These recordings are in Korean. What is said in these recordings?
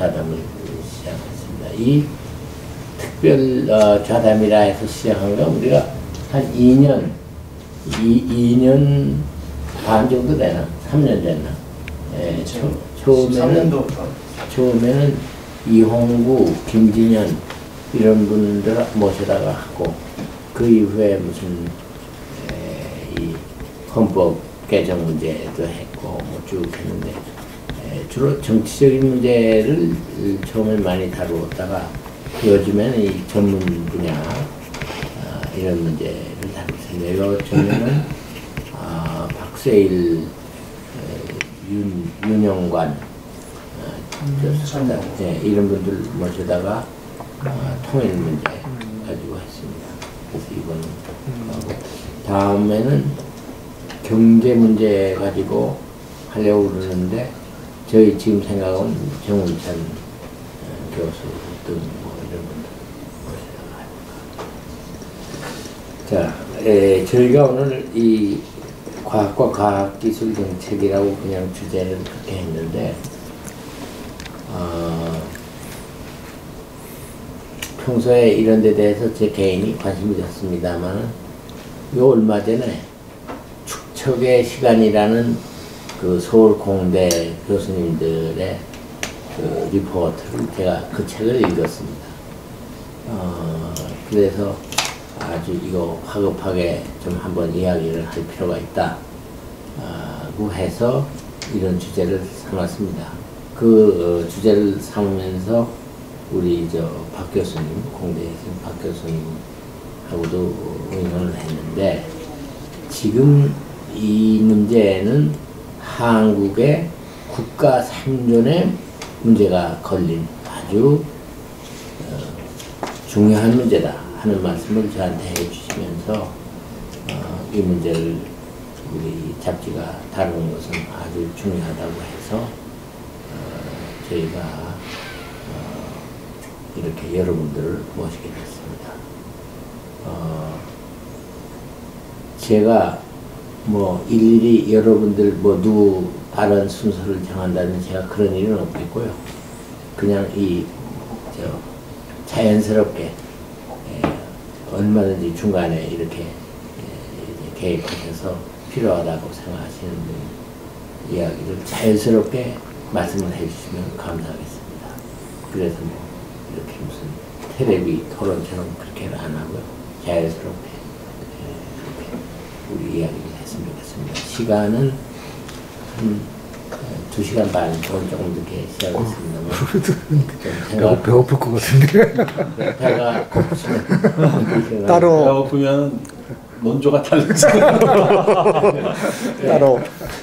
좌담을 시작했습니다. 이 특별 좌담이라 해서 시작한 건 우리가 한 2년 반 정도 되나? 3년 됐나? 예, 처음에는 이홍구, 김진현 이런 분들 모셔다가 하고 그 이후에 무슨 이 헌법 개정 문제도 했고 뭐 쭉 했는데 주로 정치적인 문제를 처음에 많이 다루었다가 요즘에는 이 전문 분야 이런 문제를 다루고 있습니다. 요즘에는 박세일, 윤영관 이런 분들 모셔다가 통일 문제 가지고 했습니다. 그래서 이거는 하고 다음에는 경제 문제 가지고 하려고 그러는데 저희 지금 생각은 정운찬 교수 등 뭐 이런 분들 모셔다가 자, 저희가 오늘 이 과학과 과학기술 정책이라고 그냥 주제를 그렇게 했는데 평소에 이런 데 대해서 제 개인이 관심이 있었습니다만 요 얼마 전에 축척의 시간이라는 그 서울 공대 교수님들의 그 리포트를 제가 그 책을 읽었습니다. 그래서 아주 이거 화급하게 좀 한번 이야기를 할 필요가 있다고 해서 이런 주제를 삼았습니다. 그 주제를 삼으면서 우리 박 교수님, 공대에 계신 박 교수님하고도 의논을 했는데 지금 이 문제는 한국의 국가 생존에 문제가 걸린 아주 중요한 문제다 하는 말씀을 저한테 해주시면서 이 문제를 우리 잡지가 다루는 것은 아주 중요하다고 해서 저희가 이렇게 여러분들을 모시게 됐습니다. 제가 뭐 일일이 여러분들 누구 발언 순서를 정한다는 제가 그런 일은 없겠고요. 그냥 자연스럽게 얼마든지 중간에 이렇게 개입하셔서 필요하다고 생각하시는 분 이야기를 자연스럽게 말씀을 해주시면 감사하겠습니다. 그래서 뭐 이렇게 무슨 테레비 토론처럼 그렇게는 안 하고요. 자연스럽게 그렇게 우리 이야기를 했으면 좋겠습니다. 시간은 한 2시간 반, 조금 늦게 시작했습니다만 배고플 것 같은데. 배가 고프시면 따로 배고프면 논조가 다르죠.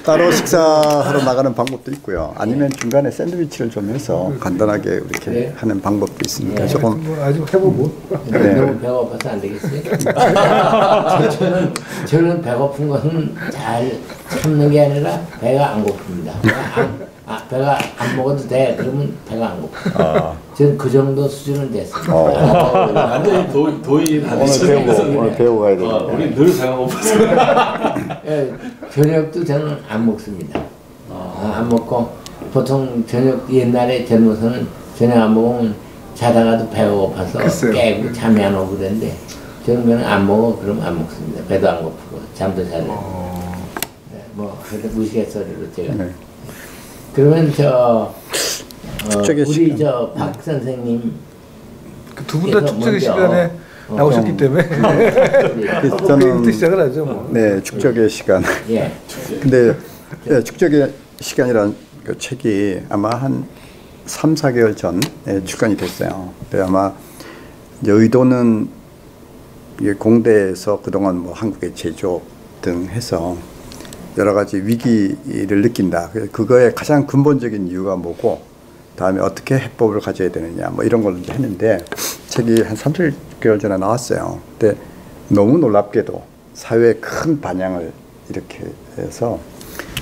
따로 식사하러 나가는 방법도 있고요. 아니면 중간에 샌드위치를 좀 해서 간단하게 이렇게 하는 방법도 있습니다. 조금 뭐 아직 해보고. 너무 배고파서 안 되겠어요? 저는 배고픈 것은 잘 참는 게 아니라 배가 안 고픕니다. 배가 안 먹어도 돼. 그러면 배가 안 고파. 저는 그 정도 수준은 됐습니다. 완전히 도인 오늘 배우고 가야 되는데. 우리 늘 배가 고파서. 예, 저녁도 저는 안 먹습니다. 안 먹고 보통 저녁 옛날에 젊어서는 저녁 안 먹으면 자다가도 배가 고파서 깨고 잠이 안 오고 그랬는데 저는 그냥 안 먹어 그러면 안 먹습니다. 배도 안 고프고 잠도 잘 자요. 뭐 그래도 무시개소리로 제가. 네. 그러면 우리 박 선생님 두 분 다 축적의 시간에 나오셨기 때문에 저는 시작을 하죠. 뭐. 네, 축적의 시간. 예. 근데 축적의 시간이라는 그 책이 아마 한 3, 4개월 전에 출간이 됐어요. 근데 아마 이제 의도는 이게 공대에서 그동안 뭐 한국의 제조 등 해서 여러 가지 위기를 느낀다. 그거의 가장 근본적인 이유가 뭐고, 다음에 어떻게 해법을 가져야 되느냐, 뭐 이런 걸 이제 했는데, 책이 한 3, 4개월 전에 나왔어요. 근데 너무 놀랍게도 사회에 큰 반향을 이렇게 해서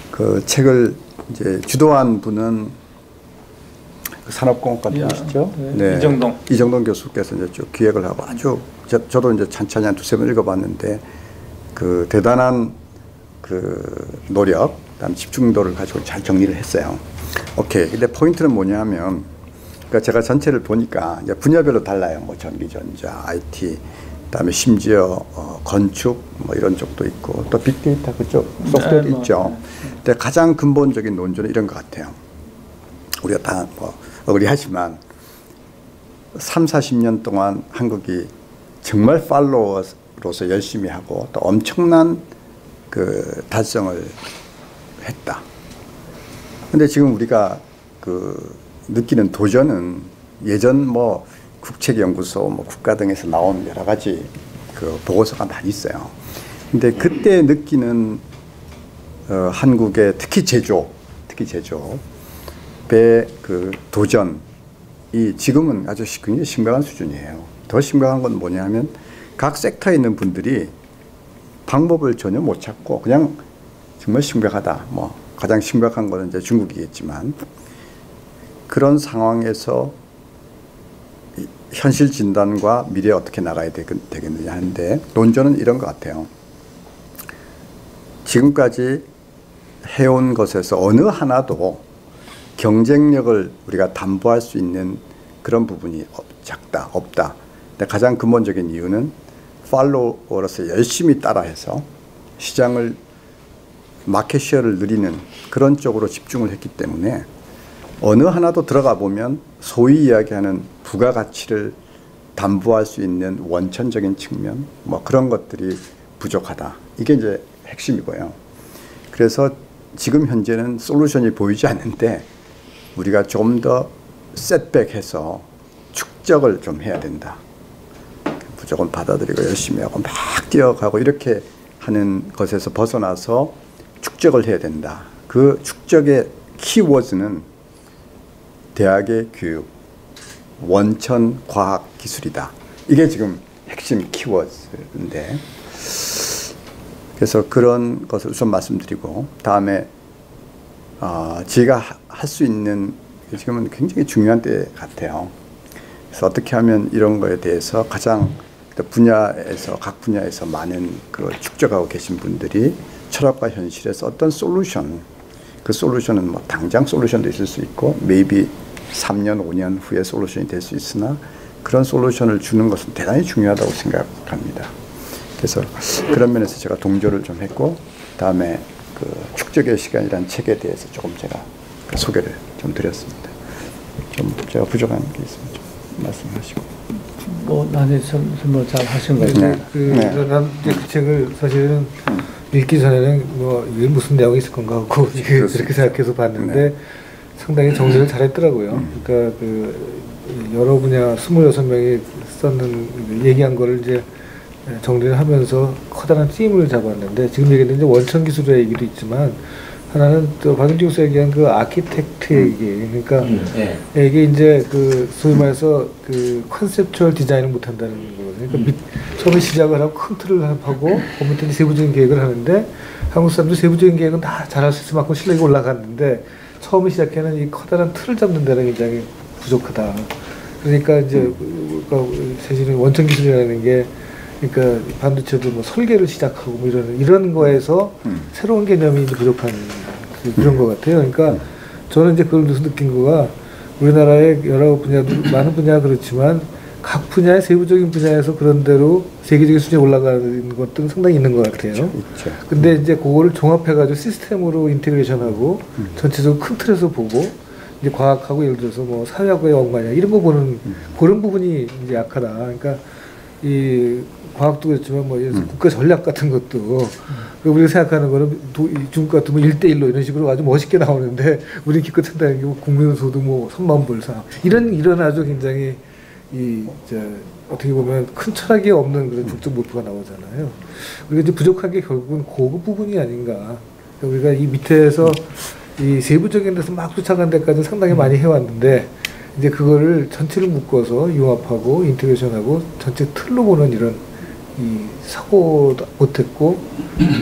그 책을 이제 주도한 분은 산업공학과 분이시죠? 네. 이정동 교수께서 이제 쭉 기획을 하고 아주 저도 이제 찬찬히 한 2-3번 읽어봤는데 그 대단한 그 노력, 그다음 집중도를 가지고 잘 정리를 했어요. 오케이. 근데 포인트는 뭐냐면 그러니까 제가 전체를 보니까 이제 분야별로 달라요. 뭐 전기전자, IT, 그다음에 심지어 건축 뭐 이런 쪽도 있고 또 빅데이터 그쪽 소프트웨어도 있죠. 근데 가장 근본적인 논조는 이런 것 같아요. 우리가 다 뭐 어그리하지만 3, 40년 동안 한국이 정말 팔로워로서 열심히 하고 또 엄청난 그 달성을 했다. 근데 지금 우리가 그 느끼는 도전은 예전 뭐 국책연구소, 뭐 국가 등에서 나온 여러 가지 그 보고서가 많이 있어요. 근데 그때 느끼는 한국의 특히 제조업의 그 도전이 지금은 아주 굉장히 심각한 수준이에요. 더 심각한 건 뭐냐면 각 섹터에 있는 분들이 방법을 전혀 못 찾고 그냥 정말 심각하다. 뭐 가장 심각한 거는 이제 중국이겠지만 그런 상황에서 현실 진단과 미래에 어떻게 나가야 되겠느냐 하는데 논조는 이런 것 같아요. 지금까지 해온 것에서 어느 하나도 경쟁력을 우리가 담보할 수 있는 그런 부분이 작다, 없다. 근데 가장 근본적인 이유는 팔로워로서 열심히 따라해서 시장을 마켓쉐어를 누리는 그런 쪽으로 집중을 했기 때문에 어느 하나도 들어가 보면 소위 이야기하는 부가가치를 담보할 수 있는 원천적인 측면 뭐 그런 것들이 부족하다. 이게 이제 핵심이고요. 그래서 지금 현재는 솔루션이 보이지 않는데 우리가 좀 더 셋백해서 축적을 좀 해야 된다. 무조건 받아들이고 열심히 하고 막 뛰어가고 이렇게 하는 것에서 벗어나서 축적을 해야 된다. 그 축적의 키워드는 대학의 교육, 원천 과학 기술이다. 이게 지금 핵심 키워드인데 그래서 그런 것을 우선 말씀드리고 다음에 제가 할 수 있는 지금은 굉장히 중요한 때 같아요. 그래서 어떻게 하면 이런 거에 대해서 가장 분야에서 각 분야에서 많은 그 축적하고 계신 분들이 철학과 현실에서 어떤 솔루션, 그 솔루션은 뭐 당장 솔루션도 있을 수 있고 maybe 3년, 5년 후에 솔루션이 될 수 있으나 그런 솔루션을 주는 것은 대단히 중요하다고 생각합니다. 그래서 그런 면에서 제가 동조를 좀 했고 다음에 그 축적의 시간이라는 책에 대해서 조금 제가 그 소개를 좀 드렸습니다. 좀 제가 부족한 게 있으면 좀 말씀하시고. 뭐 나는 설명 잘 하신 것 같아요. 난 그 책을 사실은 읽기 전에는 뭐 이게 무슨 내용이 있을 건가 하고 그렇게 생각해서 봤는데 상당히 정리를 잘했더라고요. 그러니까 그 여러 분야 26명이 썼는 얘기한 거를 이제 정리를 하면서 커다란 팀을 잡았는데 지금 얘기는 이제 원천 기술의 얘기도 있지만 하나는 또 박윤주 교수가 얘기한 그 아키텍트 얘기 그러니까 이게 이제 그 소위 말해서 그 컨셉추얼 디자인을 못 한다는 거거든요. 그러니까 처음에 시작을 하고 큰 틀을 하고 그 밑에 세부적인 계획을 하는데 한국 사람들 세부적인 계획은 다 잘할 수 있을 만큼 실력이 올라갔는데 처음에 시작하는 이 커다란 틀을 잡는 데는 굉장히 부족하다. 그러니까 이제 사실은 원천 기술이라는 게 그러니까 반도체도 뭐 설계를 시작하고 뭐 이런 거에서 새로운 개념이 이제 부족한 그런 것 같아요. 그러니까 저는 이제 그걸 느낀 거가 우리나라의 여러 분야도 많은 분야가 그렇지만 각 분야의 세부적인 분야에서 그런 대로 세계적인 수준에 올라가는 것들은 상당히 있는 것 같아요. 그렇죠. 근데 이제 그거를 종합해가지고 시스템으로 인테그레이션하고 전체적으로 큰 틀에서 보고 이제 과학하고 예를 들어서 뭐 사회학과의 연관이야 이런 거 보는 그런 부분이 이제 약하다. 그러니까 이 과학도 그렇지만 뭐 국가 전략 같은 것도 우리가 생각하는 거는 중국 같으면 1대1로 이런 식으로 아주 멋있게 나오는데 우리 기껏 한다는 게 국민소득 뭐 3만 불 사 이런 아주 굉장히 어떻게 보면 큰 철학이 없는 그런 국적 목표가 나오잖아요. 우리가 이제 부족한 게 결국은 그 부분이 아닌가. 우리가 이 밑에서 이 세부적인 데서 막 쫓아간 데까지 상당히 많이 해왔는데 이제 그거를 전체를 묶어서 융합하고 인테그레이션하고 전체 틀로 보는 이런 이 사고도 못했고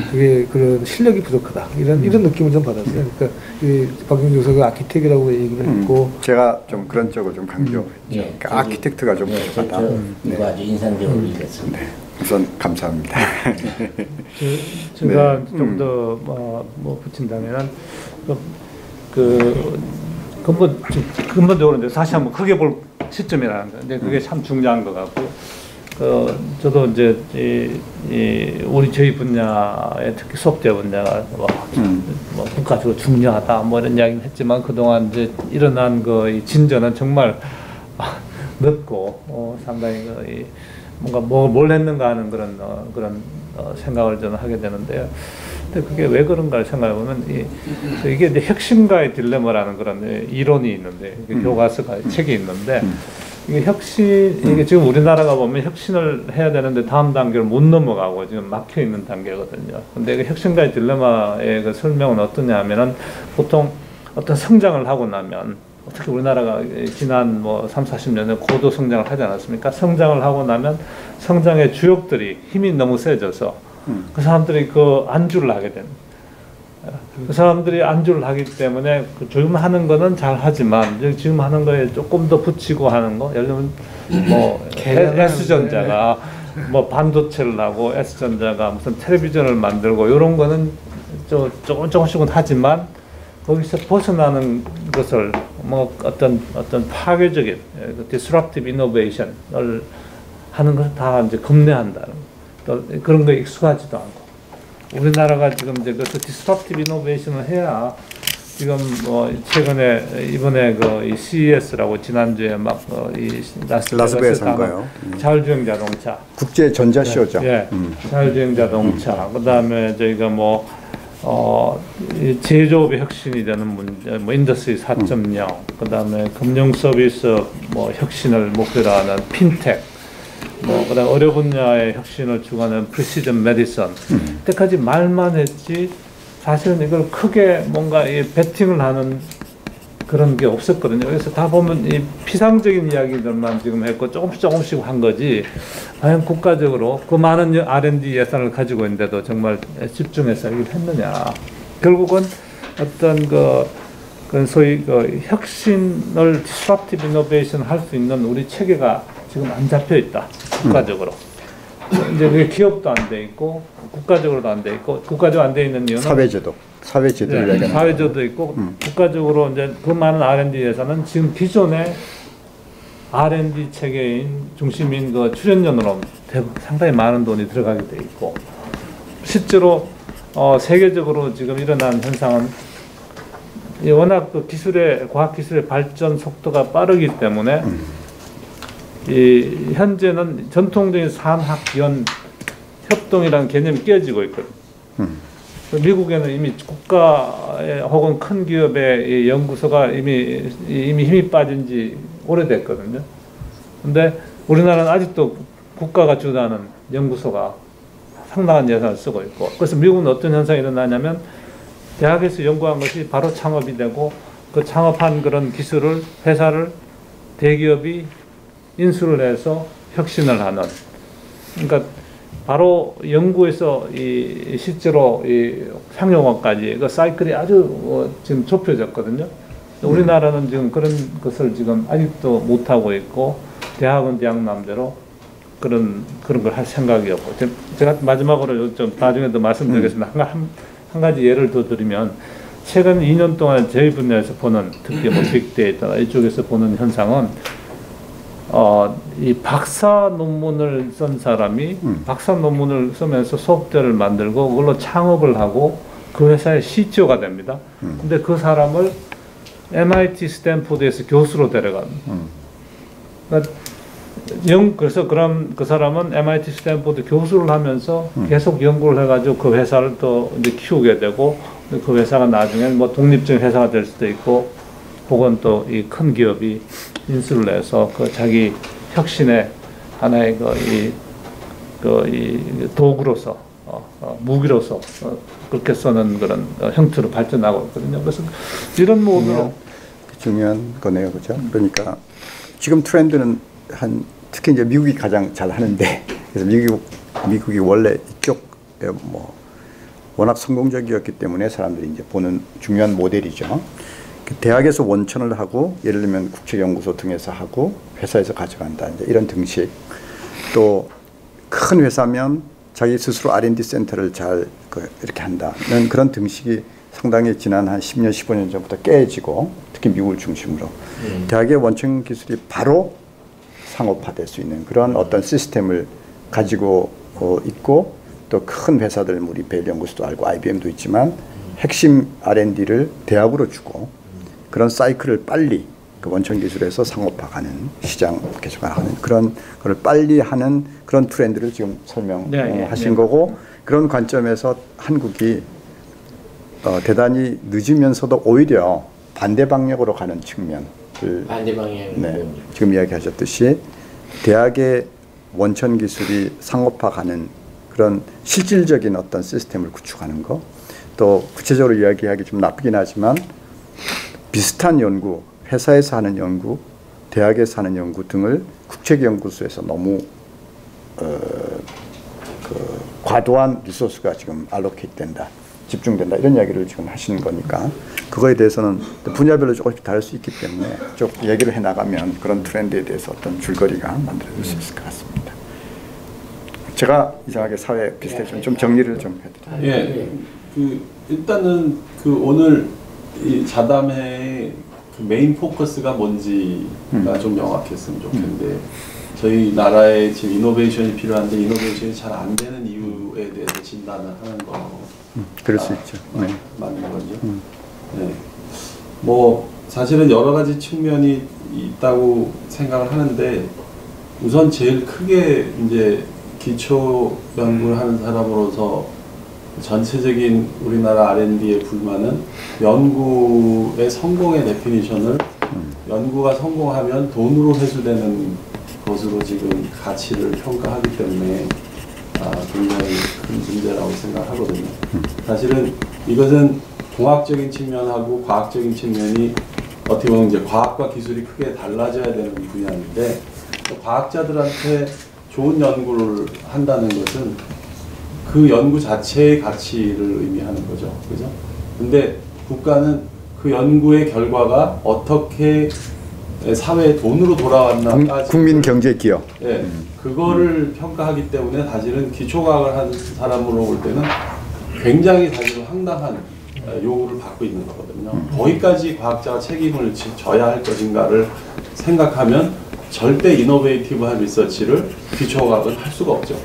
그게 그런 실력이 부족하다 이런 느낌을 좀 받았어요. 그러니까 이 박윤주 교수가 아키텍이라고 얘기를 했고 제가 좀 그런 쪽을 좀 강조했죠. 그러니까 아키텍트가 좀 부족하다. 이거 아주 인상적으로 읽었습니다. 네. 우선 감사합니다. 제가 좀 더 뭐 붙인다면 근본적으로 이제 다시 한번 크게 볼 시점이라는 거. 이제 그게 참 중요한 것 같고, 저도 이제 저희 분야에 특히 소프트웨어 분야가 뭐 국가적으로 중요하다 뭐 이런 이야기는 했지만 그동안 이제 일어난 이 진전은 정말 늦고 상당히 뭔가 뭘 했는가 하는 그런 생각을 저는 하게 되는데요. 근데 그게 왜 그런가를 생각해 보면 이게 이제 혁신가의 딜레마라는 그런 이론이 있는데 교과서가 책이 있는데. 이게 이게 지금 우리나라가 보면 혁신을 해야 되는데 다음 단계를 못 넘어가고 지금 막혀 있는 단계거든요. 근데 그 혁신가의 딜레마의 그 설명은 어떠냐 하면은 보통 어떤 성장을 하고 나면 특히 우리나라가 지난 3, 40년에 고도 성장을 하지 않았습니까? 성장을 하고 나면 성장의 주역들이 힘이 너무 세져서 그 사람들이 안주를 하게 됩니다. 그 사람들이 안주를 하기 때문에 지금 하는 거는 잘 하지만 지금 하는 거에 조금 더 붙이고 하는 거, 예를 들면 S전자가 반도체를 하고 S전자가 무슨 텔레비전을 만들고 이런 거는 조금씩은 하지만 거기서 벗어나는 것을 어떤 파괴적인 disruptive innovation을 하는 것을 다 이제 겁내한다는 또 그런 거에 익숙하지도 않고. 우리나라가 지금 이제 그래서 disruptive innovation을 해야 지금 최근에 이번에 이 CES라고 지난주에 이 라스베가스에서 한 거요. 자율주행 자동차 국제 전자쇼죠. 예, 자율주행 자동차. 그다음에 저희가 제조업의 혁신이 되는 문제, 인더스트리 4.0. 그다음에 금융 서비스 혁신을 목표로 하는 핀텍. 그다음 의료 분야의 혁신을 추구하는 프리시전 메디슨. 그때까지 말만 했지 사실은 이걸 크게 뭔가 베팅을 하는 그런 게 없었거든요. 그래서 다 보면 이 피상적인 이야기들만 지금 했고 조금씩 한 거지. 과연 국가적으로 그 많은 R&D 예산을 가지고 있는데도 정말 집중해서 일을 했느냐. 결국은 어떤 그런 소위 혁신을 disruptive innovation 할 수 있는 우리 체계가 지금 안 잡혀 있다. 국가적으로. 이제 그게 기업도 안 돼 있고 국가적으로도 안 돼 있고 국가적으로 안 돼 있는 이유는 사회제도를 네, 사회제도 있고 국가적으로 이제 그 많은 R&D 예산은 지금 기존의 R&D 체계인 중심인 출연료로 상당히 많은 돈이 들어가게 돼 있고 실제로 세계적으로 지금 일어난 현상은 워낙 과학 기술의 발전 속도가 빠르기 때문에 현재는 전통적인 산학연 협동이라는 개념이 깨지고 있거든요. 미국에는 이미 국가의 혹은 큰 기업의 연구소가 이미 힘이 빠진 지 오래됐거든요. 근데 우리나라는 아직도 국가가 주도하는 연구소가 상당한 예산을 쓰고 있고, 그래서 미국은 어떤 현상이 일어나냐면 대학에서 연구한 것이 바로 창업이 되고 그 창업한 그런 기술을 회사를 대기업이 인수를 해서 혁신을 하는, 그러니까 바로 연구에서 실제로 상용화까지 그 사이클이 아주 지금 좁혀졌거든요. 우리나라는 지금 그런 것을 지금 아직도 못 하고 있고 대학은 대학 남대로 그런 걸 할 생각이 없고, 제가 마지막으로 좀 나중에도 말씀드리겠습니다. 한 가지 예를 더 드리면 최근 2년 동안 저희 분야에서 보는 특히 빅데이터나 이쪽에서 보는 현상은 이 박사 논문을 쓴 사람이 박사 논문을 쓰면서 소프트웨어를 만들고 그걸로 창업을 하고 그 회사의 CTO가 됩니다. 근데 그 사람을 MIT 스탠포드에서 교수로 데려가는. 그래서 그 사람은 MIT 스탠포드 교수를 하면서 계속 연구를 해가지고 그 회사를 또 이제 키우게 되고, 그 회사가 나중에 독립적인 회사가 될 수도 있고, 혹은 또 이 큰 기업이 인수를 해서 그 자기 혁신의 하나의 이 도구로서 무기로서 그렇게 쓰는 그런 형태로 발전하고 있거든요. 그래서 이런 모든 중요한 거네요, 그렇죠? 그러니까 지금 트렌드는 특히 이제 미국이 가장 잘 하는데, 그래서 미국이 원래 이쪽 워낙 성공적이었기 때문에 사람들이 이제 보는 중요한 모델이죠. 대학에서 원천을 하고, 예를 들면 국책연구소 등에서 하고 회사에서 가져간다, 이제 이런 등식. 또 큰 회사면 자기 스스로 R&D 센터를 잘 이렇게 한다는 그런 등식이 상당히 지난 한 10년, 15년 전부터 깨지고, 특히 특히 미국을 중심으로 대학의 원천 기술이 바로 상업화될 수 있는 그런 어떤 시스템을 가지고 있고 또 큰 회사들 우리 베일 연구소도 알고 IBM도 있지만 핵심 R&D를 대학으로 주고 그런 사이클을 빨리 그 원천 기술에서 상업화가는 시장 개척하는 그런 걸 빨리 하는 그런 트렌드를 지금 설명하신 거고 그런 관점에서 한국이 대단히 늦으면서도 오히려 반대 방향으로 가는 측면을 반대 방향 지금 이야기하셨듯이 대학의 원천 기술이 상업화가는 그런 실질적인 어떤 시스템을 구축하는 거 또 구체적으로 이야기하기 좀 나쁘긴 하지만 비슷한 연구 회사에서 하는 연구 대학에서 하는 연구 등을 국책연구소에서 너무 과도한 리소스가 지금 알로케이트 된다 집중된다 이런 이야기를 지금 하시는 거니까 그거에 대해서는 분야별로 조금씩 다를 수 있기 때문에 쭉 얘기를 해나가면 그런 트렌드에 대해서 어떤 줄거리가 만들어질 수 있을 것 같습니다. 제가 이상하게 사회 비슷해지면 좀 정리를 좀 해드릴게요. 예, 일단은 오늘 이 자담회의 메인 포커스가 뭔지가 좀 명확했으면 좋겠는데 저희 나라에 지금 이노베이션이 필요한데 이노베이션이 잘 안 되는 이유에 대해서 진단을 하는 거. 그럴 수 있죠. 네. 맞는 거죠. 네. 뭐 사실은 여러 가지 측면이 있다고 생각을 하는데 우선 제일 크게 이제 기초 연구를 하는 사람으로서 전체적인 우리나라 R&D의 불만은 연구의 성공의 데피니션을 연구가 성공하면 돈으로 회수되는 것으로 지금 가치를 평가하기 때문에 굉장히 큰 문제라고 생각하거든요. 사실은 이것은 공학적인 측면하고 과학적인 측면이 어떻게 보면 이제 과학과 기술이 크게 달라져야 되는 분야인데 과학자들한테 좋은 연구를 한다는 것은 그 연구 자체의 가치를 의미하는 거죠. 그죠? 근데 국가는 그 연구의 결과가 어떻게 사회에 돈으로 돌아왔나까지 국민 경제 기여. 네, 그거를 평가하기 때문에 사실은 기초과학을 한 사람으로 볼 때는 굉장히 사실 황당한 요구를 받고 있는 거거든요. 거기까지 과학자가 책임을 져야 할 것인가를 생각하면 절대 이노베이티브한 리서치를 기초과학은 할 수가 없죠.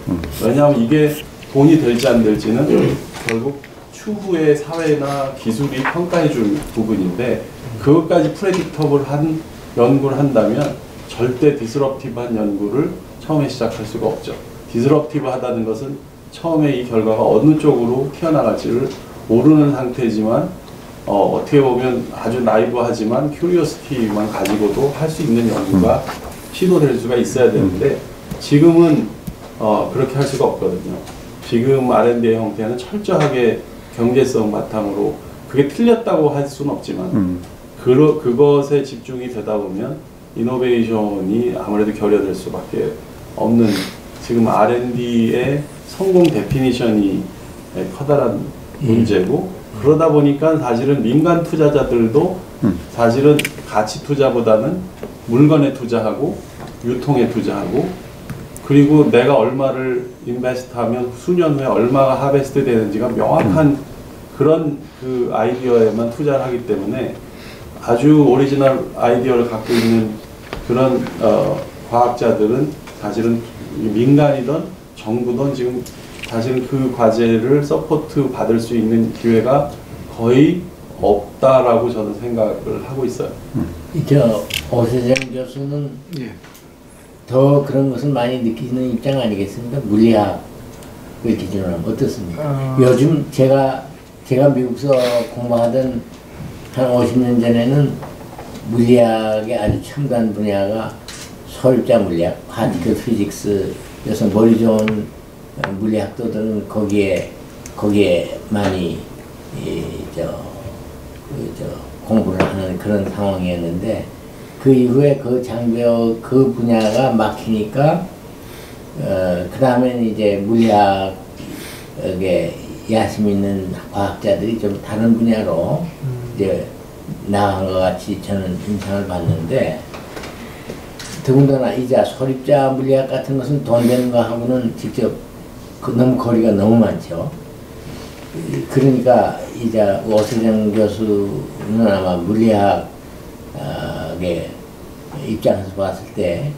왜냐하면 이게 돈이 될지 안 될지는 결국 추후의 사회나 기술이 평가해 줄 부분인데 그것까지 프레딕터블한 연구를 한다면 절대 디스럽티브한 연구를 처음에 시작할 수가 없죠. 디스럽티브하다는 것은 처음에 이 결과가 어느 쪽으로 튀어나갈지를 모르는 상태지만 어떻게 보면 아주 나이브하지만 큐리오시티만 가지고도 할 수 있는 연구가 시도될 수가 있어야 되는데 지금은 그렇게 할 수가 없거든요. 지금 R&D의 형태는 철저하게 경제성 바탕으로 그게 틀렸다고 할 수는 없지만 그것에 집중이 되다 보면 이노베이션이 아무래도 결여될 수밖에 없는 지금 R&D의 성공 데피니션이 커다란 문제고 그러다 보니까 사실은 민간 투자자들도 사실은 가치 투자보다는 물건에 투자하고 유통에 투자하고 그리고 내가 얼마를 인베스트하면 수년 후에 얼마가 하베스트 되는지가 명확한 그런 그 아이디어에만 투자를 하기 때문에 아주 오리지널 아이디어를 갖고 있는 그런 과학자들은 사실은 민간이든 정부든 지금 사실은 그 과제를 서포트 받을 수 있는 기회가 거의 없다라고 저는 생각을 하고 있어요. 오세정 교수는 더 그런 것을 많이 느끼는 입장 아니겠습니까? 물리학을 기준으로 하면 어떻습니까? 요즘 제가 미국에서 공부하던 한 50년 전에는 물리학의 아주 첨단 분야가 서울자 물리학, 파티클 피직스여서 머리 좋은 물리학도들은 거기에 많이 공부를 하는 그런 상황이었는데 그 이후에 그 장벽 그 분야가 막히니까 그 다음에는 이제 물리학에 야심 있는 과학자들이 좀 다른 분야로 이제 나간 것 같이 저는 인상을 받는데 더군다나 이제 소립자 물리학 같은 것은 돈 되는 거 하고는 직접 너무 거리가 너무 많죠. 그러니까 이제 오세정 교수는 아마 물리학 과학의 입장에서 봤을 때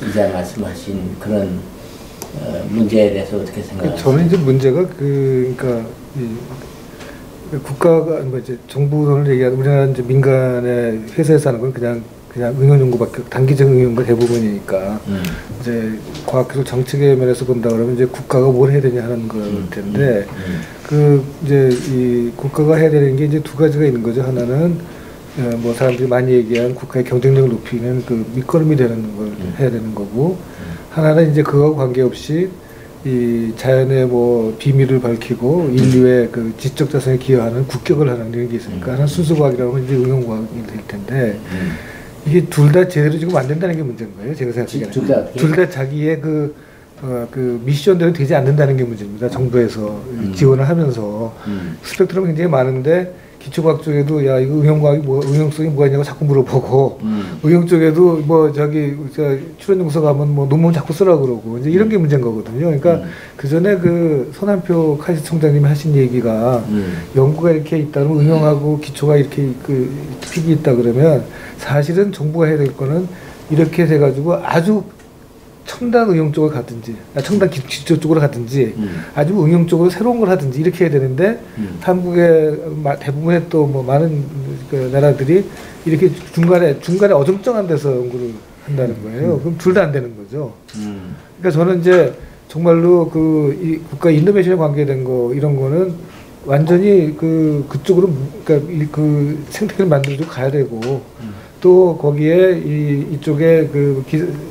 이자 말씀하신 그런 문제에 대해서 어떻게 생각하세요? 저는 이제 문제가 그러니까 국가가 뭐 이제 정부 돈을 얘기하는 우리나라 이제 민간의 회사에서 하는 건 그냥 응용 연구밖에 단기적 응용 연구 대부분이니까 이제 과학기술 정책의 면에서 본다 그러면 이제 국가가 뭘 해야 되냐 하는 걸 텐데 그 이제 이 국가가 해야 되는 게 이제 두 가지가 있는 거죠. 하나는 뭐 사람들이 많이 얘기한 국가의 경쟁력을 높이는 그 밑거름이 되는 걸 해야 되는 거고, 하나는 이제 그거하고 관계없이 이 자연의 뭐 비밀을 밝히고 인류의 그 지적 자산에 기여하는 국격을 하는 게 있으니까 하나는 순수과학이라고 하면 이제 응용과학이 될 텐데 이게 둘 다 제대로 지금 안 된다는 게 문제인 거예요. 제가 생각하기에는 둘 다 자기의 그 미션대로 되지 않는다는 게 문제입니다. 정부에서 지원을 하면서 스펙트럼이 굉장히 많은데 기초과학 쪽에도 야 이거 응용과학이 뭐 응용성이 뭐가 있냐고 자꾸 물어보고 응용 쪽에도 뭐 출연연구소 가면 뭐 논문 자꾸 쓰라고 그러고 이제 이런 게 문제인 거거든요. 그러니까 그 전에 그 손한표 카이스트 총장님이 하신 얘기가 연구가 이렇게 있다면 응용하고 기초가 이렇게 그 픽이 있다 그러면 사실은 정부가 해야 될 거는 이렇게 돼가지고 아주 첨단 응용 쪽을 가든지 첨단 기초 쪽으로 가든지 아주 응용 쪽으로 새로운 걸 하든지 이렇게 해야 되는데 한국의 대부분의 또 뭐 많은 그 나라들이 이렇게 중간에 어정쩡한 데서 연구를 한다는 거예요. 그럼 둘 다 안 되는 거죠. 그러니까 저는 이제 정말로 이 국가 인노베이션에 관계된 거 이런 거는 완전히 그쪽으로 그러니까 그 생태계를 만들어주고 가야 되고 또 거기에 이쪽에 그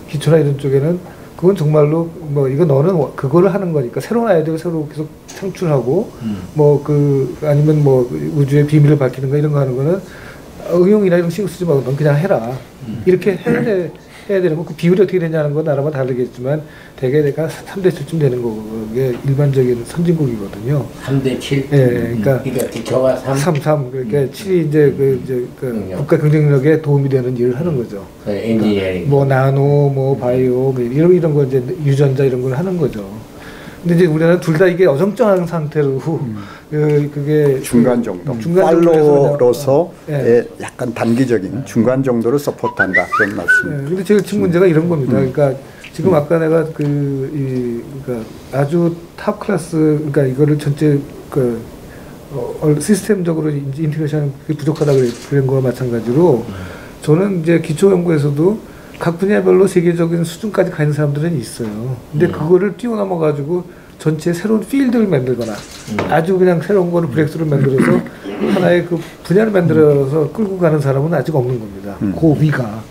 기초나 이런 쪽에는 그건 정말로 뭐 이거 너는 그거를 하는 거니까 새로운 아이디어를 새로 계속 창출하고 뭐 아니면 뭐 우주의 비밀을 밝히는 거 이런 거 하는 거는 응용이나 이런 신경 쓰지 말고 넌 그냥 해라 이렇게 해야 되는 거. 그 비율이 어떻게 되냐는 건 나라마다 다르겠지만 대개 내가 3대 7쯤 되는 거 그게 일반적인 선진국이거든요. 3대 7? 예, 그러니까 기초가 3? 그러니까 7이 이제 국가 경쟁력에 도움이 되는 일을 하는 거죠. 엔지니어링. 뭐 나노, 뭐 바이오, 뭐 이런 거 이제 유전자 이런 걸 하는 거죠. 근데 이제 우리나라는 둘 다 이게 어정쩡한 상태로 그게 중간 정도, 팔로로서 약간 단기적인 중간 정도를 서포트한다 그런 말씀. 근데 제일 큰 문제가 이런 겁니다. 그러니까 지금 아까 내가 그러니까 아주 탑 클래스, 그러니까 이거를 전체 시스템적으로 인테그레이션이 부족하다 그런 거와 마찬가지로 저는 이제 기초 연구에서도 각 분야별로 세계적인 수준까지 가 있는 사람들은 있어요. 근데 그거를 뛰어넘어 가지고 전체 새로운 필드를 만들거나 아주 그냥 새로운 거를 브렉스를 만들어서 하나의 그 분야를 만들어서 끌고 가는 사람은 아직 없는 겁니다. 그 위가.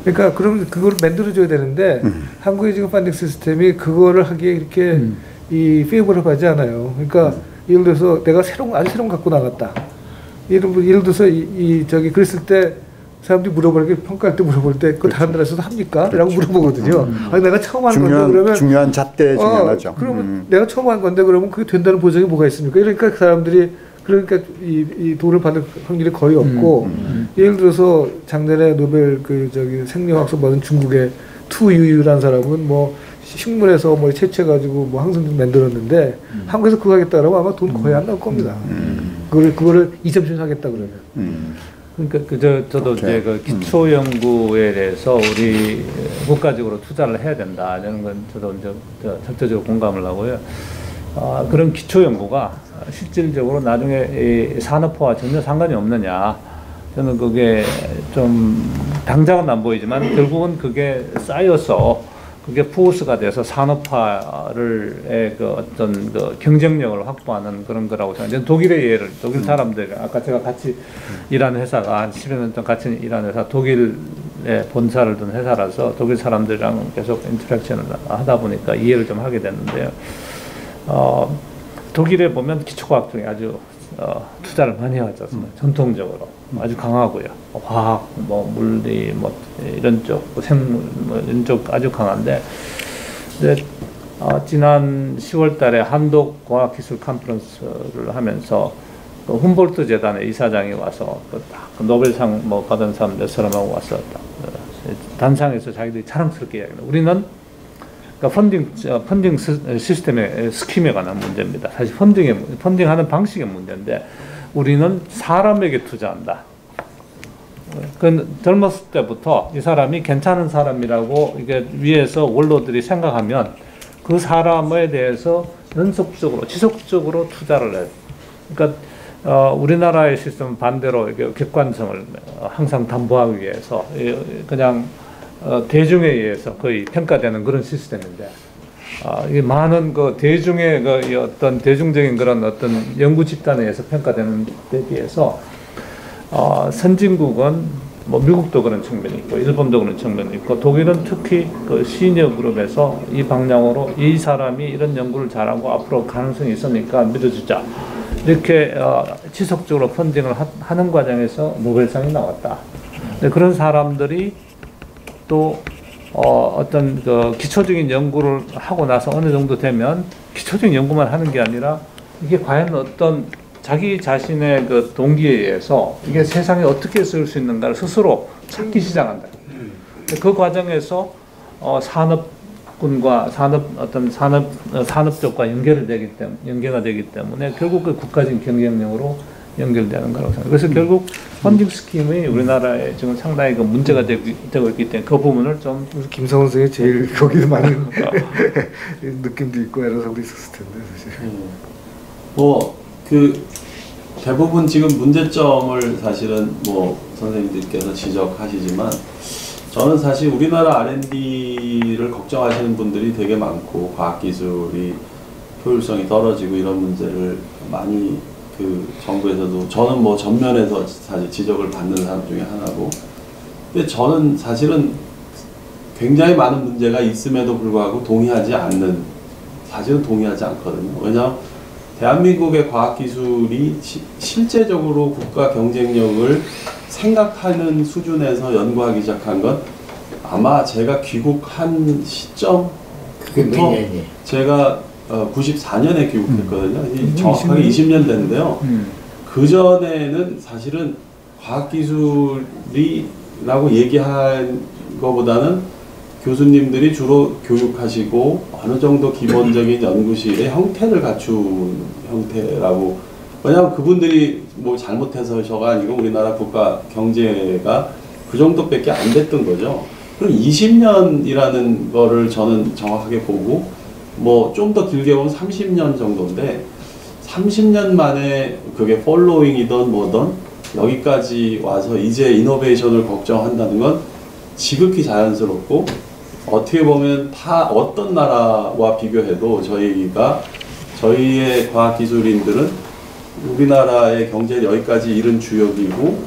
그러니까 그러면 그걸 만들어줘야 되는데 한국의 지금 펀딩 시스템이 그거를 하기에 이렇게 페이버럽하지 않아요. 그러니까 예를 들어서 내가 아주 새로운 거 갖고 나갔다. 예를 들어서 그랬을 때 사람들이 물어보는 게 평가할 때 물어볼 때 그 다른 나라에서도 합니까? 라고 물어보거든요. 아니 내가 처음 한 건데 그러면 중요한 잣대 중요하죠. 그러면 내가 처음 한 건데 그러면 그게 된다는 보장이 뭐가 있습니까? 그러니까 그 사람들이 이 돈을 받을 확률이 거의 없고 예를 들어서 작년에 노벨 생명학서 받은 중국의 투유유라는 사람은 뭐 식물에서 뭐 채취해가지고 뭐 항생제 만들었는데 한국에서 그거 하겠다 그러면 아마 돈 거의 안 나올 겁니다. 그거를 2점씩 하겠다 그러면. 그러니까 저도 이제 그 기초 연구에 대해서 우리 국가적으로 투자를 해야 된다 이런 건 저도 이제 적극적으로 공감을 하고요. 그런 기초 연구가 실질적으로 나중에 이 산업화와 전혀 상관이 없느냐. 저는 그게 좀 당장은 안 보이지만 결국은 그게 쌓여서 그게 포스가 돼서 산업화를 어떤 경쟁력을 확보하는 그런 거라고 생각해요. 독일의 예를, 독일 사람들, 아까 제가 같이 일하는 회사가 한 10여 년 동안 같이 일하는 회사, 독일에 본사를 둔 회사라서 독일 사람들이랑 계속 인터랙션을 하다 보니까 이해를 좀 하게 됐는데요. 독일에 보면 기초과학 중에 아주 투자를 많이 하죠. 전통적으로 아주 강하고요. 화학, 뭐 물리, 뭐 이런 쪽, 생물, 뭐 이런 쪽 아주 강한데, 근데 지난 10월달에 한독 과학기술 컨퍼런스를 하면서 훔볼트 재단의 이사장이 와서 노벨상 뭐 받은 사람 몇 사람하고 와서 단상에서 자기들이 자랑스럽게 이야기해요. 우리는 그러니까 펀딩 시스템의 스킴에 관한 문제입니다. 사실 펀딩하는 방식의 문제인데 우리는 사람에게 투자한다. 그 젊었을 때부터 이 사람이 괜찮은 사람이라고 이게 위에서 원로들이 생각하면 그 사람에 대해서 연속적으로 지속적으로 투자를 해요. 그러니까 우리나라의 시스템은 반대로 이게 객관성을 항상 담보하기 위해서 그냥 대중에 의해서 거의 평가되는 그런 시스템인데, 이 많은 그 대중의 그 어떤 대중적인 그런 어떤 연구 집단에 의해서 평가되는 데 비해서 선진국은 뭐 미국도 그런 측면이 있고 일본도 그런 측면이 있고 독일은 특히 그 시니어 그룹에서 이 방향으로 이 사람이 이런 연구를 잘하고 앞으로 가능성이 있으니까 믿어주자 이렇게 지속적으로 펀딩을 하는 과정에서 노벨상이 나왔다. 근데 그런 사람들이 또 어떤 그 기초적인 연구를 하고 나서 어느 정도 되면 기초적인 연구만 하는 게 아니라 이게 과연 어떤 자기 자신의 그 동기에 의해서 이게 세상에 어떻게 쓸 수 있는가를 스스로 찾기 시작한다. 그 과정에서 산업군과 산업 쪽과 연계가 되기 때문에 결국 그 국가적인 경쟁력으로 연결되는 거라고 생각합니다. 그래서 결국 펀딩 스킴이 우리나라에 지금 상당히 그 문제가 되고 있기 때문에 그 부분을 좀 김성원 선생이 제일 거기서 많은 느낌도 있고 여러 사람도 있었을 텐데 사실. 대부분 지금 문제점을 사실은 선생님들께서 지적하시지만 저는 사실 우리나라 R&D를 걱정하시는 분들이 되게 많고 과학기술이 효율성이 떨어지고 이런 문제를 많이 정부에서도 저는 전면에서 사실 지적을 받는 사람 중에 하나고, 근데 저는 사실은 굉장히 많은 문제가 있음에도 불구하고 사실은 동의하지 않거든요. 왜냐하면 대한민국의 과학기술이 실제적으로 국가 경쟁력을 생각하는 수준에서 연구하기 시작한 건 아마 제가 귀국한 시점부터 제가 94년에 귀국했거든요. 정확하게 20년 됐는데요. 그 전에는 사실은 과학기술이라고 얘기한 것보다는 교수님들이 주로 교육하시고 어느 정도 기본적인 연구실의 형태를 갖춘 형태라고. 왜냐하면 그분들이 잘못해서가 아니고 우리나라 국가 경제가 그 정도밖에 안 됐던 거죠. 그럼 20년이라는 거를 저는 정확하게 보고 좀 더 길게 보면 30년 정도인데 30년 만에 그게 팔로잉이든 뭐든 여기까지 와서 이제 이노베이션을 걱정한다는 건 지극히 자연스럽고, 어떻게 보면 어떤 나라와 비교해도 저희의 과학기술인들은 우리나라의 경제를 여기까지 이른 주역이고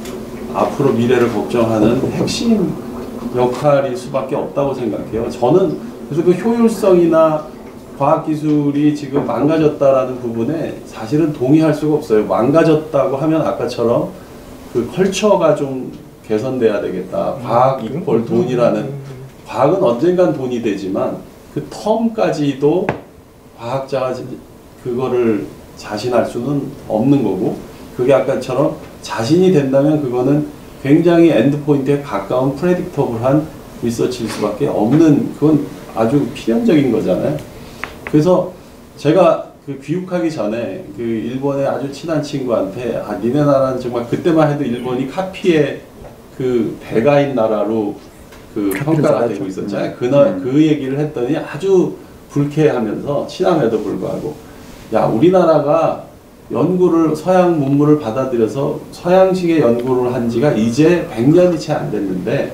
앞으로 미래를 걱정하는 핵심 역할일 수밖에 없다고 생각해요. 저는 그래서 그 효율성이나 과학기술이 지금 망가졌다라는 부분에 사실은 동의할 수가 없어요. 망가졌다고 하면 아까처럼 그 컬처가 좀 개선돼야 되겠다. 과학 이퀄 돈이라는, 과학은 언젠간 돈이 되지만 그 텀까지도 과학자가 그거를 자신할 수는 없는 거고, 그게 아까처럼 자신이 된다면 그거는 굉장히 엔드포인트에 가까운 프레딕터블한 리서치일 수밖에 없는, 그건 아주 필연적인 거잖아요. 그래서 제가 귀국하기 전에 일본의 아주 친한 친구한테 니네 나라는 정말 그때만 해도 일본이 카피의 대가인 나라로 평가가 되고 있었잖아요. 그 얘기를 했더니 아주 불쾌하면서 친함에도 불구하고, 야, 우리나라가 연구를 서양 문물을 받아들여서 서양식의 연구를 한 지가 이제 100년이 채 안 됐는데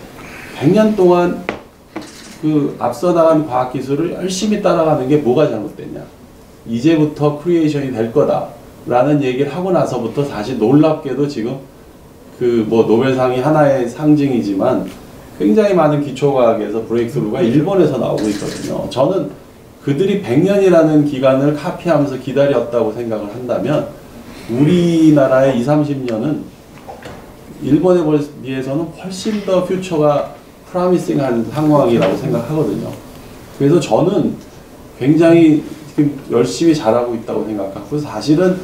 100년 동안 앞서 나간 과학기술을 열심히 따라가는 게 뭐가 잘못됐냐, 이제부터 크리에이션이 될 거다라는 얘기를 하고 나서부터 사실 놀랍게도 지금 노벨상이 하나의 상징이지만 굉장히 많은 기초과학에서 브레이크스루가 일본에서 나오고 있거든요. 저는 그들이 100년이라는 기간을 카피하면서 기다렸다고 생각을 한다면 우리나라의 20-30년은 일본에 비해서는 훨씬 더 퓨처가 프라미싱한 상황이라고 생각하거든요. 그래서 저는 굉장히 지금 열심히 잘하고 있다고 생각하고, 사실은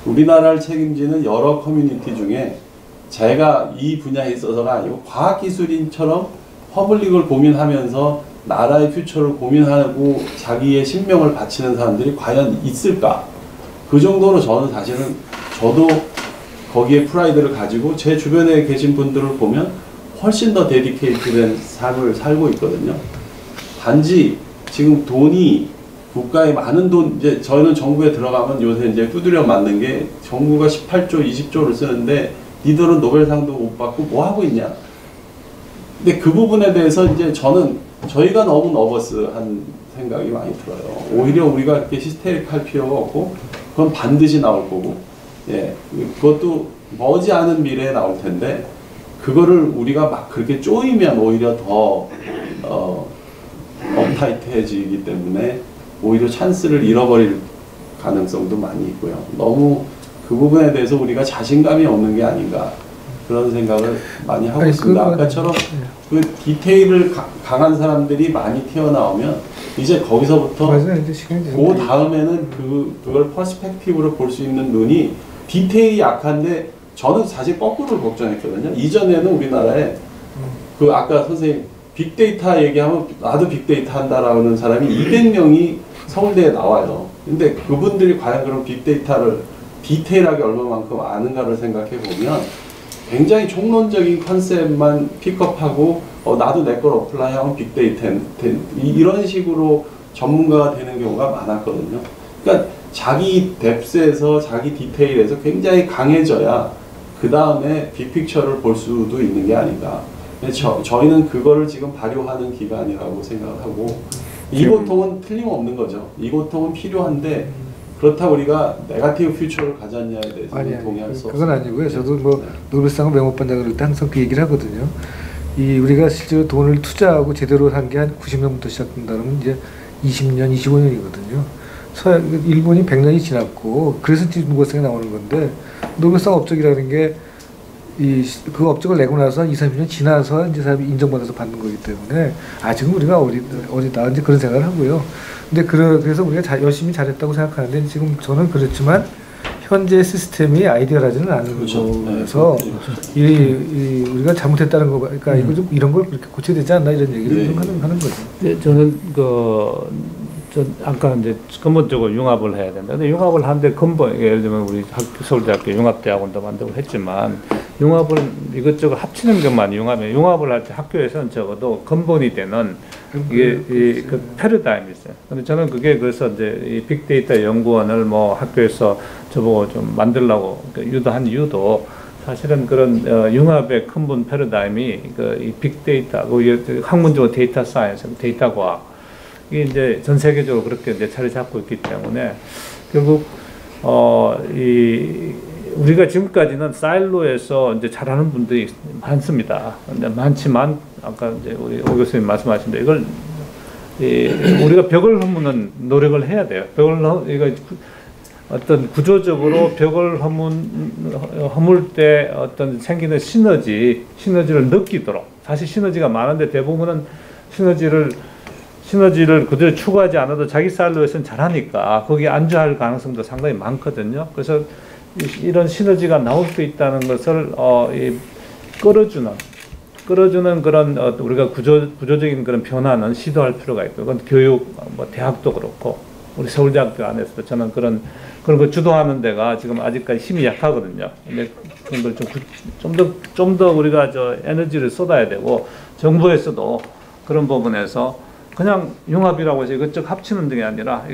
우리나라를 책임지는 여러 커뮤니티 중에 제가 이 분야에 있어서가 아니고 과학기술인처럼 퍼블릭을 고민하면서 나라의 퓨처를 고민하고 자기의 신명을 바치는 사람들이 과연 있을까? 그 정도로 저는 사실은 저도 거기에 프라이드를 가지고 제 주변에 계신 분들을 보면 훨씬 더 데디케이트된 삶을 살고 있거든요. 단지 지금 돈이 국가에 많은 돈, 이제 저희는 정부에 들어가면 요새 이제 두드려 맞는 게 정부가 18조, 20조를 쓰는데 니들은 노벨상도 못 받고 뭐 하고 있냐. 근데 그 부분에 대해서 이제 저희가 너무 너버스한 생각이 많이 들어요. 오히려 우리가 그렇게 히스테릭할 필요가 없고 그건 반드시 나올 거고, 예, 그것도 머지않은 미래에 나올 텐데 그거를 우리가 막 그렇게 쪼이면 오히려 더 업타이트해지기 때문에 오히려 찬스를 잃어버릴 가능성도 많이 있고요. 너무 그 부분에 대해서 우리가 자신감이 없는 게 아닌가 그런 생각을 많이 하고 있습니다. 아까처럼 그 디테일을 강한 사람들이 많이 튀어나오면 이제 거기서부터 그 다음에는 그걸 퍼스펙티브로 볼 수 있는 눈이 디테일이 약한데 저는 사실 거꾸로 걱정했거든요. 이전에는 우리나라에 그 아까 선생님 빅데이터 얘기하면 나도 빅데이터 한다라는 사람이 200명이 서울대에 나와요. 근데 그분들이 과연 그런 빅데이터를 디테일하게 얼마만큼 아는가를 생각해 보면 굉장히 총론적인 컨셉만 픽업하고 나도 내 걸 어플라이하면 빅데이터 이런 식으로 전문가가 되는 경우가 많았거든요. 그러니까 자기 뎁스에서 자기 디테일에서 굉장히 강해져야 그 다음에 빅픽처를 볼 수도 있는 게 아닌가. 저희는 그거를 지금 발효하는 기간이라고 생각하고 이 고통은 틀림없는 거죠. 이 고통은 필요한데 그렇다고 우리가 네거티브 퓨처를 가졌냐에 대해서는 동의할 수 없습니다. 그건 아니고요. 저도 뭐 노벨상을 왜 못 받냐 그럴 때 항상 그 얘기를 하거든요. 우리가 실제로 돈을 투자하고 제대로 한 게 한 90년부터 시작된다면 이제 20년, 25년이거든요. 일본이 100년이 지났고 그래서 노벨상이 나오는 건데 노벨상 업적이라는 게 그 업적을 내고 나서 20, 30년 지나서 이제 사람이 인정받아서 받는 거기 때문에 아직은 우리가 어리다 이제 그런 생각을 하고요. 근데 그래서 우리가 열심히 잘했다고 생각하는데 지금 저는 그렇지만 현재 시스템이 아이디어라지는 않은 거라서 우리가 잘못했다는 거, 그러니까 이거 좀 이런 걸 그렇게 고쳐야 되지 않나 이런 얘기를 좀 하는 거죠. 네, 저는 아까 이제 근본적으로 융합을 해야 된다. 근데 융합을 하는데 예를 들면 우리 서울대학교 융합대학원도 만들고 했지만 융합을 이것저것 합치는 것만 융합을 할 때 학교에서는 적어도 근본이 되는 이게 그 패러다임이 있어요. 근데 저는 그래서 이제 이 빅데이터 연구원을 뭐 학교에서 저보고 좀 만들려고 유도한 이유도 사실은 그런 융합의 근본 패러다임이 이 빅데이터, 학문적으로 데이터 사이언스, 데이터 과학 이게 이제 전 세계적으로 그렇게 이제 자리 잡고 있기 때문에 결국 우리가 지금까지는 사일로에서 이제 잘하는 분들이 많습니다. 근데 많지만 아까 이제 우리 오 교수님 말씀하신 대로 이걸 우리가 벽을 허무는 노력을 해야 돼요. 이거 어떤 구조적으로 벽을 허물 때 어떤 생기는 시너지를 느끼도록 사실 시너지가 많은데 대부분은 시너지를 그대로 추구하지 않아도 자기 사일로에서는 잘하니까 거기에 안주할 가능성도 상당히 많거든요. 그래서 이런 시너지가 나올 수 있다는 것을 끌어주는 그런 우리가 구조적인 그런 변화는 시도할 필요가 있고, 그건 교육, 대학도 그렇고 우리 서울대학교 안에서도 저는 그런 걸 주도하는 데가 지금 아직까지 힘이 약하거든요. 근데 그런 걸 좀 더 우리가 에너지를 쏟아야 되고 정부에서도 그런 부분에서 그냥 융합이라고 해서 이것저것 합치는 등이 아니라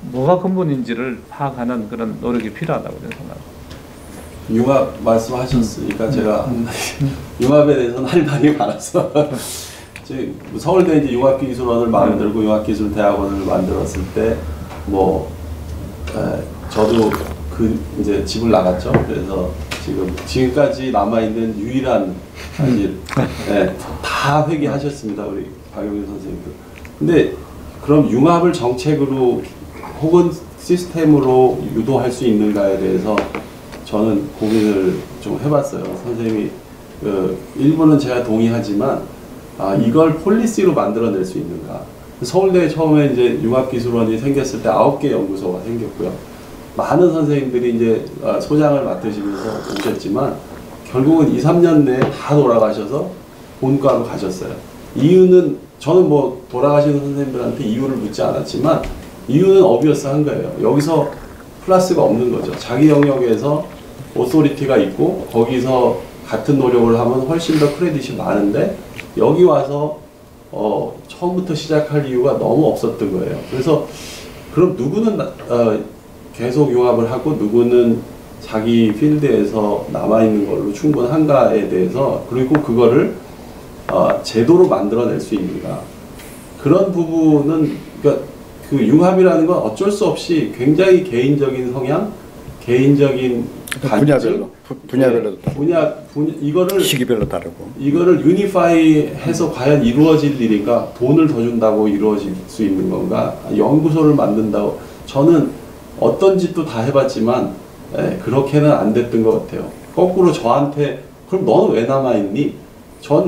뭐가 근본인지를 파악하는 그런 노력이 필요하다고 저는 생각합니다. 융합 말씀하셨으니까 제가 융합에 대해서는 할 말이 많아서 서울대 이제 융합기술원을 만들고 융합기술대학원을 만들었을 때 저도 이제 집을 나갔죠. 그래서 지금까지 남아있는 유일한 일, 다 회귀하셨습니다. 우리 박영민 선생님도. 근데 그럼 융합을 정책으로 혹은 시스템으로 유도할 수 있는가에 대해서 저는 고민을 좀 해봤어요. 선생님이 일부는 제가 동의하지만 이걸 폴리시로 만들어낼 수 있는가. 서울대에 처음에 이제 융합기술원이 생겼을 때 9개 연구소가 생겼고요. 많은 선생님들이 이제 소장을 맡으시면서 오셨지만 결국은 2, 3년 내에 다 돌아가셔서 본과로 가셨어요. 이유는 저는 돌아가시는 선생님들한테 이유를 묻지 않았지만 이유는 어비어스한 거예요. 여기서 플러스가 없는 거죠. 자기 영역에서 오소리티가 있고 거기서 같은 노력을 하면 훨씬 더 크레딧이 많은데 여기 와서 처음부터 시작할 이유가 너무 없었던 거예요. 그래서 그럼 누구는 계속 융합을 하고 누구는 자기 필드에서 남아있는 걸로 충분한가에 대해서, 그리고 그거를 제도로 만들어낼 수 있는가, 그런 부분은, 그러니까 그 융합이라는 건 어쩔 수 없이 굉장히 개인적인 성향, 개인적인 분야별로 이거를 시기별로 다르고, 이거를 유니파이해서 과연 이루어질 일인가, 돈을 더 준다고 이루어질 수 있는 건가, 연구소를 만든다고. 저는 어떤 짓도 다 해봤지만 그렇게는 안 됐던 것 같아요. 거꾸로 저한테 그럼 너는 왜 남아있니?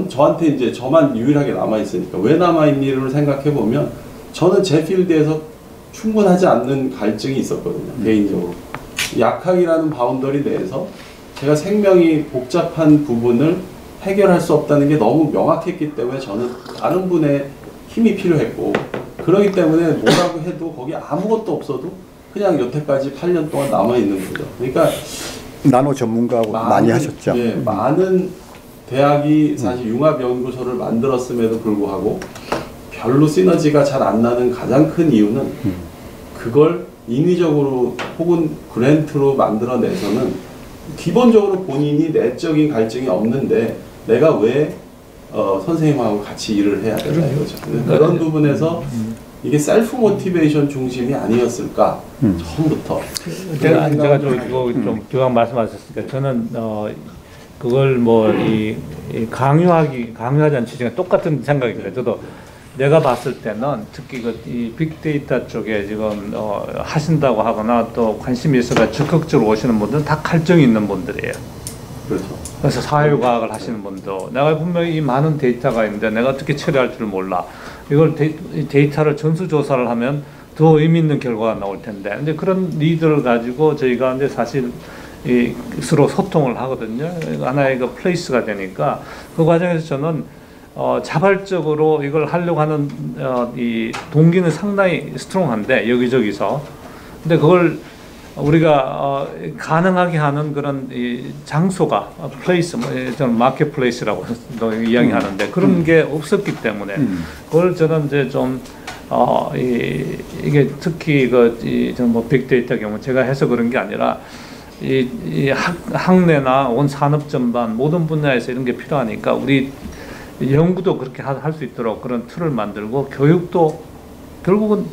저한테 이제 저만 유일하게 남아있으니까 왜 남아있니를 생각해보면 저는 제 필드에서 충분하지 않는 갈증이 있었거든요. 개인적으로. 약학이라는 바운더리 내에서 제가 생명이 복잡한 부분을 해결할 수 없다는 게 너무 명확했기 때문에 저는 다른 분의 힘이 필요했고, 그러기 때문에 뭐라고 해도 거기 아무것도 없어도 그냥 여태까지 8년 동안 남아있는 거죠. 그러니까 나노 전문가하고 많이 하셨죠. 예, 많은 대학이 사실 융합연구소를 만들었음에도 불구하고 별로 시너지가 잘 안 나는 가장 큰 이유는 그걸 인위적으로 혹은 그랜트로 만들어내서는 기본적으로 본인이 내적인 갈증이 없는데 내가 왜 선생님하고 같이 일을 해야 되나 이거죠. 그런 부분에서 이게 셀프 모티베이션 중심이 아니었을까, 처음부터. 제가 좀 교황 말씀하셨으니까 저는 그걸 강요하지 않는 취지가 똑같은 생각입니다. 저도 내가 봤을 때는 특히 이 빅데이터 쪽에 지금 하신다고 하거나 또 관심이 있어가 적극적으로 오시는 분들은 다 갈증이 있는 분들이에요. 그렇죠. 그래서 사회과학을 하시는 분도 내가 분명히 이 많은 데이터가 있는데 내가 어떻게 처리할 줄 몰라. 이걸 데이터를 전수조사를 하면 더 의미 있는 결과가 나올 텐데. 근데 그런 리드를 가지고 저희가 이제 사실 서로 소통을 하거든요. 하나의 그 플레이스가 되니까 그 과정에서 저는 자발적으로 이걸 하려고 하는 이 동기는 상당히 스트롱한데 여기저기서. 근데 그걸 우리가 가능하게 하는 그런 이 장소가 플레이스, 저는 마켓 플레이스라고 이야기하는데 그런 게 없었기 때문에 그걸 저는 이제 좀 이게 특히 저는 뭐 빅데이터 경우 제가 해서 그런 게 아니라 이 학내나 온 산업 전반 모든 분야에서 이런 게 필요하니까 우리 연구도 그렇게 할 수 있도록 그런 틀을 만들고 교육도 결국은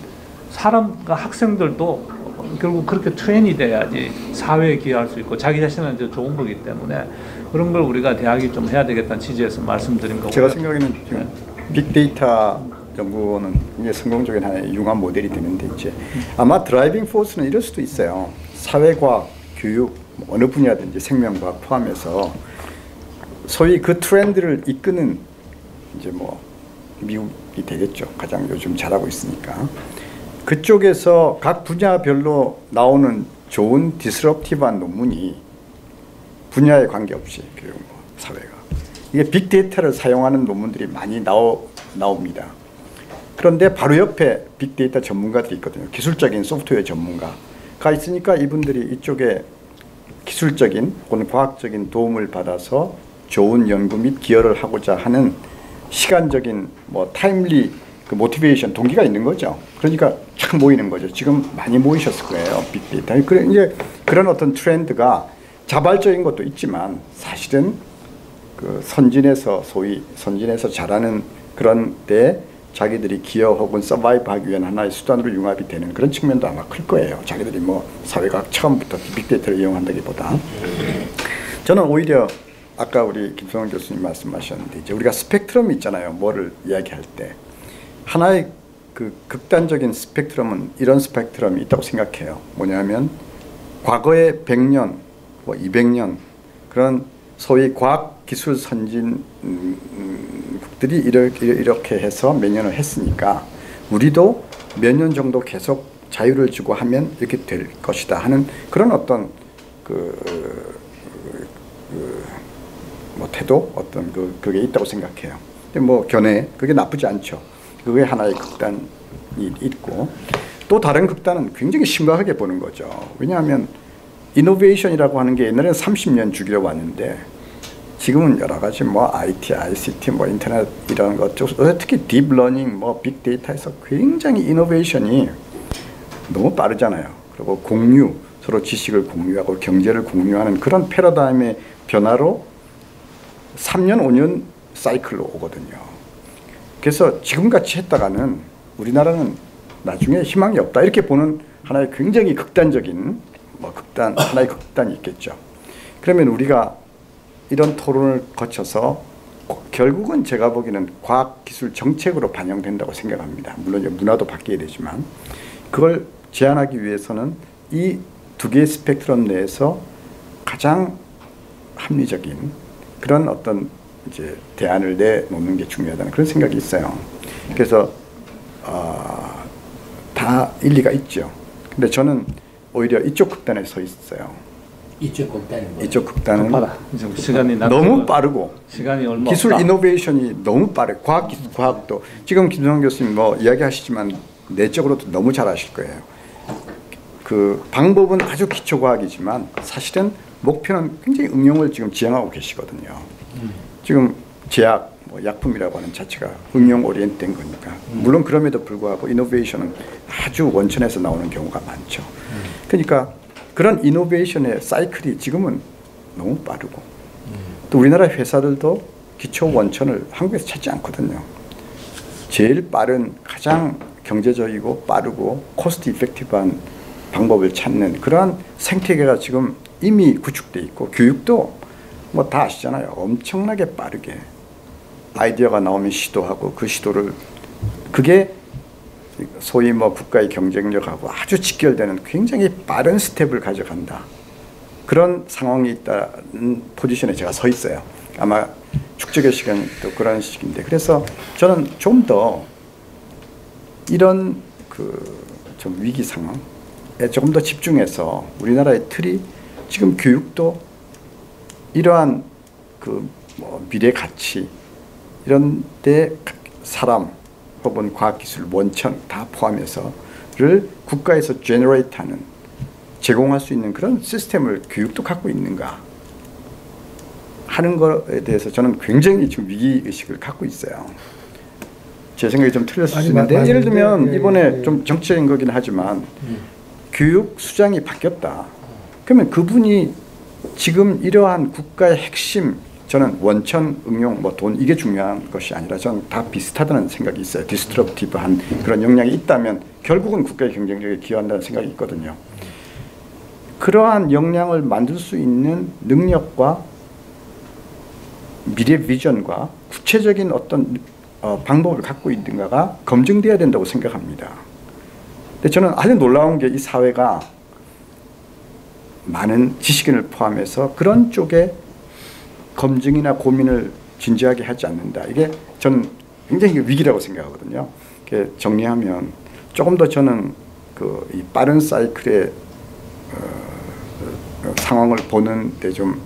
사람과 학생들도 결국 그렇게 트레인이 돼야지 사회에 기여할 수 있고 자기 자신은 이제 좋은 거기 때문에 그런 걸 우리가 대학이 좀 해야 되겠다는 취지에서 말씀드린 거고요. 제가 생각에는 지금 빅데이터 연구는 이게 성공적인 하나의 융합 모델이 되는데 이제 아마 드라이빙 포스는 이럴 수도 있어요. 사회과학, 교육, 어느 분야든지 생명과학 포함해서 소위 그 트렌드를 이끄는 이제 뭐 미국이 되겠죠. 가장 요즘 잘하고 있으니까. 그쪽에서 각 분야별로 나오는 좋은 디스럽티브한 논문이 분야에 관계없이 교육, 사회가 이게 빅데이터를 사용하는 논문들이 많이 나옵니다. 그런데 바로 옆에 빅데이터 전문가들이 있거든요. 기술적인 소프트웨어 전문가가 있으니까 이분들이 이쪽에 기술적인 혹은 과학적인 도움을 받아서 좋은 연구 및 기여를 하고자 하는 시간적인 뭐 타임리 그 모티베이션 동기가 있는 거죠. 그러니까 쫙 모이는 거죠. 지금 많이 모이셨을 거예요. 빅데이터. 이제 그런 어떤 트렌드가 자발적인 것도 있지만 사실은 그 소위 선진에서 잘하는 그런 데 자기들이 기여 혹은 서바이브하기 위한 하나의 수단으로 융합이 되는 그런 측면도 아마 클 거예요. 자기들이 뭐 사회과학 처음부터 빅데이터를 이용한다기보다. 저는 오히려 아까 우리 김성원 교수님 말씀하셨는데 이제 우리가 스펙트럼이 있잖아요. 뭐를 이야기할 때 하나의 그 극단적인 스펙트럼은 이런 스펙트럼이 있다고 생각해요. 뭐냐면 과거의 100년, 뭐 200년 그런 소위 과학 기술 선진국들이 이렇게 해서 몇 년을 했으니까 우리도 몇 년 정도 계속 자유를 주고 하면 이렇게 될 것이다 하는 그런 어떤 뭐 태도 어떤 그게 있다고 생각해요. 근데 뭐 견해 그게 나쁘지 않죠. 그게 하나의 극단이 있고 또 다른 극단은 굉장히 심각하게 보는 거죠. 왜냐하면 이노베이션이라고 하는 게 옛날에는 30년 주기로 왔는데 지금은 여러 가지 뭐 IT, ICT, 뭐 인터넷 이런 것, 특히 딥러닝, 뭐 빅데이터에서 굉장히 이노베이션이 너무 빠르잖아요. 그리고 공유, 서로 지식을 공유하고 경제를 공유하는 그런 패러다임의 변화로 3년, 5년 사이클로 오거든요. 그래서 지금같이 했다가는 우리나라는 나중에 희망이 없다 이렇게 보는 하나의 굉장히 극단적인 하나의 극단이 있겠죠. 그러면 우리가 이런 토론을 거쳐서 결국은 제가 보기에는 과학기술 정책으로 반영된다고 생각합니다. 물론 이제 문화도 바뀌어야 되지만 그걸 제한하기 위해서는 이 두 개의 스펙트럼 내에서 가장 합리적인 그런 어떤 이제 대안을 내놓는 게 중요하다는 그런 생각이 있어요. 그래서 다 일리가 있죠. 근데 저는 오히려 이쪽 극단에 서 있어요. 이쪽 극단은 뭐? 이쪽 극단은 시간이 너무 빠르고 시간이 얼마 기술 없다. 이노베이션이 너무 빠르고 과학도 지금 김성환 교수님 뭐 이야기하시지만 내적으로도 너무 잘 아실 거예요. 그 방법은 아주 기초과학이지만 사실은 목표는 굉장히 응용을 지금 지향하고 계시거든요. 지금 제약, 뭐 약품이라고 하는 자체가 응용 오리엔트된 거니까. 물론 그럼에도 불구하고 이노베이션은 아주 원천에서 나오는 경우가 많죠. 그러니까 그런 이노베이션의 사이클이 지금은 너무 빠르고 또 우리나라 회사들도 기초 원천을 한국에서 찾지 않거든요. 제일 빠른 가장 경제적이고 빠르고 코스트 이펙티브한 방법을 찾는 그러한 생태계가 지금 이미 구축돼 있고 교육도 뭐 다 아시잖아요. 엄청나게 빠르게 아이디어가 나오면 시도하고 그 시도를 그게 소위 뭐 국가의 경쟁력하고 아주 직결되는 굉장히 빠른 스텝을 가져간다. 그런 상황이 있다는 포지션에 제가 서 있어요. 아마 축적의 시간이 또 그런 시기인데 그래서 저는 좀 더 이런 그 좀 위기 상황에 조금 더 집중해서 우리나라의 틀이 지금 교육도 이러한 그 뭐 미래 가치 이런 데 사람 혹은 과학기술 원천 다 포함해서를 국가에서 제너레이트하는 제공할 수 있는 그런 시스템을 교육도 갖고 있는가 하는 것에 대해서 저는 굉장히 지금 위기의식을 갖고 있어요. 제 생각이 좀 틀렸을 수 있는데 예를 들면 이번에 좀 정치적인 거긴 하지만 교육 수장이 바뀌었다. 그러면 그분이 지금 이러한 국가의 핵심 저는 원천 응용 뭐 돈 이게 중요한 것이 아니라 저는 다 비슷하다는 생각이 있어요. 디스트럭티브한 그런 역량이 있다면 결국은 국가의 경쟁력에 기여한다는 생각이 있거든요. 그러한 역량을 만들 수 있는 능력과 미래 비전과 구체적인 어떤 방법을 갖고 있는가가 검증돼야 된다고 생각합니다. 근데 저는 아주 놀라운 게 이 사회가 많은 지식인을 포함해서 그런 쪽에 검증이나 고민을 진지하게 하지 않는다. 이게 저는 굉장히 위기라고 생각하거든요. 정리하면 조금 더 저는 그 이 빠른 사이클의 상황을 보는데 좀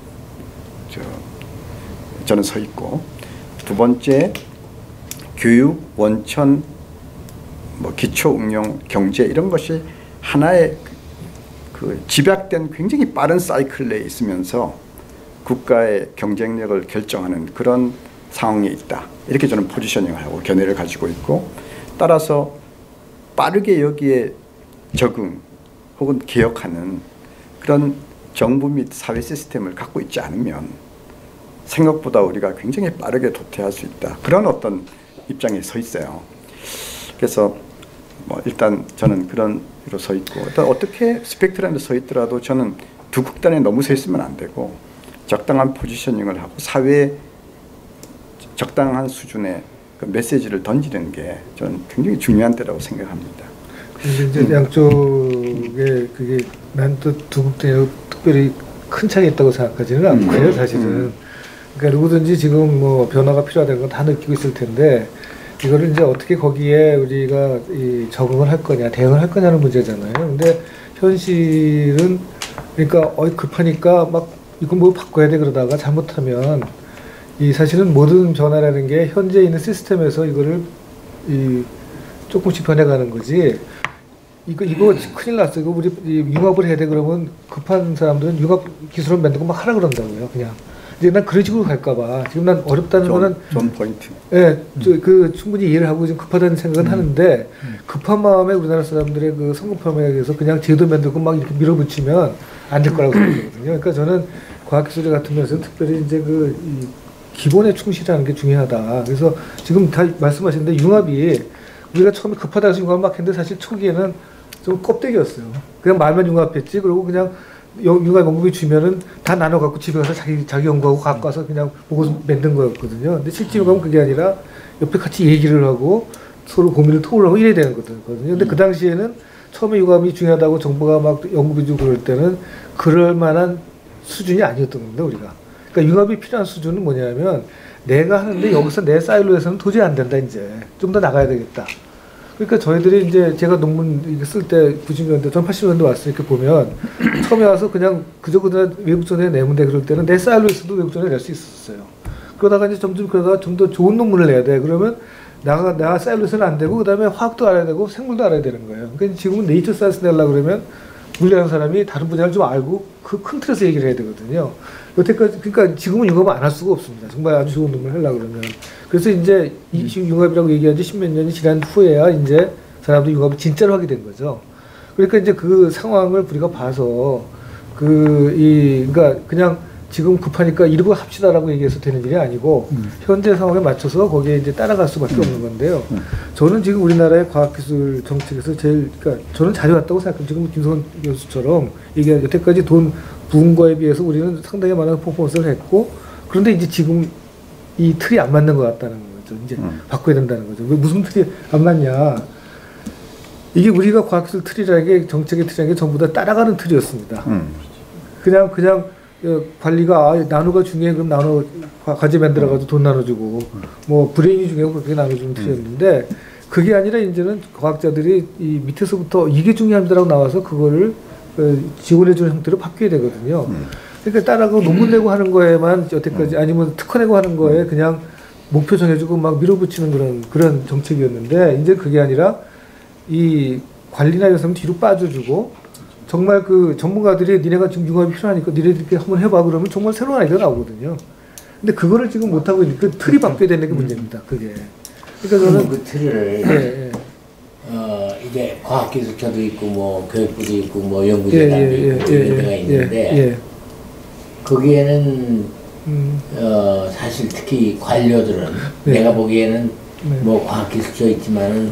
저는 서 있고 두 번째 교육 원천 뭐 기초 응용 경제 이런 것이 하나의 그 집약된 굉장히 빠른 사이클 내에 있으면서 국가의 경쟁력을 결정하는 그런 상황에 있다. 이렇게 저는 포지셔닝을 하고 견해를 가지고 있고 따라서 빠르게 여기에 적응 혹은 개혁하는 그런 정부 및 사회 시스템을 갖고 있지 않으면 생각보다 우리가 굉장히 빠르게 도태할 수 있다. 그런 어떤 입장에 서 있어요. 그래서 뭐 일단 저는 그런 로 서 있고 어떻게 스펙트럼에 서 있더라도 저는 두 극단에 너무 서 있으면 안 되고 적당한 포지셔닝을 하고 사회에 적당한 수준의 그 메시지를 던지는 게 저는 굉장히 중요한 때라고 생각합니다. 이제 양쪽에 그게 난 또 두 극단에 특별히 큰 차이 있다고 생각하지는 않고요, 사실은. 그러니까 누구든지 지금 뭐 변화가 필요하다는 건 다 느끼고 있을 텐데 이거를 이제 어떻게 거기에 우리가 적응을 할 거냐, 대응을 할 거냐는 문제잖아요. 근데 현실은 그러니까 급하니까 막 이거 뭐 바꿔야 돼 그러다가 잘못하면 이 사실은 모든 변화라는 게 현재 있는 시스템에서 이거를 조금씩 변해가는 거지. 이거 큰일 났어. 이거 우리 융합을 해야 돼. 그러면 급한 사람들은 융합 기술을 만들고 막 하라 그런다고요. 그냥. 이제 난 그런 식으로 갈까봐. 지금 난 어렵다는 거는. 존 포인트. 예, 충분히 이해를 하고 지금 급하다는 생각은 하는데, 급한 마음에 우리나라 사람들의 그 성급함에 의해서 그냥 제도 만들고 막 이렇게 밀어붙이면 안 될 거라고 생각하거든요. 그러니까 저는 과학기술 같은 면에서 특별히 이제 이 기본에 충실하는 게 중요하다. 그래서 지금 다 말씀하셨는데 융합이 우리가 처음에 급하다 해서 융합 막 했는데 사실 초기에는 좀 껍데기였어요. 그냥 말만 융합했지. 그리고 그냥 융합 연구비 주면은 다 나눠 갖고 집에 가서 자기 연구하고 갖고 와서 그냥 보고 만든 거였거든요. 근데 실제 융합은 그게 아니라 옆에 같이 얘기를 하고 서로 고민을 토론하고 이래야 되는 거거든요. 근데 그 당시에는 처음에 융합이 중요하다고 정부가 막 연구비 주고 그럴 때는 그럴 만한 수준이 아니었던 겁니다, 우리가. 그러니까 융합이 필요한 수준은 뭐냐면 내가 하는데 여기서 내 사이로에서는 도저히 안 된다, 이제. 좀 더 나가야 되겠다. 그러니까 저희들이 이제 제가 논문 쓸 때 90년대, 전 80년대 왔을 때 보면 처음에 와서 그냥 그저 외국전에 내면 돼 그럴 때는 내 사이로에서도 외국전에 낼 수 있었어요. 그러다가 이제 점점 그러다가 좀 더 좋은 논문을 내야 돼. 그러면 내가 사이로에서는 안 되고 그다음에 화학도 알아야 되고 생물도 알아야 되는 거예요. 그러니까 지금은 네이처 사이언스 내려고 그러면 물리하는 사람이 다른 분야를 좀 알고 그 큰 틀에서 얘기를 해야 되거든요. 여태까지 그러니까 지금은 융합을 안 할 수가 없습니다. 정말 아주 좋은 논문을 하려고 그러면. 그래서 이제 융합이라고 얘기한 지 10몇 년이 지난 후에야 이제 사람들이 융합을 진짜로 하게 된 거죠. 그러니까 이제 그 상황을 우리가 봐서 그러니까 그냥 지금 급하니까 이러고 합시다라고 얘기해서 되는 일이 아니고 현재 상황에 맞춰서 거기에 이제 따라갈 수밖에 없는 건데요. 저는 지금 우리나라의 과학기술 정책에서 그러니까 저는 잘해왔다고 생각합니다. 지금 김성원 교수처럼 이게 여태까지 돈 부은 거에 비해서 우리는 상당히 많은 퍼포먼스를 했고, 그런데 이제 지금 이 틀이 안 맞는 것 같다는 거죠. 이제 바꿔야 된다는 거죠. 왜 무슨 틀이 안 맞냐? 이게 우리가 과학기술 틀이라는 게 정책의 틀이라는 게 전부 다 따라가는 틀이었습니다. 그냥 관리가 나노가 중요해 그럼 나노 과제 만들어가지고 돈 나눠주고 뭐 브레인이 중요하고 그렇게 나눠주는 틀이었는데 그게 아니라 이제는 과학자들이 이 밑에서부터 이게 중요합니다라고 나와서 그거를 지원해주는 형태로 바뀌어야 되거든요. 그러니까 따라가고 논문 내고 하는 거에만 여태까지 아니면 특허 내고 하는 거에 그냥 목표 정해주고 막 밀어붙이는 그런 정책이었는데 이제 그게 아니라 이 관리나 이런 사람 뒤로 빠져주고 정말 그 전문가들이 니네가 지금 융합이 필요하니까 니네들끼리 한번 해봐 그러면 정말 새로운 아이디어가 나오거든요. 근데 그거를 지금 못하고 있는 그 틀이 바뀌어야 되는 게 문제입니다. 그게. 그러니까 저는 그 틀을 이제 과학기술처도 있고 뭐 교육부도 있고 뭐 연구재단도 있고 이런 데가 있는데 거기에는 사실 특히 관료들은 내가 보기에는 뭐 과학기술처 있지만은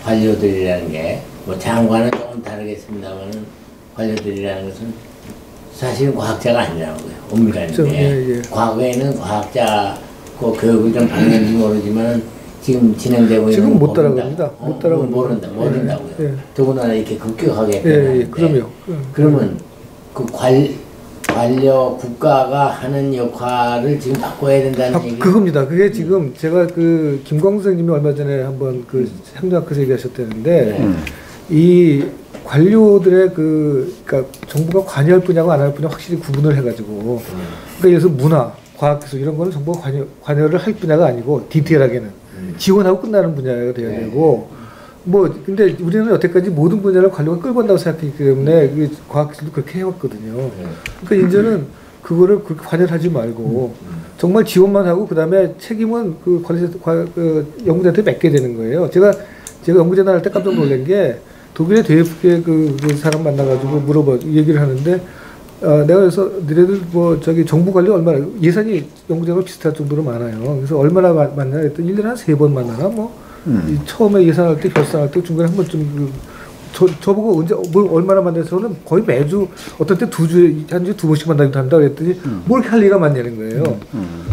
관료들이라는 게 뭐 장관은 조금 다르겠습니다만은 관료들이라는 것은 사실은 과학자가 아니라고요. 엄밀한데 과거에는 과학자 그 교육을 좀 받는지 모르지만 지금 진행되고 있는 지금 못 따라갑니다. 못 따라갑니다. 모른다고요. 더군다나 이렇게 급격하게 그럼요. 그러면 그 관료 국가가 하는 역할을 지금 바꿔야 된다는 얘기. 그겁니다. 그게 지금 제가 그 김광수 선생님이 얼마 전에 한번 그 행정학에서 얘기하셨다는데 이 관료들의 그러니까 정부가 관여할 분야고 안 할 분야 확실히 구분을 해가지고 그러니까 예를 들어서 문화, 과학기술 이런 거는 정부가 관여를 할 분야가 아니고 디테일하게는 지원하고 끝나는 분야가 돼야 되고 뭐 근데 우리는 여태까지 모든 분야를 관료가 끌고 간다고 생각했기 때문에 과학기술도 그렇게 해왔거든요. 그러니까 이제는 그거를 그렇게 관여를 하지 말고 정말 지원만 하고 그다음에 책임은 그 연구자한테 맡게 되는 거예요. 제가 연구재단 할 때 깜짝 놀란 게 독일의 DF의 그 사람 만나가지고 얘기를 하는데 내가 그래서 너네들 뭐 정부 관리 얼마나 예산이 연구자가 비슷할 정도로 많아요. 그래서 얼마나 만나냐 했더니 1년에 한 3번 만나나 뭐 처음에 예산할 때 결산할 때 중간에 한 번쯤 저보고 언제 뭘 얼마나 만나서는 거의 매주 어떤 때 한 주에 2번씩 만나기도 한다 그랬더니 뭘 이렇게 할 리가 많냐는 거예요.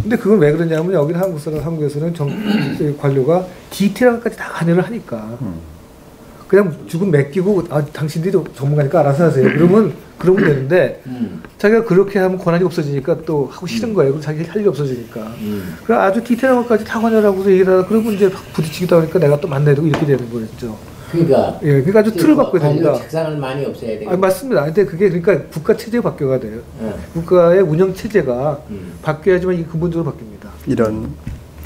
근데 그건 왜 그러냐면 여기는 한국에서는 관료가 디테일한 것까지 다 관여를 하니까 그냥 죽은 맡기고 당신들이 전문가니까 알아서 하세요. 그러면 되는데 자기가 그렇게 하면 권한이 없어지니까 또 하고 싫은 거예요. 그럼 자기 할 일이 없어지니까. 그럼 아주 디테일한 것까지 다 관여를 하고서 얘기를 하다 그러면 이제 부딪히기도 하니까 내가 또 만나야 되고 이렇게 되는 거였죠. 그러니까 아주 틀을 바꿔야 됩니다. 책상을 많이 없애야 돼요. 맞습니다. 근데 그게 그러니까 국가 체제가 바뀌어야 돼요. 국가의 운영 체제가 바뀌어야지만 이게 근본적으로 바뀝니다. 이런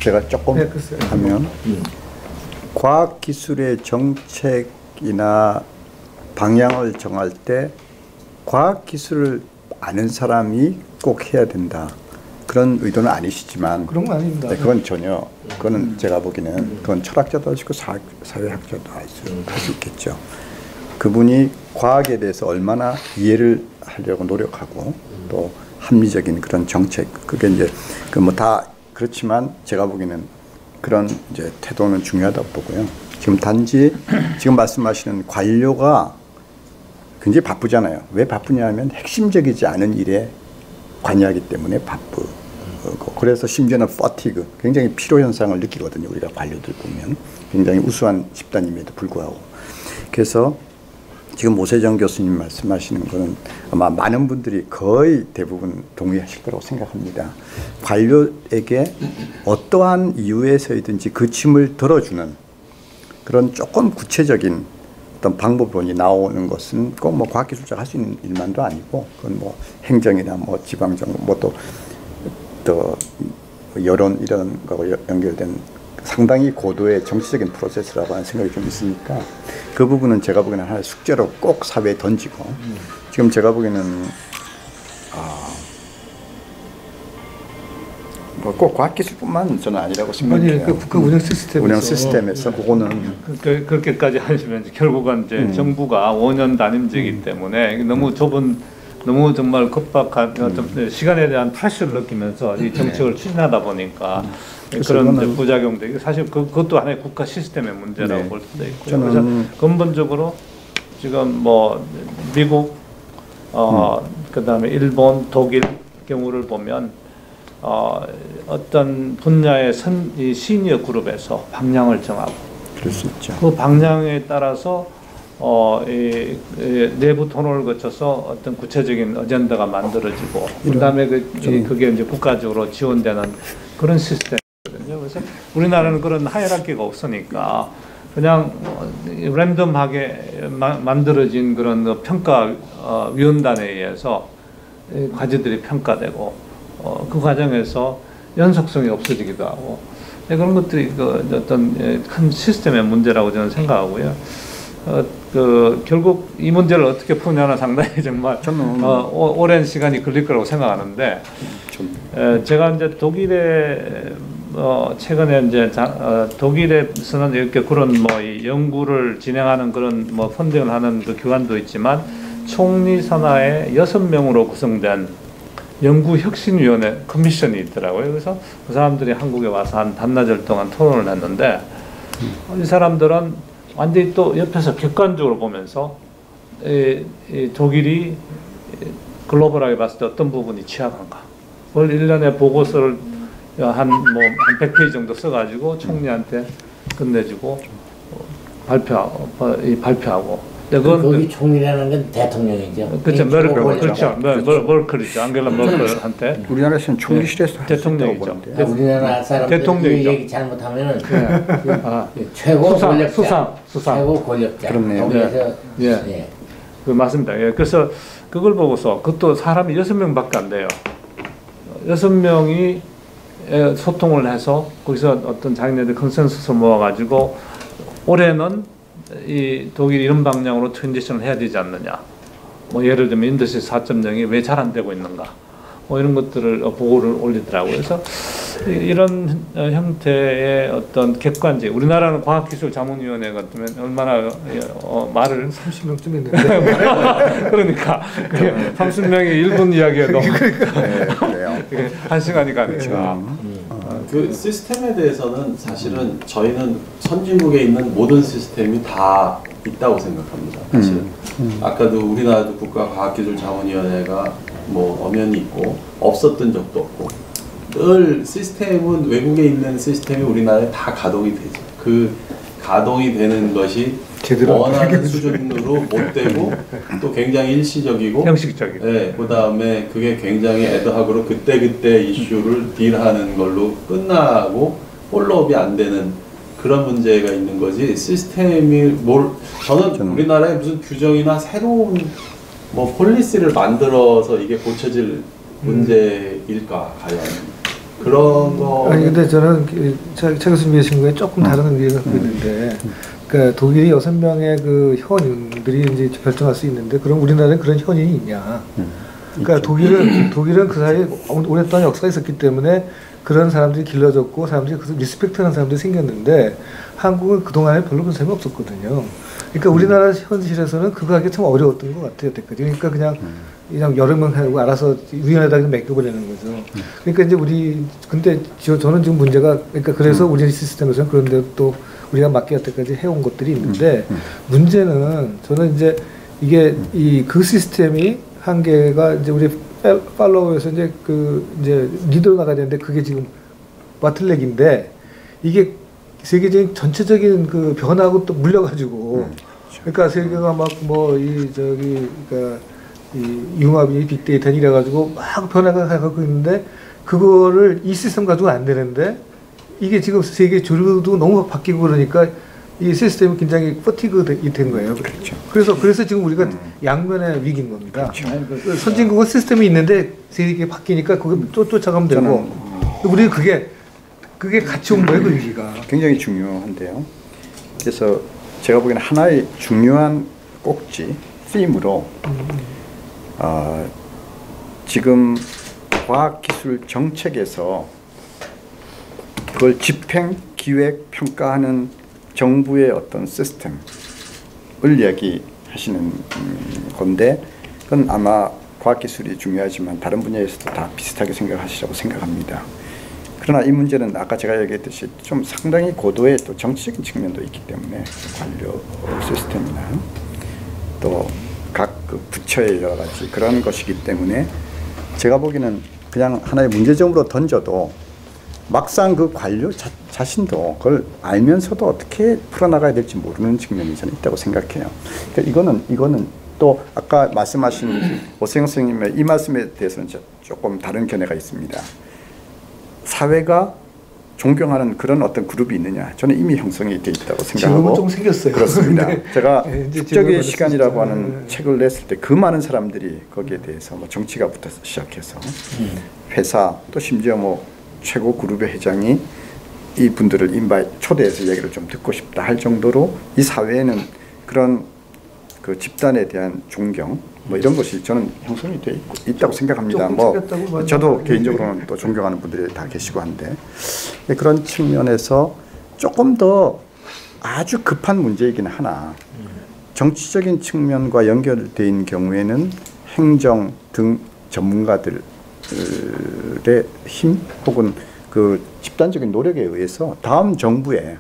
제가 조금 하면 과학기술의 정책이나 방향을 정할 때 과학기술을 아는 사람이 꼭 해야 된다. 그런 의도는 아니시지만 그런 건 아닙니다. 네, 그건 전혀 그거는 제가 보기에는 그건 철학자도 하시고 사회학자도 할 수 있겠죠. 그분이 과학에 대해서 얼마나 이해를 하려고 노력하고 또 합리적인 그런 정책 그게 이제 그 뭐 다 그렇지만 제가 보기에는 그런 이제 태도는 중요하다고 보고요. 지금 단지 지금 말씀하시는 관료가 굉장히 바쁘잖아요. 왜 바쁘냐 하면 핵심적이지 않은 일에 관여하기 때문에 바쁘고 그래서 심지어는 퍼티그 굉장히 피로 현상을 느끼거든요. 우리가 관료들 보면 굉장히 우수한 집단임에도 불구하고 그래서 지금 오세정 교수님 말씀하시는 거는 아마 많은 분들이 거의 대부분 동의하실 거라고 생각합니다. 관료에게 어떠한 이유에서이든지 그 짐을 덜어주는 그런 조금 구체적인 어떤 방법론이 나오는 것은 꼭 뭐 과학기술자가 할 수 있는 일만도 아니고 그건 뭐 행정이나 뭐 지방정부 뭐 또 여론 이런 거하고 연결된 상당히 고도의 정치적인 프로세스라고 하는 생각이 좀 있으니까 그 부분은 제가 보기에는 하나의 숙제로 꼭 사회에 던지고 지금 제가 보기에는 뭐 꼭 과학기술뿐만 저는 아니라고 생각해요. 아니, 그 국가 운영 시스템에서 그거는 그렇게까지 하시면 결국은 이제 정부가 5년 단임제이기 때문에 너무 좁은 너무 정말 급박한 좀 시간에 대한 프레셔를 느끼면서 이 정책을 추진하다 보니까 그런 이제 부작용들 사실 그것도 하나의 국가 시스템의 문제라고 볼 수도 있고요. 그래서 근본적으로 지금 뭐 미국 그다음에 일본, 독일 경우를 보면 어떤 분야의 이 시니어 그룹에서 방향을 정하고 그럴 수 있죠. 그 방향에 따라서 내부 토론을 거쳐서 어떤 구체적인 어젠다가 만들어지고 그다음에 그게 이제 국가적으로 지원되는 그런 시스템이거든요. 그래서 우리나라는 그런 하이라키가 없으니까 그냥 랜덤하게 만들어진 그런 평가 위원단에 의해서 과제들이 평가되고 그 과정에서 연속성이 없어지기도 하고 그런 것들이 그 어떤 큰 시스템의 문제라고 저는 생각하고요. 결국 이 문제를 어떻게 푸냐는 상당히 정말 오랜 시간이 걸릴 거라고 생각하는데 제가 이제 독일에 최근에 이제 독일에서는 이렇게 그런 뭐 이 연구를 진행하는 그런 뭐 펀딩을 하는 그 기관도 있지만 총리 산하에 6명으로 구성된 연구혁신위원회 커미션이 있더라고요. 그래서 그 사람들이 한국에 와서 한 반나절 동안 토론을 했는데 이 사람들은 완전히 또 옆에서 객관적으로 보면서 독일이 글로벌하게 봤을 때 어떤 부분이 취약한가 그걸 1년에 보고서를 한 100페이지 정도 써가지고 총리한테 끝내주고 발표하고 거기 총리라는 건 대통령이죠. 그렇죠. 머클이죠. 안겔라 머클한테. 우리나라에서는 총리실에서 대통령이죠. 우리나라 사람들 이 얘기 잘못하면은 최고 권력자, 최고 권력자. 그렇네요. 예. 그 맞습니다. 예. 그래서 그걸 보고서 그것도 사람이 6명밖에 안 돼요. 6명이 소통을 해서 거기서 어떤 자기네들 컨센서스를 모아가지고 올해는 이 독일이 이런 방향으로 트랜지션을 해야 되지 않느냐. 뭐 예를 들면 인더스트리 4.0이 왜 잘 안 되고 있는가. 뭐 이런 것들을 보고를 올리더라고요. 그래서 이런 형태의 어떤 객관적 우리나라는 과학기술자문위원회 같으면 얼마나 말을 30명쯤 있는데 그러니까 30명이 1분 이야기해도 그래요. 1시간이 가니까 그 시스템에 대해서는 사실은 저희는 선진국에 있는 모든 시스템이 다 있다고 생각합니다. 사실은 아까도 우리나라도 국가과학기술자문위원회가 뭐 엄연히 있고 없었던 적도 없고 늘 시스템은 외국에 있는 시스템이 우리나라에 다 가동이 되죠. 그 가동이 되는 것이 원하는 수준으로 못 되고 또 굉장히 일시적이고 형식적이고 그 다음에 그게 굉장히 애더하고로 그때그때 이슈를 딜하는 걸로 끝나고 폴로업이 안 되는 그런 문제가 있는 거지 시스템이 저는 우리나라에 무슨 규정이나 새로운 뭐 폴리시를 만들어서 이게 고쳐질 문제일까 과연 그런 거. 아니 근데 저는 차 교수님 예신거에 조금 다른 의미를 갖고 있는데, 그러니까 독일이 6명의 그 현인들이 이제 결정할 수 있는데, 그럼 우리나라에 그런 현인이 있냐? 그러니까 독일은 그 사이에 오랫동안 역사가 있었기 때문에 그런 사람들이 길러졌고 사람들이 그래서 리스펙트하는 사람들이 생겼는데, 한국은 그동안에 별로 그런 사람이 없었거든요. 그러니까 우리나라 현실에서는 그거 하기 참 어려웠던 것 같아요, 여태까지. 그러니까 그냥 여러 명 하고 알아서 우리나라에다 맡겨버리는 거죠. 그러니까 이제 근데 저는 지금 문제가, 그러니까 그래서 우리 시스템에서는 그런데 또 우리가 맡길 때까지 해온 것들이 있는데, 문제는 저는 이제 이게 그 시스템이 한계가 이제 우리 팔로우에서 이제 리더로 나가야 되는데, 그게 지금 바틀렉인데, 이게 세계적인 전체적인 그 변화하고 또 물려가지고, 그러니까 세계가 막 그러니까 이 융합이 빅데이터니 이래가지고 막 변화가 가고 있는데, 그거를 이 시스템 가지고 안 되는데, 이게 지금 세계 주류도 너무 바뀌고 그러니까 이 시스템이 굉장히 퍼티그 된 거예요. 그렇죠. 그래서 지금 우리가 양면의 위기인 겁니다. 그렇죠. 선진국은 시스템이 있는데 세계가 바뀌니까 그거 쫓아가면 되고, 우리는 그게 같이 온 거예요, 그 위기가. 굉장히 중요한데요. 그래서 제가 보기에는 하나의 중요한 꼭지, 팀으로 지금 과학기술 정책에서 그걸 집행, 기획, 평가하는 정부의 어떤 시스템을 얘기하시는 건데, 그건 아마 과학기술이 중요하지만 다른 분야에서도 다 비슷하게 생각하시라고 생각합니다. 그러나 이 문제는 아까 제가 얘기했듯이 좀 상당히 고도의 또 정치적인 측면도 있기 때문에, 관료 시스템이나 또 각 그 부처의 여러 가지 그런 것이기 때문에, 제가 보기에는 그냥 하나의 문제점으로 던져도 막상 그 관료 자신도 그걸 알면서도 어떻게 풀어나가야 될지 모르는 측면이 저는 있다고 생각해요. 그러니까 이거는 또 아까 말씀하신 오세영 선생님의 이 말씀에 대해서는 조금 다른 견해가 있습니다. 사회가 존경하는 그런 어떤 그룹이 있느냐, 저는 이미 형성이 돼 있다고 생각하고. 지금은 좀 생겼어요. 그렇습니다. 제가 축적의 시간이라고 진짜. 하는 책을 냈을 때 그 많은 사람들이 거기에 대해서 뭐 정치가부터 시작해서 회사, 또 심지어 뭐 최고 그룹의 회장이 이 분들을 초대해서 얘기를 좀 듣고 싶다 할 정도로 이 사회에는 그런 그 집단에 대한 존경, 뭐 이런 것이 저는 형성이 돼 있다고 생각합니다. 뭐 저도 개인적으로는 또 존경하는 분들이 다 계시고 한데, 그런 측면에서 조금 더 아주 급한 문제이긴 하나, 정치적인 측면과 연결되어 있는 경우에는 행정 등 전문가들의 힘 혹은 그 집단적인 노력에 의해서 다음 정부에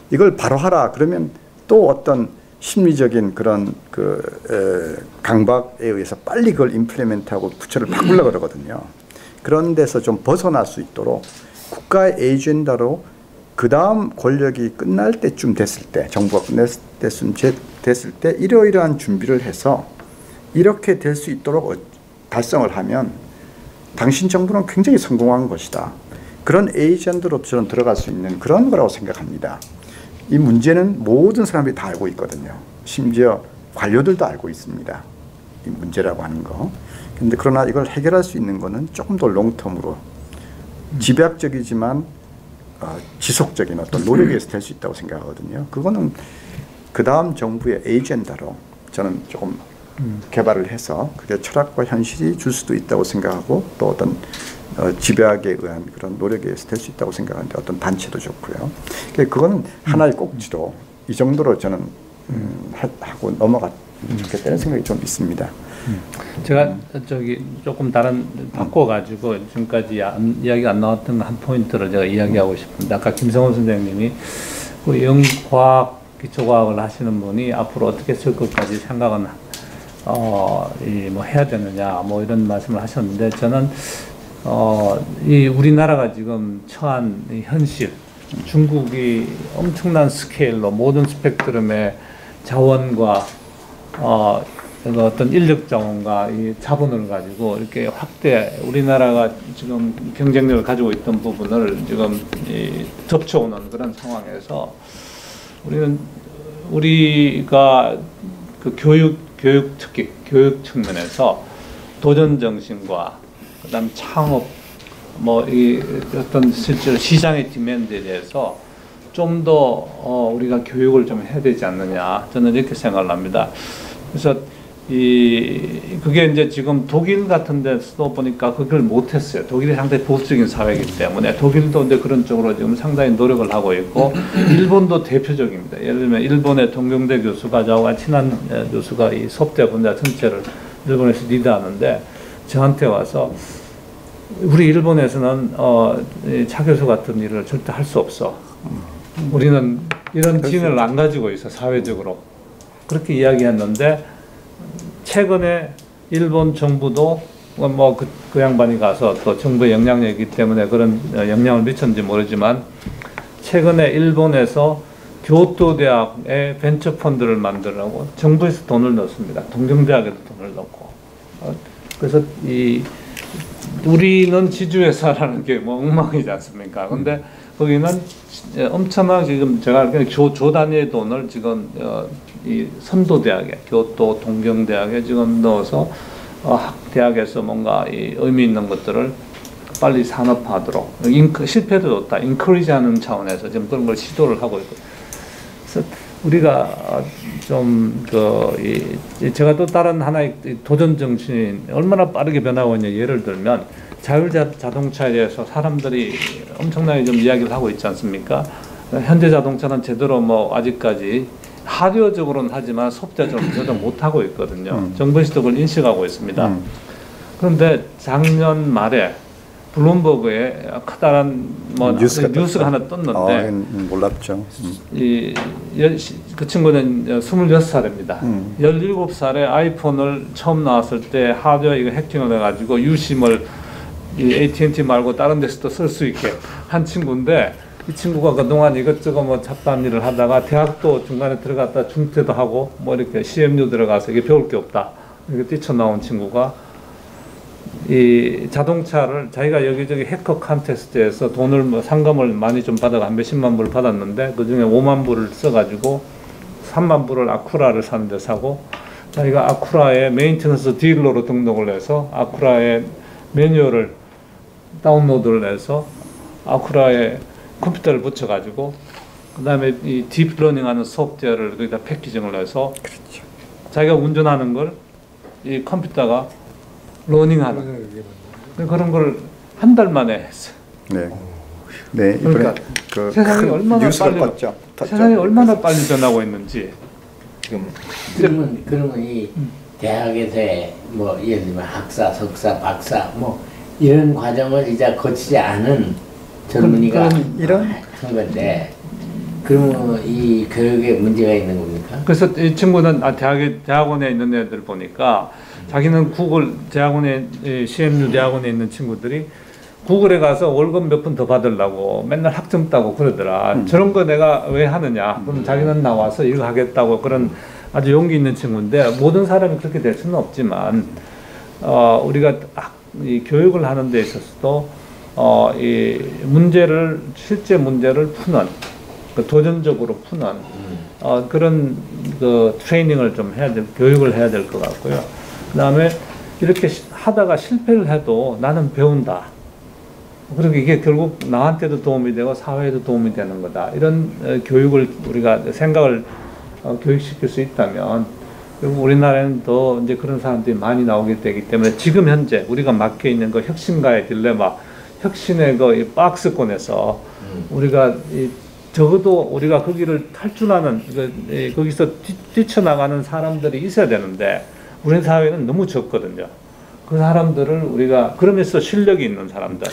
이걸 바로 하라 그러면 또 어떤 심리적인 그런 강박에 의해서 빨리 그걸 임플리멘트하고 부처를 바꾸려고 그러거든요. 그런 데서 좀 벗어날 수 있도록 국가의 에이젠다로 그 다음 권력이 끝날 때쯤 됐을 때, 정부가 끝날 때쯤 됐을 때 이러이러한 준비를 해서 이렇게 될 수 있도록 달성을 하면 당신 정부는 굉장히 성공한 것이다. 그런 에이전트로 저는 들어갈 수 있는 그런 거라고 생각합니다. 이 문제는 모든 사람들이 다 알고 있거든요. 심지어 관료들도 알고 있습니다. 이 문제라고 하는 거. 근데 그러나 이걸 해결할 수 있는 거는 조금 더 롱텀으로 집약적이지만 지속적인 어떤 노력에 의해서 될 수 있다고 생각하거든요. 그거는 그 다음 정부의 에이젠다로 저는 조금 개발을 해서 그게 철학과 현실이 줄 수도 있다고 생각하고, 또 어떤 집약에 의한 그런 노력에 의해서 될 수 있다고 생각하는데, 어떤 단체도 좋고요. 그거는 하나의 꼭지로 이 정도로 저는 하고 넘어갔으면 좋겠다는 생각이 좀 있습니다. 제가 조금 다른 바꿔가지고 지금까지 이야기가 안 나왔던 한 포인트를 제가 이야기하고 싶은데, 아까 김성훈 선생님이 우리 영과학 기초과학을 하시는 분이 앞으로 어떻게 쓸 것까지 생각은 뭐 해야 되느냐 뭐 이런 말씀을 하셨는데, 저는 이 우리나라가 지금 처한 이 현실, 중국이 엄청난 스케일로 모든 스펙트럼의 자원과 어떤 인력 자원과 이 자본을 가지고 이렇게 우리나라가 지금 경쟁력을 가지고 있던 부분을 지금 덮쳐오는 그런 상황에서 우리가 그 교육 측면에서 도전 정신과 그다음 창업 뭐 이 어떤 실제로 시장의 디맨드에 대해서 좀 더 우리가 교육을 좀 해야 되지 않느냐 저는 이렇게 생각을 합니다. 그래서 그게 이제 지금 독일 같은 데서도 보니까 그걸 못했어요. 독일이 상당히 보수적인 사회이기 때문에 독일도 이제 그런 쪽으로 지금 상당히 노력을 하고 있고 일본도 대표적입니다. 예를 들면 일본의 동경대 교수가 저와 친한 교수가 이 수업대 분야 전체를 일본에서 리드하는데 저한테 와서 우리 일본에서는 차 교수 같은 일을 절대 할 수 없어. 우리는 이런 진을 안 가지고 있어 사회적으로. 그렇게 이야기했는데 최근에 일본 정부도 뭐 그 양반이 가서 또 정부의 영향력이기 때문에 그런 영향을 미쳤는지 모르지만 최근에 일본에서 교토 대학에 벤처 펀드를 만들라고 정부에서 돈을 넣습니다. 동경대학에도 돈을 넣고. 그래서 우리는 지주회사라는 게 뭐 엉망이지 않습니까? 근데 거기는 엄청나게 지금 제가 알기로는 조 단위의 돈을 지금 이 선도대학에 교토 동경대학에 지금 넣어서 대학에서 뭔가 이 의미 있는 것들을 빨리 산업화하도록 실패도 좋다 인커리지하는 차원에서 지금 그런 걸 시도를 하고 있고 그래서 우리가 좀 제가 또 다른 하나의 도전 정신이 얼마나 빠르게 변하고 있냐 예를 들면 자율자동차에 대해서 사람들이 엄청나게 좀 이야기를 하고 있지 않습니까? 현대 자동차는 제대로 뭐 아직까지 하드웨어적으로는 하지만 소프트웨어적으로 제대로 못하고 있거든요. 정부에서도 그걸 인식하고 있습니다. 그런데 작년 말에 블룸버그에 커다란 뭐 뉴스가 하나 떴는데 몰랐죠. 그 친구는 26살입니다. 17살에 아이폰을 처음 나왔을 때 하드웨어 이거 해킹을 해가지고 유심을 AT&T 말고 다른 데서도 쓸 수 있게 한 친구인데 이 친구가 그동안 이것저것 뭐 잡다한 일을 하다가 대학도 중간에 들어갔다 중퇴도 하고 뭐 이렇게 CMU 들어가서 이게 배울 게 없다 이렇게 뛰쳐나온 친구가 이 자동차를 자기가 여기저기 해커 컨테스트에서 돈을 뭐 상금을 많이 좀 받아가 한 몇십만 불을 받았는데 그 중에 5만 불을 써가지고 3만 불을 아쿠라를 사는데 사고 자기가 아쿠라의 메인테너스 딜러로 등록을 해서 아쿠라의 매뉴얼을 다운로드를 해서 아쿠라에 컴퓨터를 붙여가지고 그 다음에 이 딥러닝하는 소프트웨어를 거기다 패키징을 해서 그렇죠. 자기가 운전하는 걸 이 컴퓨터가 러닝하는 그런 걸 한 달 만에 했어요. 네. 네. 그러니까 세상이 얼마나 세상이 얼마나 빨리 변하고 있는지. 그러면 이 대학에서의 뭐 예를 들면 학사, 석사, 박사 뭐 이런 과정을 이제 거치지 않은 젊은이가 이런 한 건데 그러면 이 교육에 문제가 있는 겁니까? 그래서 이 친구는 대학원에 있는 애들 보니까 자기는 구글 대학원에 CMU 대학원에 있는 친구들이 구글에 가서 월급 몇 푼 더 받으려고 맨날 학점 따고 그러더라. 저런 거 내가 왜 하느냐? 그럼 자기는 나와서 이거 하겠다고 그런 아주 용기 있는 친구인데 모든 사람이 그렇게 될 수는 없지만 우리가 이 교육을 하는 데 있어서도 이 문제를 실제 문제를 푸는 도전적으로 푸는 그런 그 트레이닝을 좀 해야 될 교육을 해야 될 것 같고요. 그다음에 이렇게 하다가 실패를 해도 나는 배운다. 그리고 이게 결국 나한테도 도움이 되고 사회에도 도움이 되는 거다. 이런 교육을 우리가 생각을 교육시킬 수 있다면 우리나라에는 더 이제 그런 사람들이 많이 나오게 되기 때문에 지금 현재 우리가 맡겨 있는 그 혁신가의 딜레마, 혁신의 그 박스권에서 우리가 적어도 우리가 거기를 탈출하는 거기서 뛰쳐나가는 사람들이 있어야 되는데 우리 사회는 너무 적거든요. 그 사람들을 우리가 그러면서 실력이 있는 사람들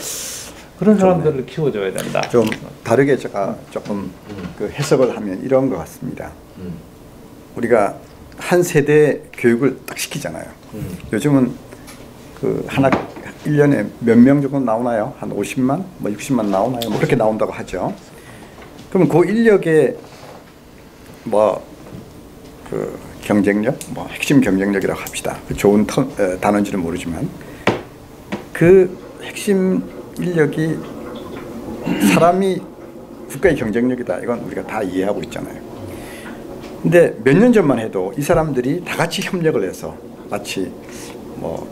그런 사람들을 키워줘야 된다. 좀 다르게 제가 조금 그 해석을 하면 이런 것 같습니다. 우리가 한 세대 교육을 딱 시키잖아요. 요즘은 그 하나 1년에 몇 명 정도 나오나요? 한 50만? 뭐 60만 나오나요? 뭐 그렇게 나온다고 하죠. 그러면 그 인력의 뭐 그 경쟁력, 뭐 핵심 경쟁력이라고 합시다. 그 좋은 단어인지는 모르지만 그 핵심 인력이 사람이 국가의 경쟁력이다. 이건 우리가 다 이해하고 있잖아요. 근데 몇 년 전만 해도 이 사람들이 다 같이 협력을 해서 마치 뭐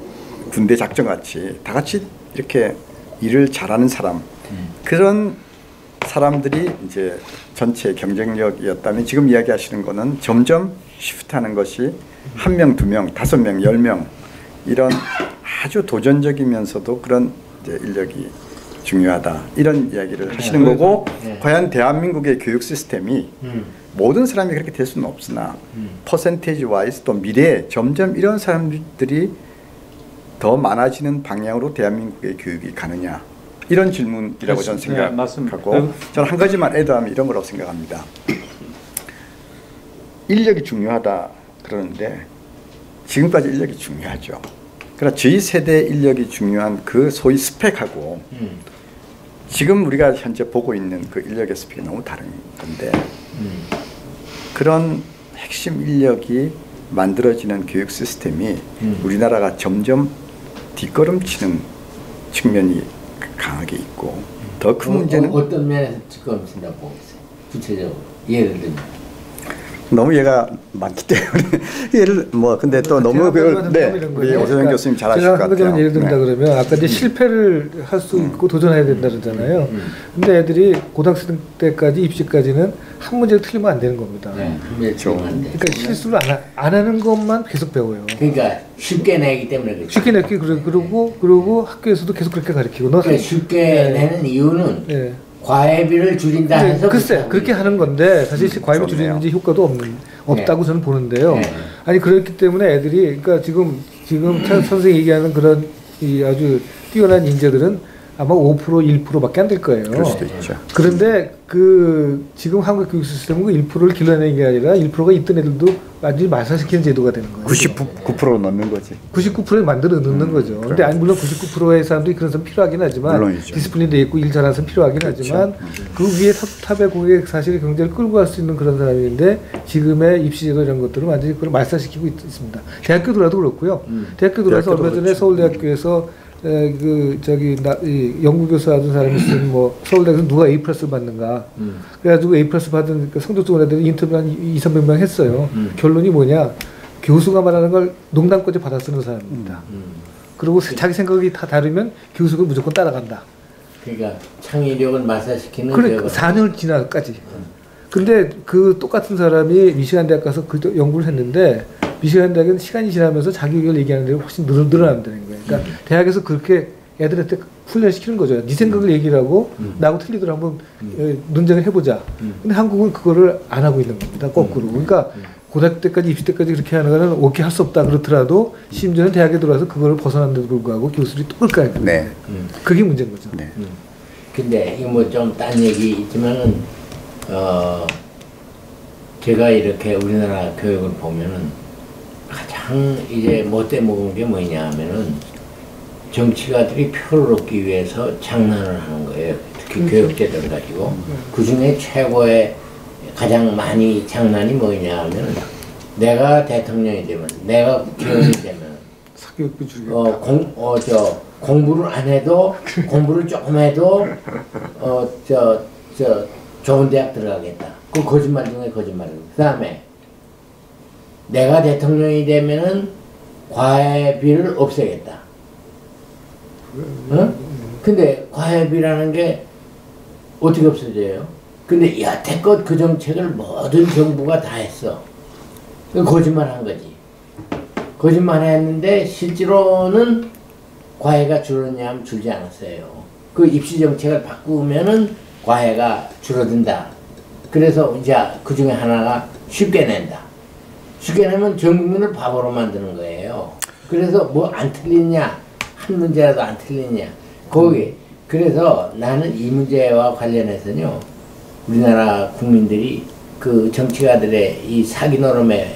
군대 작전 같이 다 같이 이렇게 일을 잘하는 사람 그런 사람들이 이제 전체 경쟁력이었다면 지금 이야기하시는 거는 점점 시프트하는 것이 1명, 2명, 5명, 10명 이런 아주 도전적이면서도 그런 이제 인력이 중요하다 이런 이야기를 하시는 거고 과연 대한민국의 교육 시스템이 모든 사람이 그렇게 될 수는 없으나 퍼센테이지 와이즈 또 미래에 점점 이런 사람들이 더 많아지는 방향으로 대한민국의 교육이 가느냐 이런 질문이라고 저는 생각하고 저는 한 가지만 애도하면 이런 거라고 생각합니다. 인력이 중요하다 그러는데 지금까지 인력이 중요하죠. 그러나 저희 세대 인력이 중요한 그 소위 스펙하고 지금 우리가 현재 보고 있는 그 인력의 스펙이 너무 다른 건데 그런 핵심 인력이 만들어지는 교육 시스템이 우리나라가 점점 뒷걸음치는 측면이 강하게 있고 더 큰 문제는 어떤 면에서 뒷걸음친다고 보고 있어요? 구체적으로 예를 들면 너무 얘가 많기 때문에 예를 뭐 근데 또 너무 그걸 우리 오세영 교수님 잘 아실 것 같아요. 제가 예를 든다 그러면 아까 이제 실패를 할 수 있고 도전해야 된다 그러잖아요. 근데 애들이 고등학생 때까지 입시까지는 한 문제를 틀리면 안 되는 겁니다. 그렇죠. 그러니까 실수를 안 하는 것만 계속 배워요. 그러니까 쉽게 내기 때문에 그렇죠. 쉽게 내기 그러고 학교에서도 계속 그렇게 가르치고 그러니까 쉽게 내는 이유는 과외비를 줄인다 해서 글쎄 그렇게 하는 건데 사실 과외비 줄이는지 효과도 없다고 저는 보는데요. 아니 그렇기 때문에 애들이 그러니까 지금 선생님이 얘기하는 그런 이 아주 뛰어난 인재들은 아마 5% 1%밖에 안 될 거예요. 그럴 수도 있죠. 그런데 그 지금 한국 교육 시스템은 그 1%를 길러내는 게 아니라 1%가 있던 애들도 완전히 말살시키는 제도가 되는 거예요. 99% 넣는 거지. 99%를 만들어 넣는 거죠. 근데 아니 물론 99%의 사람들이 그런 사람 필요하긴 하지만 물론이죠. 디스플린도 있고 일 잘하는 사람 필요하긴 하지만 그 위에 탑의 고객 사실 경제를 끌고 갈 수 있는 그런 사람인데 지금의 입시제도 이런 것들은 완전히 그걸 말살시키고 있습니다. 대학교 들어도 그렇고요. 대학교 들어서 얼마 전에 서울대학교에서 연구교수 하던 사람이 있으면 뭐 서울대에서 누가 A+를 받는가 그래가지고 A+ 받은 성적 좋은 애들 인터뷰 한 200~300명 했어요. 결론이 뭐냐 교수가 말하는 걸 농담까지 받아 쓰는 사람입니다. 그리고 자기 생각이 다 다르면 교수가 무조건 따라간다. 그러니까 창의력을 말살시키는 그러니까 4년 지나까지. 근데 그 똑같은 사람이 미시간 대학 가서 그 연구를 했는데 미시간 대학은 시간이 지나면서 자기 의견을 얘기하는 데가 훨씬 늘어난다는 거예요. 그러니까 대학에서 그렇게 애들한테 훈련시키는 거죠. 네 생각을 얘기를 하고 나하고 틀리더라도 한번 논쟁을 해보자. 근데 한국은 그거를 안 하고 있는 겁니다. 거꾸로. 그러니까 고등학교 때까지 입시 때까지 그렇게 하는 거는 오케이 할 수 없다 그렇더라도 심지어는 대학에 들어와서 그거를 벗어난데도 불구하고 교수들이 또 그걸 까요. 그게 문제인 거죠. 근데 이거 뭐 좀 딴 얘기 있지만은 제가 이렇게 우리나라 교육을 보면은 가장 이제 못돼 먹은 게 뭐냐 하면은 정치가들이 표를 얻기 위해서 장난을 하는 거예요. 특히 교육제도를 가지고. 그 중에 최고의 가장 많이 장난이 뭐냐 하면 내가 대통령이 되면 내가 국회의원이 되면 사교육비 주겠다. 공부를 안 해도 공부를 조금 해도 좋은 대학 들어가겠다. 그 거짓말 중에 거짓말이고. 그 다음에 내가 대통령이 되면은 과외비를 없애겠다. 응? 근데 과외비라는 게 어떻게 없어져요? 근데 여태껏 그 정책을 모든 정부가 다 했어. 거짓말 한 거지. 거짓말 했는데 실제로는 과외가 줄었냐 하면 줄지 않았어요. 그 입시 정책을 바꾸면은 과외가 줄어든다. 그래서 이제 그 중에 하나가 쉽게 낸다. 쉽게 내면 전 국민을 바보로 만드는 거예요. 그래서 뭐 안 틀리냐, 한 문제라도 안 틀리냐, 거기. 그래서 나는 이 문제와 관련해서는요, 우리나라 국민들이 그 정치가들의 이 사기 노름에서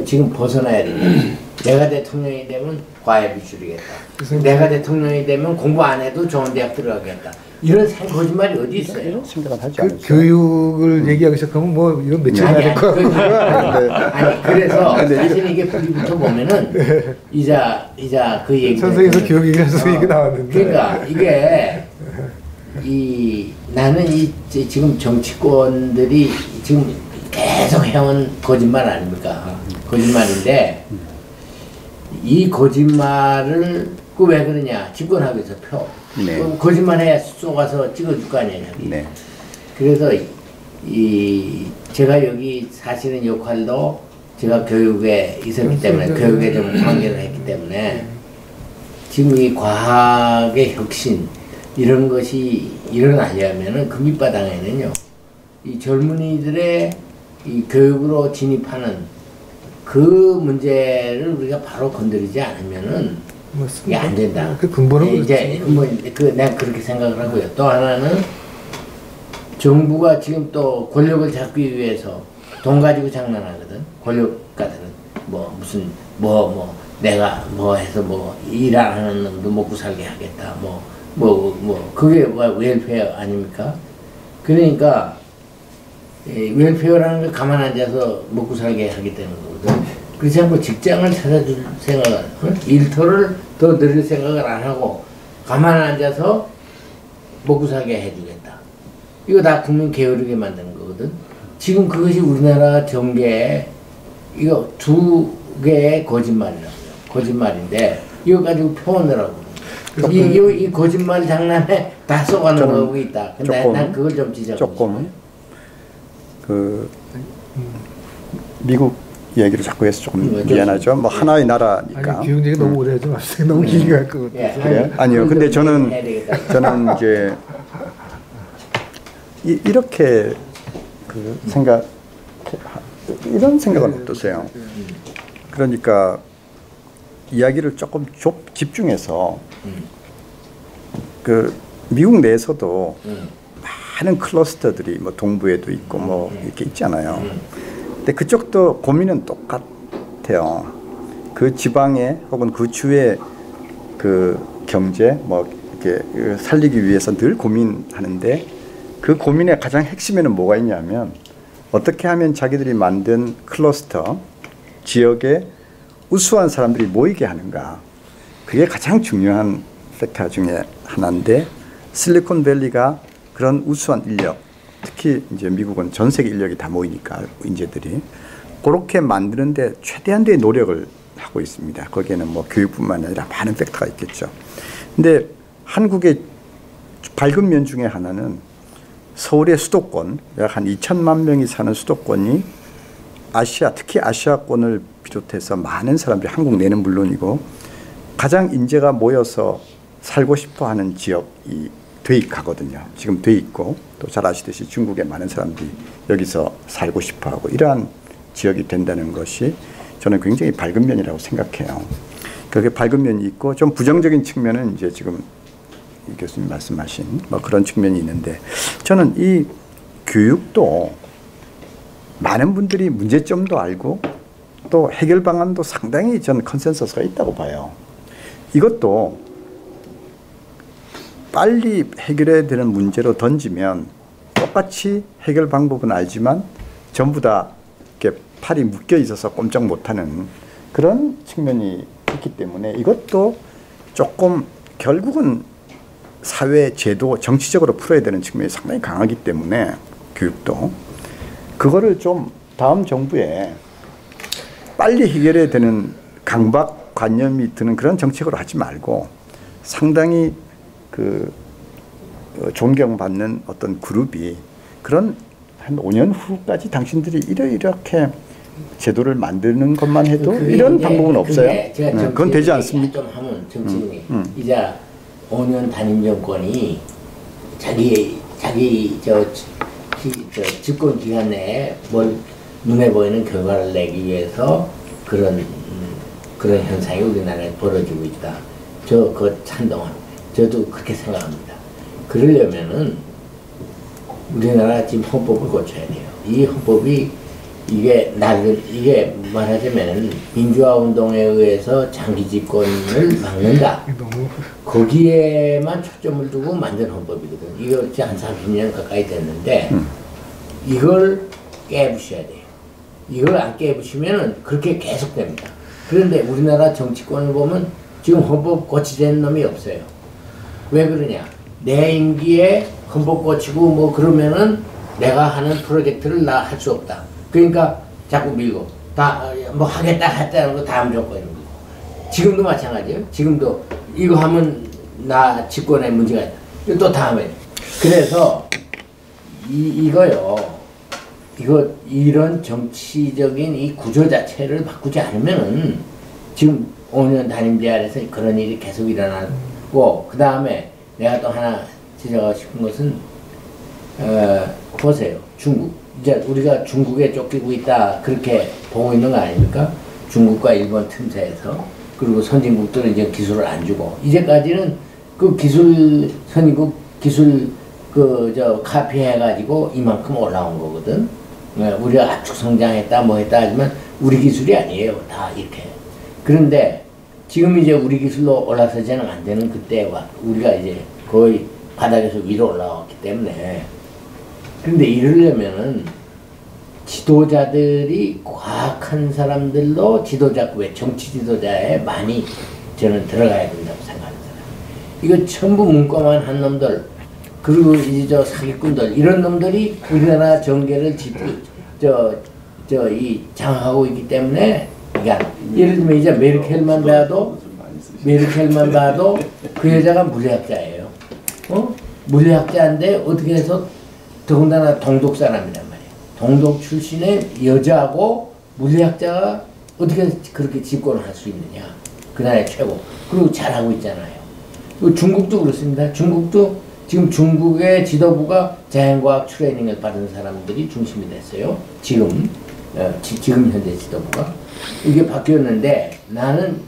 지금 벗어나야 된다. 내가 대통령이 되면 과외비 줄이겠다. 내가 대통령이 되면 공부 안 해도 좋은 대학 들어가겠다. 이런 거짓말이 어디 있어요? 그 교육을 얘기하기 시작하면 뭐 이런 며칠 해야 될 거 같고. 아니 그래서 사실 이게 뿌리부터 보면은 이자 그 얘기. 선생님도 교육 얘기해서 얘기 나왔는데. 그러니까 이게 나는 지금 정치권들이 지금 계속 해온 거짓말 아닙니까? 거짓말인데 이 거짓말을 왜 그러냐? 집권하기 위해서 네. 거짓말해야 쏘가서 찍어줄 거 아니에요. 네. 그래서 제가 여기 사실은 역할도 제가 교육에 있었기 때문에 교육에 좀 관계를 했기 때문에 지금 이 과학의 혁신 이런 것이 일어나려면은 그 밑바닥에는요 이 젊은이들의 이 교육으로 진입하는 그 문제를 우리가 바로 건드리지 않으면은 이게 안 된다. 그 근본은 이제 내가 그렇게 생각을 하고요. 또 하나는 정부가 지금 또 권력을 잡기 위해서 돈 가지고 장난하거든. 권력가들은 무슨 내가 해서 일 안 하는 놈도 먹고 살게 하겠다. 그게 웰페어 아닙니까? 그러니까 웰페어라는 걸 가만 앉아서 먹고 살게 하겠다는 거거든. 그렇지 않고 직장을 찾아줄 생각을, 일터를 더 늘릴 생각을 안 하고 가만 앉아서 먹고 살게 해주겠다. 이거 다 국민 게으르게 만드는 거거든. 지금 그것이 우리나라 정계에 이거 두 개의 거짓말이라고요. 거짓말인데 이거 가지고 표현을 하고 이 거짓말 장난에 다 속아는 거고 있다. 근데 난 그걸 좀 지적하고 조금 미국 얘기를 자꾸 해서 조금 미안하죠. 하나의 나라니까. 아니, 교육 얘기 너무 오래 하지 마세요. 너무 길게 갈 것 같아서. 그래요? 아니요. 근데 저는 이제 이렇게 이런 생각은 어떠세요? 그러니까 이야기를 조금 집중해서 미국 내에서도 많은 클러스터들이 동부에도 있고 이렇게 있잖아요. 근데 그쪽도 고민은 똑같아요. 그 지방에 혹은 그 주의 그 경제 이렇게 살리기 위해서 늘 고민하는데 그 고민의 가장 핵심에는 뭐가 있냐면 어떻게 하면 자기들이 만든 클러스터 지역에 우수한 사람들이 모이게 하는가. 그게 가장 중요한 팩터 중에 하나인데 실리콘밸리가 그런 우수한 인력, 특히 이제 미국은 전 세계 인력이 다 모이니까 인재들이 그렇게 만드는데 최대한도의 노력을 하고 있습니다. 거기에는 교육뿐만 아니라 많은 팩터가 있겠죠. 근데 한국의 밝은 면 중에 하나는 서울의 수도권, 약 한 2천만 명이 사는 수도권이 특히 아시아권을 비롯해서 많은 사람들이 한국 내는 물론이고 가장 인재가 모여서 살고 싶어 하는 지역이 돼 가거든요. 지금 돼 있고 또 잘 아시듯이 중국에 많은 사람들이 여기서 살고 싶어 하고 이러한 지역이 된다는 것이 저는 굉장히 밝은 면이라고 생각해요. 그렇게 밝은 면이 있고 좀 부정적인 측면은 이제 지금 이 교수님 말씀하신 그런 측면이 있는데 저는 이 교육도 많은 분들이 문제점도 알고 또 해결 방안도 상당히 저는 컨센서스가 있다고 봐요. 이것도 빨리 해결해야 되는 문제로 던지면 똑같이 해결 방법은 알지만 전부 다 이렇게 팔이 묶여 있어서 꼼짝 못하는 그런 측면이 있기 때문에 이것도 조금 결국은 사회 제도 정치적으로 풀어야 되는 측면이 상당히 강하기 때문에 교육도 그거를 좀 다음 정부에 빨리 해결해야 되는 강박관념이 드는 그런 정책으로 하지 말고 상당히 존경받는 어떤 그룹이 그런 한 5년 후까지 당신들이 이렇게 제도를 만드는 것만 해도 이런 방법은 없어요. 그건 되지 않습니까? 좀 하면 정치인이 이제 5년 단임 정권이 자기 집권 기간 내에 눈에 보이는 결과를 내기 위해서 그런 현상이 우리나라에 벌어지고 있다. 그거 찬동합니다. 저도 그렇게 생각합니다. 그러려면은 우리나라 지금 헌법을 고쳐야 돼요. 이 헌법이 이게 말하자면 민주화 운동에 의해서 장기 집권을 막는다. 거기에만 초점을 두고 만든 헌법이거든. 이거 한 30년 가까이 됐는데 이걸 깨부셔야 돼요. 이걸 안 깨부시면은 그렇게 계속됩니다. 그런데 우리나라 정치권을 보면 지금 헌법 고치자는 놈이 없어요. 왜 그러냐? 내 임기에 헌법 고치고 그러면은 내가 하는 프로젝트를 나 할 수 없다. 그러니까 자꾸 밀고 하겠다 했다는 거 다음 조건이고 지금도 마찬가지예요. 지금도 이거 하면 나 집권에 문제가 있다. 또 다음에 그래서 이거요. 이런 정치적인 이 구조 자체를 바꾸지 않으면은 지금 5년 단임제 아래서 그런 일이 계속 일어나고 그 다음에 내가 또 하나 지적하고 싶은 것은 보세요. 중국. 이제 우리가 중국에 쫓기고 있다 그렇게 보고 있는 거 아닙니까? 중국과 일본 틈새에서. 그리고 선진국들은 이제 기술을 안 주고 이제까지는 그 기술 선진국 기술 카피해가지고 이만큼 올라온 거거든. 우리가 압축 성장했다 뭐 했다 하지만 우리 기술이 아니에요. 다 이렇게. 그런데 지금 이제 우리 기술로 올라서지는 안 되는 그때와 우리가 이제 거의 바닥에서 위로 올라왔기 때문에 그런데 이러려면은 지도자들이 과학한 사람들로 지도자급의 정치 지도자에 많이 저는 들어가야 된다고 생각합니다. 이거 전부 문과만 한 놈들 그리고 이제 저 사기꾼들 이런 놈들이 우리나라 정계를 장악하고 있기 때문에 이게 예를 들면 이제 메르켈만 봐도 그 여자가 물리학자예요. 물리학자인데 어떻게 해서 더군다나 동독 사람이란 말이에요. 동독 출신의 여자하고 물리학자가 어떻게 그렇게 집권을 할 수 있느냐. 그 나라의 최고. 그리고 잘하고 있잖아요. 그리고 중국도 그렇습니다. 중국도 지금 중국의 지도부가 자연과학 트레이닝을 받은 사람들이 중심이 됐어요. 지금 현재 지도부가. 이게 바뀌었는데 나는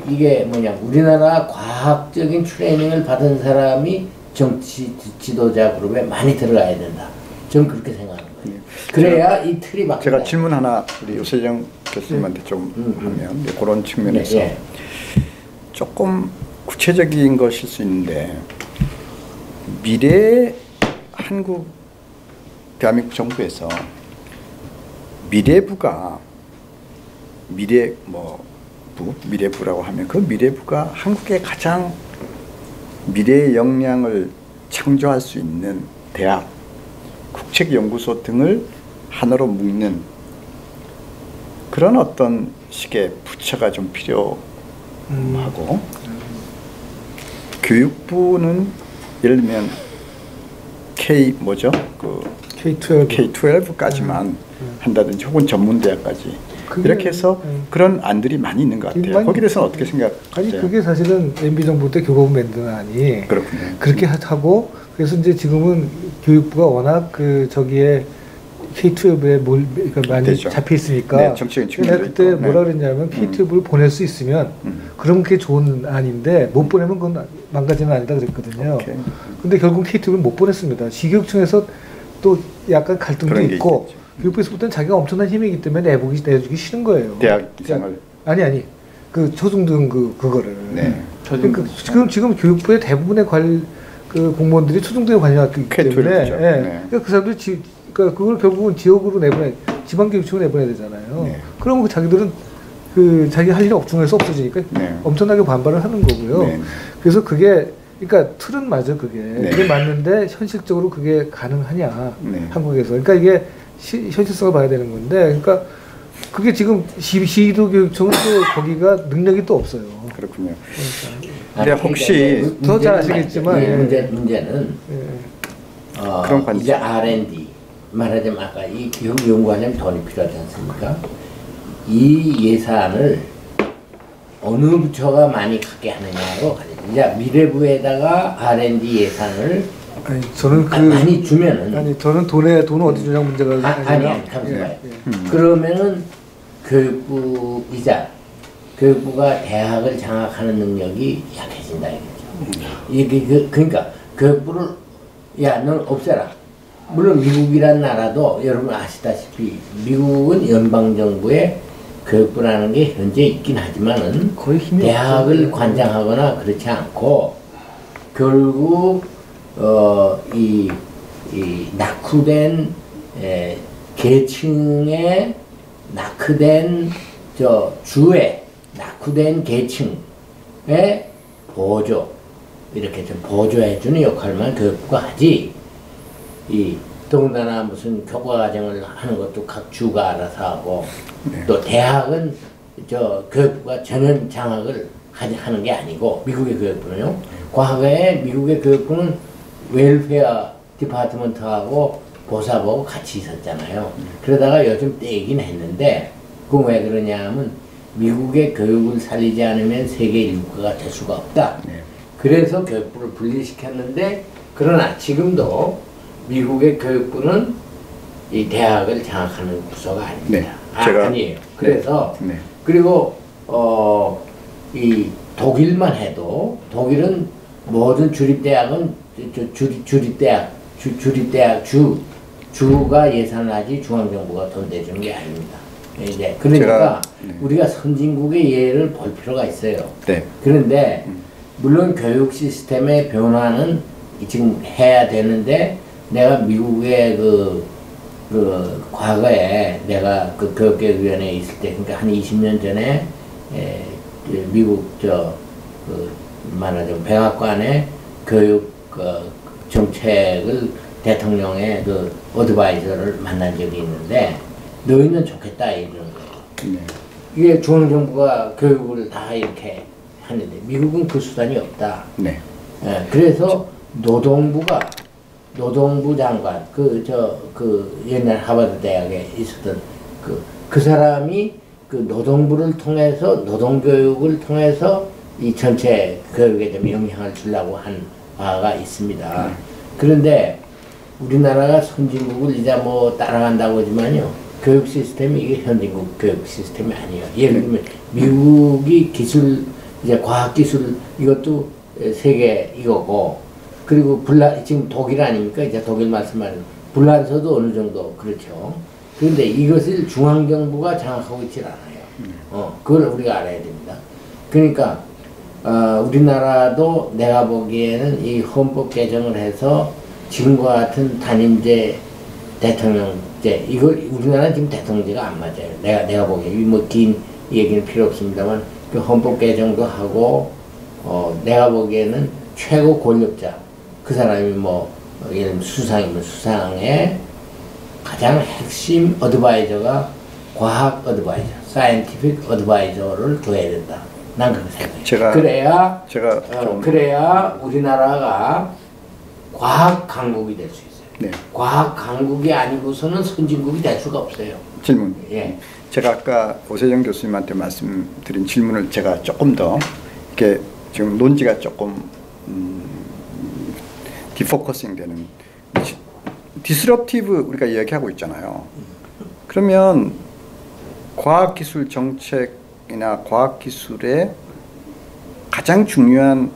이게 뭐냐 우리나라 과학적인 트레이닝을 받은 사람이 정치 지도자 그룹에 많이 들어가야 된다. 저는 그렇게 생각하는 거예요. 그래야 이 틀이 바뀐다. 제가 질문 하나 우리 요세정 교수님한테 좀 하면 그런 측면에서 조금 구체적인 것일 수 있는데 미래 한국 대한민국 정부에서 미래부가 미래부라고 하면 그 미래부가 한국의 가장 미래의 역량을 창조할 수 있는 대학, 국책연구소 등을 하나로 묶는 그런 어떤 식의 부처가 좀 필요하고 교육부는 예를 들면 K12까지만 한다든지 혹은 전문대학까지 이렇게 해서 그런 안들이 많이 있는 것 같아요. 거기에 대해서는 어떻게 생각하세요? 아니 그게 사실은 MB 정부 때 교과문 만든 안이 그렇군요. 그렇게 하고 그래서 이제 지금은 교육부가 워낙 저기에 K12에 그러니까 많이 되죠. 잡혀 있으니까 네, 정치적인 측면도 그때 있고. 뭐라 그랬냐면 K12를 보낼 수 있으면 그럼 그게 좋은 안인데 못 보내면 그건 망가지는 아니다 그랬거든요. 오케이. 근데 결국 K12를 못 보냈습니다. 시교육청에서 또 약간 갈등도 있고 교육부에서부터는 자기가 엄청난 힘이기 때문에 내주기 싫은 거예요. 대학 이상을 아니 그 초중등 그거를. 네. 그러니까 지금 교육부의 대부분의 공무원들이 초중등에 관여했기 때문에 그러니까 그 사람들이 그러니까 그걸 결국은 지역으로 지방교육청으로 내보내야 되잖아요. 네. 그러면 자기들은 자기 할 일이 중에서 없어지니까 엄청나게 반발을 하는 거고요. 네. 그래서 그게 그러니까 틀은 맞아 그게. 네. 그게 맞는데 현실적으로 그게 가능하냐 한국에서. 그러니까 이게 현실성을 봐야 되는 건데, 그러니까 그게 지금 시도교육청은 또 거기가 능력이 또 없어요. 그렇군요. 그러니까. 혹시 더 잘 아시겠지만 문제는 그런 관점. 이제 R&D 말하자면 아까 이 교육 연구하려면 돈이 필요하지 않습니까? 이 예산을 어느 부처가 많이 갖게 하느냐로 이제 미래부에다가 R&D 예산을 저는 많이 주면은 저는 돈을 어디 주냐 문제가 아니 잠시만요. 그러면은 교육부가 대학을 장악하는 능력이 약해진다 이거죠. 이게 그러니까 교육부를 넌 없애라. 물론 미국이란 나라도 여러분 아시다시피 미국은 연방 정부의 교육부라는 게 현재 있긴 하지만은 거의 힘이 대학을 관장하거나 그렇지 않고 결국 이 낙후된 계층의 낙후된 주의 낙후된 계층의 보조 이렇게 좀 보조해주는 역할만 교육부가 하지. 더군다나 무슨 교과과정을 하는 것도 각 주가 알아서 하고 또 대학은 교육부가 전혀 장악을 하는 게 아니고 미국의 교육부는요. 과거에 미국의 교육부는 웰페어 디파트먼트하고 보사부하고 같이 있었잖아요. 그러다가 요즘 떼긴 했는데 그건 왜 그러냐면 미국의 교육을 살리지 않으면 세계 인구가 될 수가 없다. 그래서 교육부를 분리시켰는데 그러나 지금도 미국의 교육부는 이 대학을 장악하는 부서가 아닙니다. 아니에요. 그래서 그리고 이 독일만 해도 독일은 모든 주립대학은 주립대학 주가 예산하지 중앙정부가 돈 내주는 게 아닙니다. 이제 그러니까 우리가 선진국의 예를 볼 필요가 있어요. 그런데 물론 교육 시스템의 변화는 지금 해야 되는데 내가 미국의 그 과거에 내가 그 교육개혁위원회에 있을 때 그러니까 한 20년 전에 미국 말하자면 백악관의 교육 정책을 대통령의 그 어드바이저를 만난 적이 있는데 너희는 좋겠다 이런 거예요. 이게 중앙정부가 교육을 다 이렇게 하는데 미국은 그 수단이 없다. 그래서 노동부 장관 그 옛날 하버드 대학에 있었던 그 사람이 그 노동부를 통해서 노동교육을 통해서 이 전체 교육에 좀 영향을 주려고 한 바가 있습니다. 그런데 우리나라가 선진국을 이제 뭐 따라간다고 하지만요. 교육 시스템이 이게 현진국 교육 시스템이 아니에요. 예를 들면 미국이 기술 이제 과학기술 이것도 세계 이거고 그리고 지금 독일 아닙니까? 이제 독일 말씀하는 불란서도 어느 정도 그렇죠. 그런데 이것을 중앙정부가 장악하고 있질 않아요. 그걸 우리가 알아야 됩니다. 그러니까 우리나라도 내가 보기에는 이 헌법 개정을 해서 지금과 같은 단임제 대통령제 이걸 우리나라는 지금 대통령제가 안 맞아요. 내가 보기에 뭐 긴 얘기는 필요 없습니다만 그 헌법 개정도 하고 내가 보기에는 최고 권력자 그 사람이 뭐 예를 들면 수상이면 수상의 가장 핵심 어드바이저가 과학 어드바이저, 사이언티픽 어드바이저를 둬야 된다. 난 그렇게 생각해요. 그래야 우리나라가 과학 강국이 될 수 있어요. 과학 강국이 아니고서는 선진국이 될 수가 없어요. 질문. 제가 아까 오세정 교수님한테 말씀드린 질문을 제가 조금 더 이렇게 지금 논지가 조금 디포커싱 되는 디스럽티브 우리가 이야기하고 있잖아요. 그러면 과학기술 정책이나 과학기술의 가장 중요한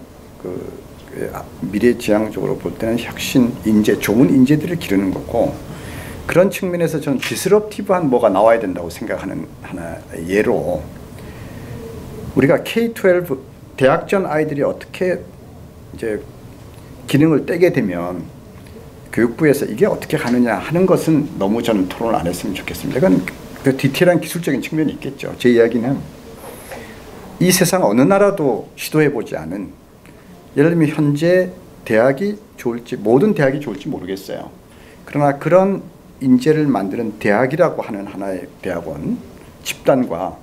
미래지향적으로 볼 때는 혁신, 인재, 좋은 인재들을 기르는 거고 그런 측면에서 저는 디스럽티브한 뭐가 나와야 된다고 생각하는 하나 예로 우리가 K-12 대학 전 아이들이 어떻게 이제 기능을 떼게 되면 교육부에서 이게 어떻게 가느냐 하는 것은 너무 저는 토론을 안 했으면 좋겠습니다. 이건 그 디테일한 기술적인 측면이 있겠죠. 제 이야기는 이 세상 어느 나라도 시도해보지 않은 예를 들면 현재 대학이 좋을지 모든 대학이 좋을지 모르겠어요. 그러나 그런 인재를 만드는 대학이라고 하는 하나의 대학원 집단과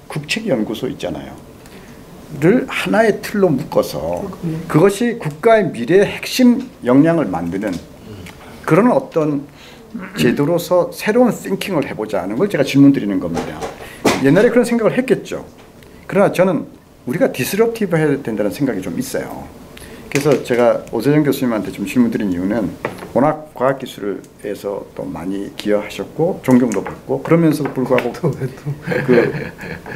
국책연구소 있잖아요. 를 하나의 틀로 묶어서 그것이 국가의 미래의 핵심 역량을 만드는 그런 어떤 제도로서 새로운 띵킹을 해보자 하는 걸 제가 질문 드리는 겁니다. 옛날에 그런 생각을 했겠죠. 그러나 저는 우리가 디스럽티브 해야 된다는 생각이 좀 있어요. 그래서 제가 오세정 교수님한테 좀 질문 드린 이유는 워낙 과학기술에서 또 많이 기여하셨고 존경도 받고 그러면서도 불구하고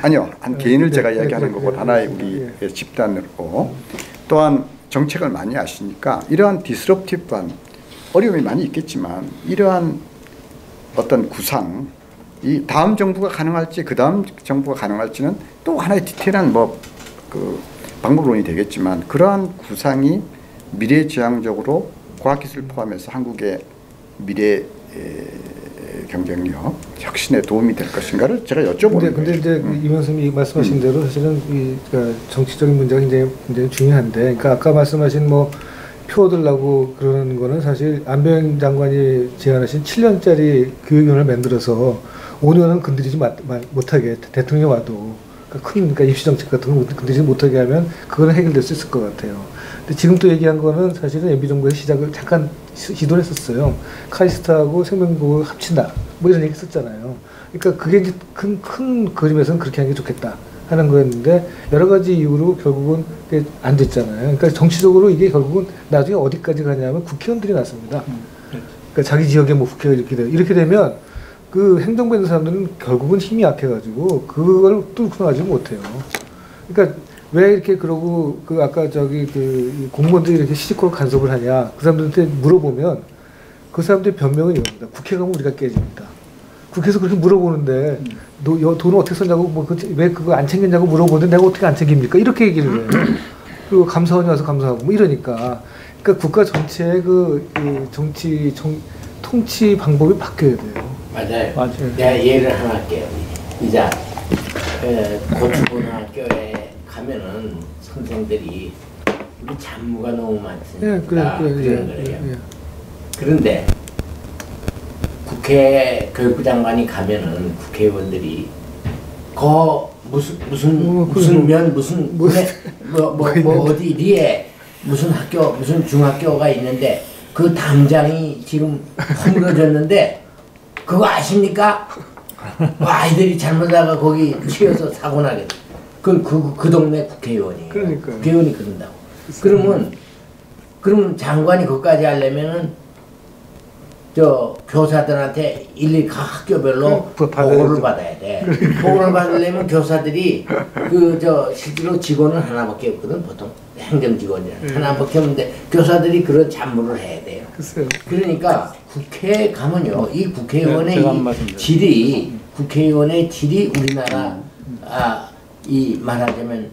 아니요 한 개인을 제가 이야기하는 거고 하나의 우리 집단으로 또한 정책을 많이 아시니까 이러한 디스럽티브한 어려움이 많이 있겠지만 이러한 어떤 구상 이 다음 정부가 가능할지 그 다음 정부가 가능할지는 또 하나의 디테일한 방법론이 되겠지만 그러한 구상이 미래지향적으로 과학기술 포함해서 한국의 미래 경쟁력 혁신에 도움이 될 것인가를 제가 여쭤보는 근데 이제 이 말씀이 말씀하신 대로 사실은 그러니까 정치적인 문제가 굉장히 중요한데, 그러니까 아까 말씀하신 뭐 표 얻으려고 그러는 거는 사실 안병 장관이 제안하신 7년짜리 교육위원회를 만들어서 5년은 건드리지 못하게 대통령 와도 그러니까 입시 정책 같은 거 건드리지 못하게 하면 그거는 해결될 수 있을 것 같아요. 근데 지금 또 얘기한 거는 사실은 MB 정부의 시작을 잠깐 시도를 했었어요. 카이스트하고 생명국을 합친다. 뭐 이런 얘기 했었잖아요. 그러니까 그게 이제 큰 그림에서는 그렇게 하는 게 좋겠다 하는 거였는데 여러 가지 이유로 결국은 그게 안 됐잖아요. 그러니까 정치적으로 이게 결국은 나중에 어디까지 가냐면 국회의원들이 났습니다. 그러니까 자기 지역에 뭐 국회가 이렇게 되면 그 행정부에 있는 사람들은 결국은 힘이 약해가지고 그걸 뚫고 나가지 못해요. 그러니까 왜 이렇게 그러고 그 아까 저기 그 공무원들이 이렇게 시시콜 간섭을 하냐 그 사람들한테 물어보면 그 사람들의 변명은 이겁니다. 국회 가면 우리가 깨집니다. 국회에서 그렇게 물어보는데 돈을 어떻게 썼냐고 뭐 왜 그거 안 챙겼냐고 물어보는데 내가 어떻게 안 챙깁니까? 이렇게 얘기를 해요. 그리고 감사원이 와서 감사하고 뭐 이러니까 그러니까 국가 전체의 통치 방법이 바뀌어야 돼요. 맞아요. 내가 예를 하나 할게요. 이자 고등학교에 가면은 선생들이 우리 잡무가 너무 많습니다. 그런 거예요. 그런데 국회 교육부 장관이 가면은 국회의원들이 어디 리에 무슨 학교 무슨 중학교가 있는데 그 담장이 지금 허물어졌는데 그거 아십니까? 아이들이 잘못하다가 거기 치여서 사고 나겠다. 그 동네 국회의원이에요. 그러니까요. 국회의원이 그런다고. 그러면 장관이 그것까지 하려면은 저 교사들한테 일일이 각 학교별로 보고를 받아야 돼. 보고를 받으려면 교사들이 실제로 직원은 하나밖에 없거든. 보통 행정직원이라 하나밖에 없는데 교사들이 그런 잡무를 해야 돼요. 그러니까 국회에 가면요, 이 국회의원의 국회의원의 질이 우리나라 말하자면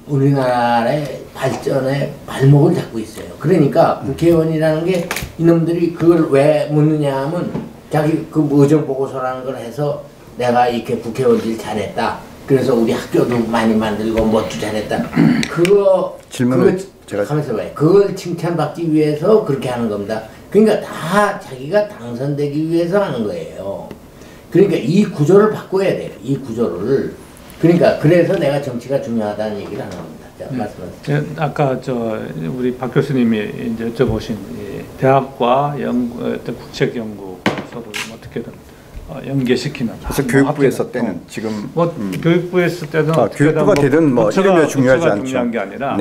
우리나라의 발전에 발목을 잡고 있어요. 그러니까 국회의원이라는 게 이놈들이 그걸 왜 묻느냐 하면 자기 그 의정 보고서라는 걸 해서 내가 이렇게 국회의원들 잘했다. 그래서 우리 학교도 많이 만들고 뭐도 잘했다. 가만있어 봐요. 그걸 칭찬받기 위해서 그렇게 하는 겁니다. 그러니까 다 자기가 당선되기 위해서 하는 거예요. 그러니까 이 구조를 바꿔야 돼요. 이 구조를. 그러니까 그래서 내가 정치가 중요하다는 얘기를 하는 겁니다. 자, 말씀하세요. 아까 우리 박 교수님이 이제 여쭤보신 대학과 국책 연구소를 어떻게든 연계시키는. 그래서 교육부에서 때는 지금 교육부에서 때는 교육부가 되든 뭐 이름이 중요하지 않죠. 중요한 게 아니라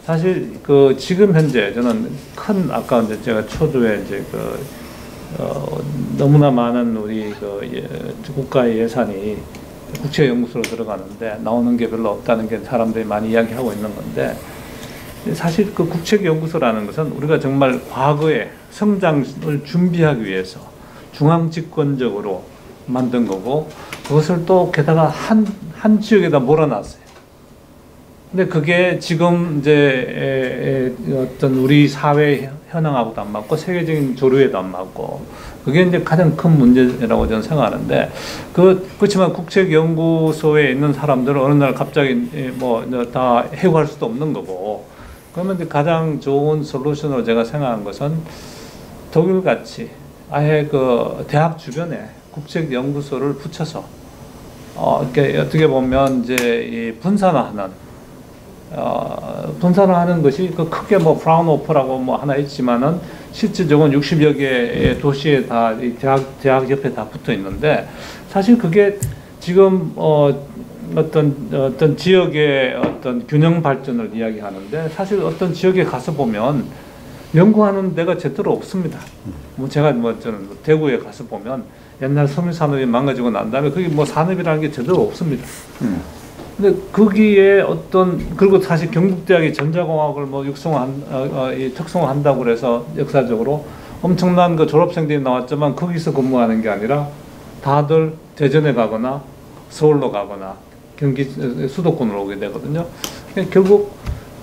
사실 지금 현재 저는 아까 이제 제가 초두에 이제 너무나 많은 우리 국가의 예산이 국책연구소로 들어가는데 나오는 게 별로 없다는 게 사람들이 많이 이야기하고 있는 건데 사실 그 국책연구소라는 것은 우리가 정말 과거의 성장을 준비하기 위해서 중앙집권적으로 만든 거고 그것을 또 게다가 한 지역에다 몰아놨어요. 근데 그게 지금 이제 어떤 우리 사회 현황하고도 안 맞고 세계적인 조류에도 안 맞고 그게 이제 가장 큰 문제라고 저는 생각하는데 그렇지만 국책연구소에 있는 사람들은 어느 날 갑자기 다 해고할 수도 없는 거고 그러면 이제 가장 좋은 솔루션으로 제가 생각한 것은 독일같이 아예 그 대학 주변에 국책연구소를 붙여서 이렇게 어떻게 보면 이제 이 분산화하는 것이 크게 프라운호퍼라고 하나 있지만은 실질적으로 60여 개의 도시에 다 대학 옆에 다 붙어 있는데 사실 그게 지금 어떤 지역의 어떤 균형 발전을 이야기하는데 사실 어떤 지역에 가서 보면 연구하는 데가 제대로 없습니다. 저는 대구에 가서 보면 옛날 섬유 산업이 망가지고 난 다음에 그게 산업이라는 게 제대로 없습니다. 근데 거기에 그리고 사실 경북대학이 전자공학을 특성화한다고 그래서 역사적으로 엄청난 졸업생들이 나왔지만 거기서 근무하는 게 아니라 다들 대전에 가거나 서울로 가거나 경기 수도권으로 오게 되거든요. 그러니까 결국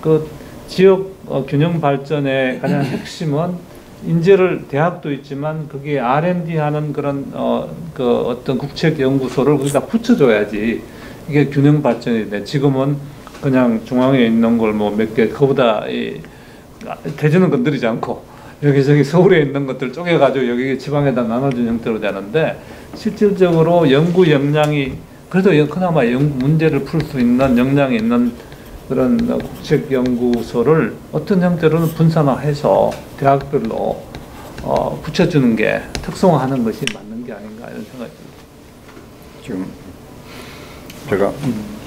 그 지역 균형 발전의 가장 핵심은 인재를 대학도 있지만 거기에 R&D 하는 그런 어떤 국책 연구소를 거기다 붙여줘야지 이게 균형 발전이 돼. 지금은 그냥 중앙에 있는 걸 몇 개 그보다 대전은 건드리지 않고 여기저기 서울에 있는 것들 쪼개가지고 여기 지방에다 나눠준 형태로 되는데 실질적으로 연구 역량이 그래도 그나마 문제를 풀 수 있는 역량이 있는 그런 국책연구소를 어떤 형태로는 분산화해서 대학별로 붙여주는 게 특성화하는 것이 맞는 게 아닌가 이런 생각이 듭니다. 지금 제가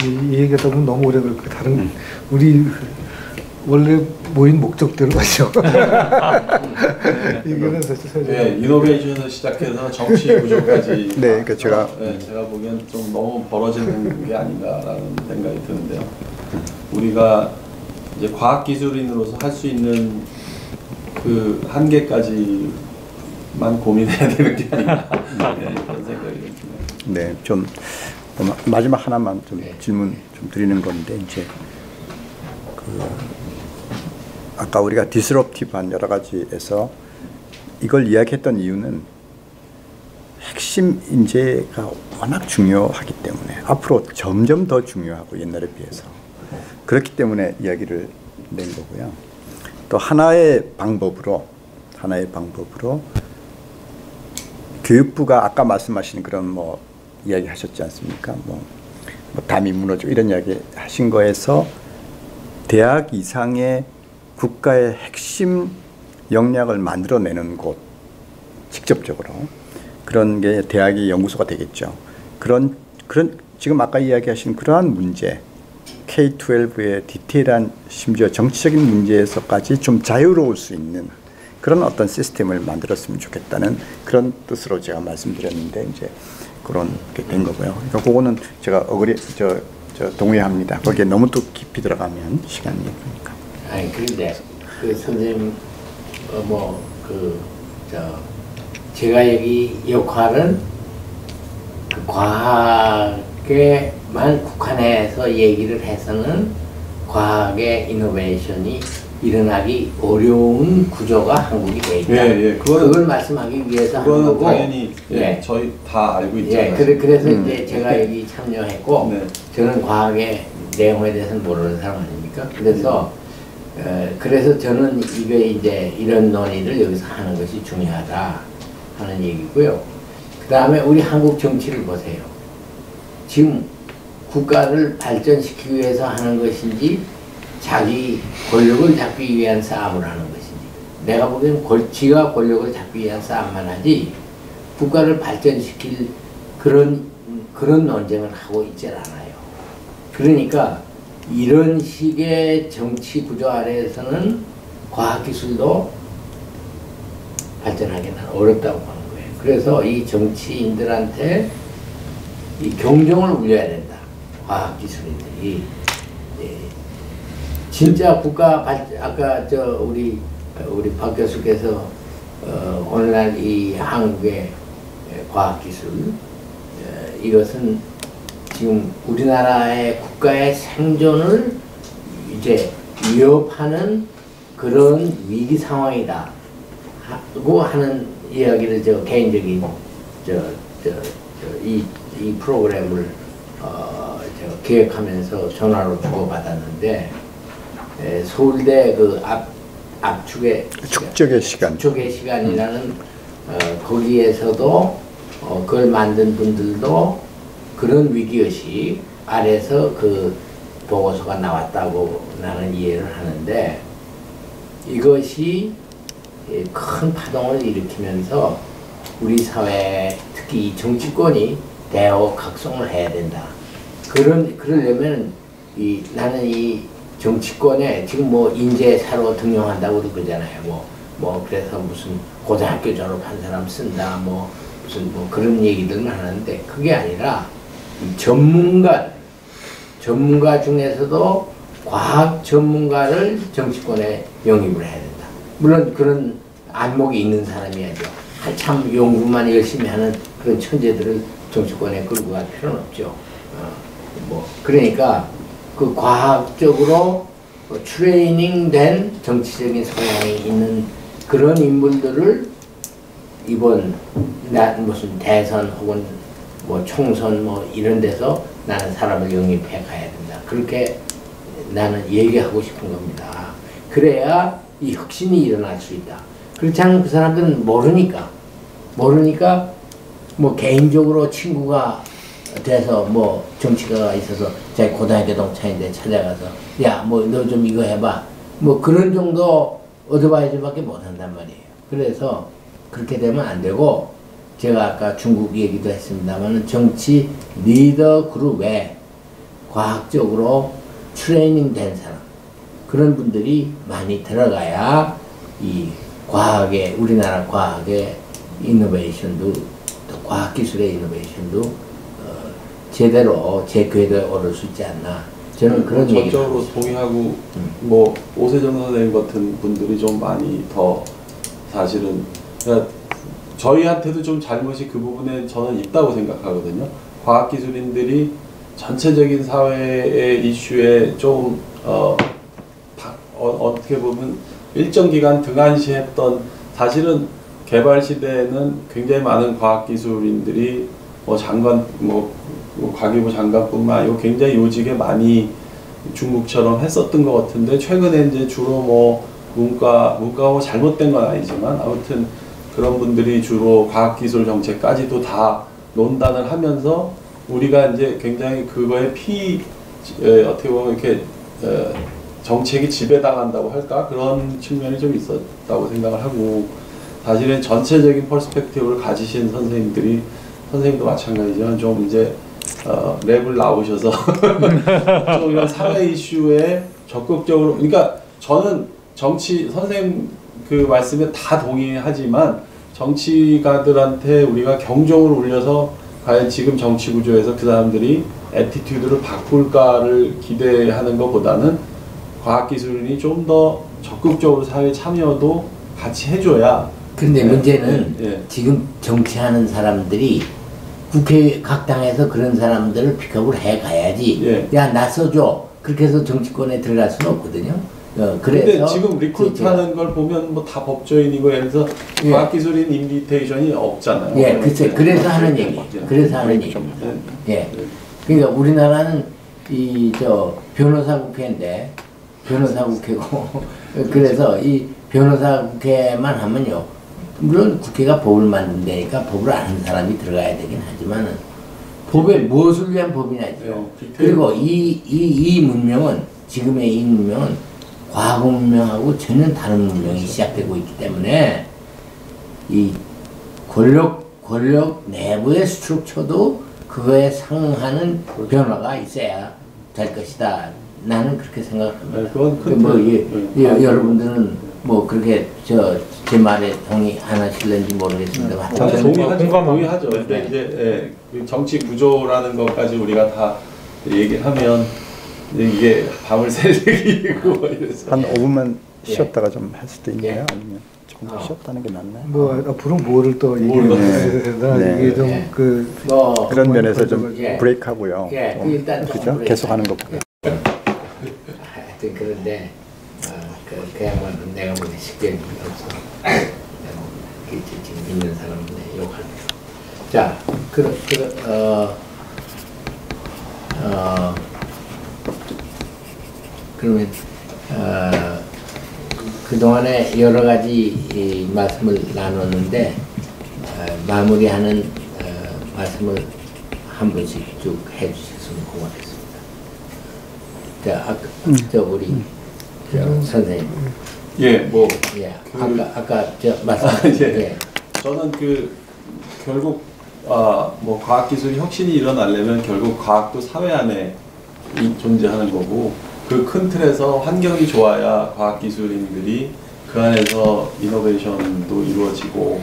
이 얘기가 너무 오래 걸고 다른 우리 원래 모인 목적대로 가죠. 이거는 사실 네, 이노베이션에서 시작해서 정치 구조까지 네, 그러니까 제가 보기엔 좀 너무 벌어지는 게 아닌가라는 생각이 드는데요. 우리가 이제 과학기술인으로서 할 수 있는 그 한계까지만 고민해야 되는 게 아닌가 그런 생각이 듭니다. 네, 좀 마지막 하나만 좀 질문 좀 드리는 건데 이제 아까 우리가 디스럽티브한 여러 가지에서 이걸 이야기했던 이유는 핵심 인재가 워낙 중요하기 때문에 앞으로 점점 더 중요하고 옛날에 비해서 그렇기 때문에 이야기를 낸 거고요. 또 하나의 방법으로 교육부가 아까 말씀하신 그런 뭐 이야기 하셨지 않습니까? 뭐 담이 무너지고 이런 이야기 하신 거에서 대학 이상의 국가의 핵심 역량을 만들어내는 곳, 직접적으로 그런 게 대학의 연구소가 되겠죠. 그런 지금 아까 이야기하신 그러한 문제, K-12의 디테일한 심지어 정치적인 문제에서까지 좀 자유로울 수 있는 그런 어떤 시스템을 만들었으면 좋겠다는 그런 뜻으로 제가 말씀드렸는데 이제 그런 게 된 거고요. 그러니까 그거는 제가 동의합니다. 거기에 너무 또 깊이 들어가면 시간이 그러니까. 아니 그런데 그 선생님 제가 여기 역할은 그 과학에만 국한해서 얘기를 해서는 과학의 이노베이션이 일어나기 어려운 구조가 한국이 돼 있다. 그걸 말씀하기 위해서 하는 거고. 당연히 저희 다 알고 있잖아요. 그래서 이제 제가 여기 참여했고 저는 과학의 내용에 대해서는 모르는 사람 아닙니까? 그래서 저는 이제 이런 논의를 여기서 하는 것이 중요하다 하는 얘기고요. 그 다음에 우리 한국 정치를 보세요. 지금 국가를 발전시키기 위해서 하는 것인지 자기 권력을 잡기 위한 싸움을 하는 것인지 내가 보기에는 지가 권력을 잡기 위한 싸움만 하지 국가를 발전시킬 그런 논쟁을 하고 있지 않아요. 그러니까 이런 식의 정치 구조 아래에서는 과학기술도 발전하기는 어렵다고 하는 거예요. 그래서 이 정치인들한테 이 경종을 울려야 된다. 과학기술인들이. 진짜 아까 우리 박 교수께서 오늘날 이 한국의 과학기술 이것은 지금 우리나라의 국가의 생존을 이제 위협하는 그런 위기 상황이다 하고 하는 이야기를 개인적인 이 프로그램을 기획하면서 전화로 주고받았는데 서울대 그 축적의 시간이라는 거기에서도 그걸 만든 분들도 그런 위기의식 아래서 그 보고서가 나왔다고 나는 이해를 하는데 이것이 큰 파동을 일으키면서 우리 사회 특히 이 정치권이 대어 각성을 해야 된다. 그러려면 나는 이 정치권에 지금 뭐 인재 사로 등용한다고도 그러잖아요. 그래서 무슨 고등학교 졸업한 사람 쓴다. 무슨 그런 얘기들은 하는데 그게 아니라 전문가 중에서도 과학 전문가를 정치권에 영입을 해야 된다. 물론 그런 안목이 있는 사람이야죠. 한참 연구만 열심히 하는 그런 천재들을 정치권에 끌고 갈 필요는 없죠. 그러니까 그 과학적으로 트레이닝된 정치적인 성향이 있는 그런 인물들을 이번 무슨 대선 혹은 총선 이런 데서 나는 사람을 영입해 가야 된다. 그렇게 나는 얘기하고 싶은 겁니다. 그래야 이 혁신이 일어날 수 있다. 그렇지 않으면 그 사람들은 모르니까 개인적으로 친구가 돼서 뭐 정치가가 있어서 자기 고등학교 동창인데 찾아가서 야 뭐 너 좀 이거 해봐 뭐 그런 정도 어드바이저밖에 못한단 말이에요. 그래서 그렇게 되면 안 되고 제가 아까 중국 얘기도 했습니다만 정치 리더 그룹에 과학적으로 트레이닝 된 사람 그런 분들이 많이 들어가야 이 과학의 우리나라 과학의 이노베이션도 또 과학기술의 이노베이션도 제대로 제 궤도에 오를 수 있지 않나 저는 그런 얘기를 전적으로 동의하고 뭐 오세정 선생님 같은 분들이 좀 많이 더 사실은 그러니까 저희한테도 좀 잘못이 그 부분에 저는 있다고 생각하거든요. 과학기술인들이 전체적인 사회의 이슈에 좀 어떻게 보면 일정 기간 등한시했던 사실은 개발 시대에는 굉장히 많은 과학기술인들이 뭐 장관 뭐 과기부 장관뿐만 아니고 굉장히 요직에 많이 중국처럼 했었던 것 같은데 최근에 이제 주로 뭐 문과하고 잘못된 건 아니지만 아무튼 그런 분들이 주로 과학기술 정책까지도 다 논단을 하면서 우리가 이제 굉장히 그거에 어떻게 보면 이렇게 정책이 지배당한다고 할까 그런 측면이 좀 있었다고 생각을 하고 사실은 전체적인 퍼스펙티브를 가지신 선생님도 마찬가지지만 좀 이제 랩을 나오셔서 좀 이런 사회 이슈에 적극적으로 그러니까 저는 선생님 그 말씀에 다 동의하지만 정치가들한테 우리가 경종을 울려서 과연 지금 정치 구조에서 그 사람들이 애티튜드를 바꿀까를 기대하는 것보다는 과학기술인이 좀 더 적극적으로 사회 참여도 같이 해줘야. 근데 문제는 지금 정치하는 사람들이 국회 각 당에서 그런 사람들을 픽업을 해 가야지. 야 나서줘. 그렇게 해서 정치권에 들어갈 수는 없거든요. 그래서 지금 리크루트하는 걸 보면 뭐 다 법조인이고 해서 과학기술인 인비테이션이 없잖아요. 예, 그래서 하는 얘기. 그래서 하는 얘기. 예. 그러니까 우리나라는 변호사 국회인데 변호사 국회고 그래서 이 변호사 국회만 하면요. 물론 국회가 법을 만든다니까 법을 아는 사람이 들어가야 되긴 하지만은 법에 무엇을 위한 법이냐죠. 그리고 이 문명은 지금의 이 문명은 과학 문명하고 전혀 다른 문명이 시작되고 있기 때문에 이 권력 내부의 스트럭처도 그거에 상응하는 변화가 있어야 될 것이다. 나는 그렇게 생각합니다. 여러분들은 뭐 그렇게 제 말에 동의 안 하실는지 모르겠습니다. 동의하죠. 근데 이제 정치 구조라는 것까지 우리가 다 얘기하면 이게 밤을 새새기고 이래서 한 5분만 쉬었다가 좀 할 수도 있나요? 아니면 조금 더 쉬었다는 게 낫나요? 뭐 앞으로 뭐를 또 얘기해야 되나 이게 좀 그런 면에서 좀 브레이크하고요. 일단 그죠? 계속하는 것보다. 하여튼 그런데 그야말로 내가 보기 쉽게 없어. 지금 있는 사람들 욕할 때. 자, 그러면 그동안에 여러 가지 말씀을 나눴는데 마무리하는 말씀을 한 분씩 쭉 해주셨으면 고맙겠습니다. 자, 우리 선생님. 아까 말씀하신 저는 결국 뭐 과학기술이 혁신이 일어나려면 결국 과학도 사회 안에 존재하는 거고 그 큰 틀에서 환경이 좋아야 과학기술인들이 그 안에서 이노베이션도 이루어지고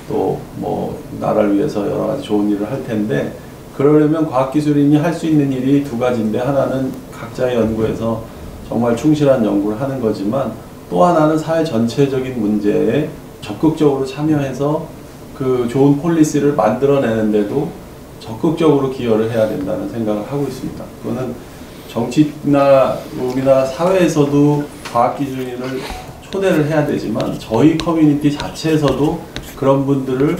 또 뭐 나라를 위해서 여러 가지 좋은 일을 할 텐데 그러려면 과학기술인이 할 수 있는 일이 두 가지인데 하나는 각자의 연구에서 정말 충실한 연구를 하는 거지만 또 하나는 사회 전체적인 문제에 적극적으로 참여해서 그 좋은 폴리시를 만들어내는데도 적극적으로 기여를 해야 된다는 생각을 하고 있습니다. 그거는 정치나 우리나라 사회에서도 과학기술인을 초대를 해야 되지만 저희 커뮤니티 자체에서도 그런 분들을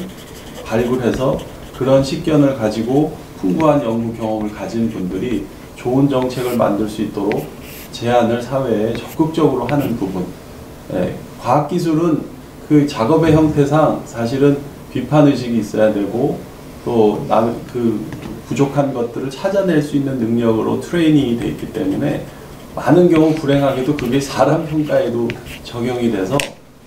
발굴해서 그런 식견을 가지고 풍부한 연구 경험을 가진 분들이 좋은 정책을 만들 수 있도록 제안을 사회에 적극적으로 하는 부분. 과학기술은 그 작업의 형태상 사실은 비판의식이 있어야 되고 또 부족한 것들을 찾아낼 수 있는 능력으로 트레이닝이 돼 있기 때문에 많은 경우 불행하게도 그게 사람 평가에도 적용이 돼서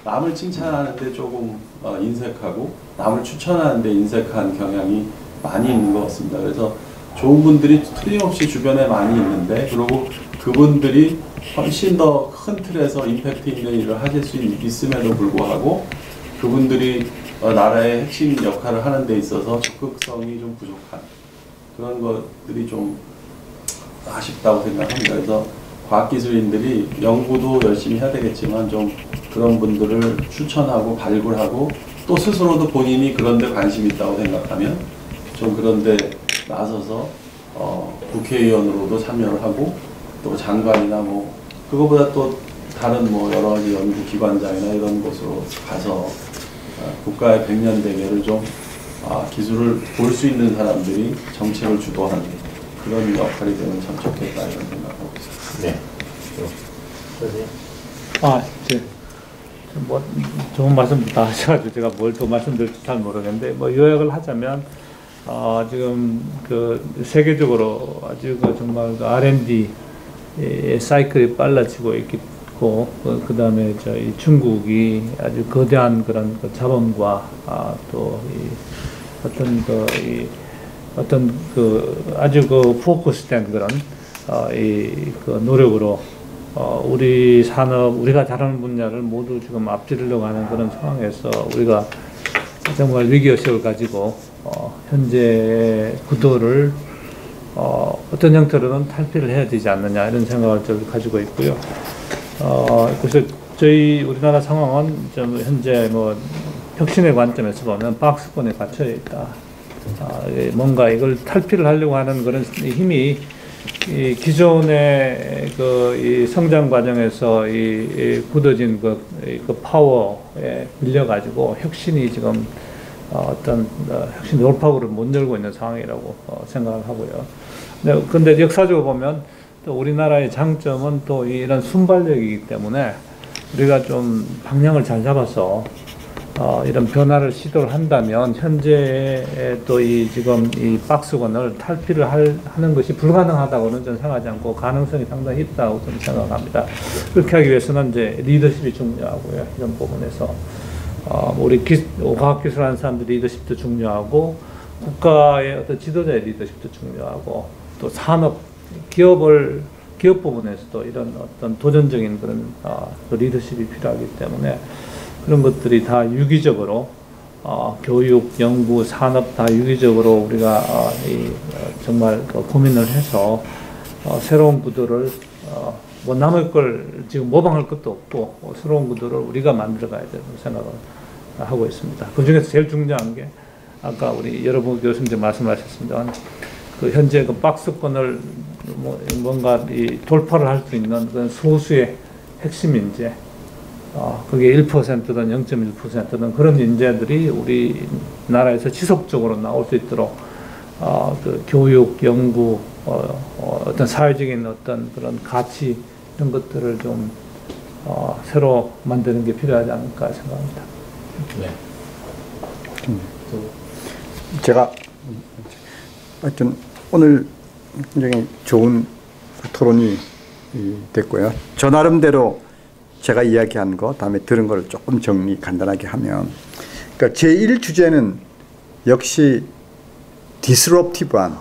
남을 칭찬하는데 조금 인색하고 남을 추천하는데 인색한 경향이 많이 있는 것 같습니다. 그래서 좋은 분들이 틀림없이 주변에 많이 있는데 그리고 그분들이 훨씬 더 큰 틀에서 임팩트 있는 일을 하실 수 있음에도 불구하고 그분들이 나라의 핵심 역할을 하는 데 있어서 적극성이 좀 부족한 그런 것들이 좀 아쉽다고 생각합니다. 그래서 과학기술인들이 연구도 열심히 해야 되겠지만 좀 그런 분들을 추천하고 발굴하고 또 스스로도 본인이 그런 데 관심이 있다고 생각하면 좀 그런 데 나서서 국회의원으로도 참여를 하고 또 장관이나 뭐 그거보다 또 다른 뭐 여러 가지 연구기관장이나 이런 곳으로 가서 국가의 백년대계를 좀 기술을 볼 수 있는 사람들이 정책을 주도하는 그런 역할이 되면 참 좋겠다 이런 생각하고 있습니다. 네. 뭐 좋은 말씀 다 하셔가지고 제가 뭘 더 말씀드릴지 잘 모르겠는데 뭐 요약을 하자면 지금 그 세계적으로 아주 정말 그 R&D 사이클이 빨라지고 있고 그 다음에 저희 중국이 아주 거대한 그런 그 자본과 또 어떤 그 아주 그 포커스된 그런 그 노력으로 우리 산업 우리가 잘하는 분야를 모두 지금 앞지르려고 하는 그런 상황에서 우리가 정말 위기의식을 가지고 현재 구도를 어떤 형태로는 탈피를 해야 되지 않느냐 이런 생각을 좀 가지고 있고요. 그래서 저희 우리나라 상황은 좀 현재 뭐 혁신의 관점에서 보면 박스권에 갇혀 있다. 뭔가 이걸 탈피를 하려고 하는 그런 힘이 이 기존의 이 성장 과정에서 굳어진 그 파워에 밀려 가지고 혁신이 지금 어떤 혁신 돌파구를 못 열고 있는 상황이라고 생각을 하고요. 근데 역사적으로 보면 또 우리나라의 장점은 또 이런 순발력이기 때문에 우리가 좀 방향을 잘 잡아서 이런 변화를 시도를 한다면 현재 또 지금 이 박스권을 탈피를 하는 것이 불가능하다고는 저는 생각하지 않고 가능성이 상당히 있다고 저는 생각합니다. 그렇게 하기 위해서는 이제 리더십이 중요하고요. 이런 부분에서 우리 과학기술하는 사람들의 리더십도 중요하고 국가의 어떤 지도자의 리더십도 중요하고 또 산업 기업 부분에서도 이런 어떤 도전적인 그런 리더십이 필요하기 때문에 그런 것들이 다 유기적으로 교육, 연구, 산업 다 유기적으로 우리가 정말 고민을 해서 새로운 구도를 뭐 남의 걸 지금 모방할 것도 없고 새로운 구도를 우리가 만들어가야 된다고 생각을 하고 있습니다. 그 중에서 제일 중요한 게 아까 우리 여러분 교수님들 말씀하셨습니다만 그 현재 그 박스권을 뭔가 돌파를 할 수 있는 그런 소수의 핵심 인재 그게 1%든 0.1%든 그런 인재들이 우리나라에서 지속적으로 나올 수 있도록 그 교육, 연구, 어떤 사회적인 어떤 그런 가치 이런 것들을 좀 새로 만드는 게 필요하지 않을까 생각합니다. 네. 제가 하여튼 오늘 굉장히 좋은 토론이 됐고요. 저 나름대로 제가 이야기한 거 다음에 들은 걸 조금 정리 간단하게 하면 그러니까 제1주제는 역시 디스럽티브한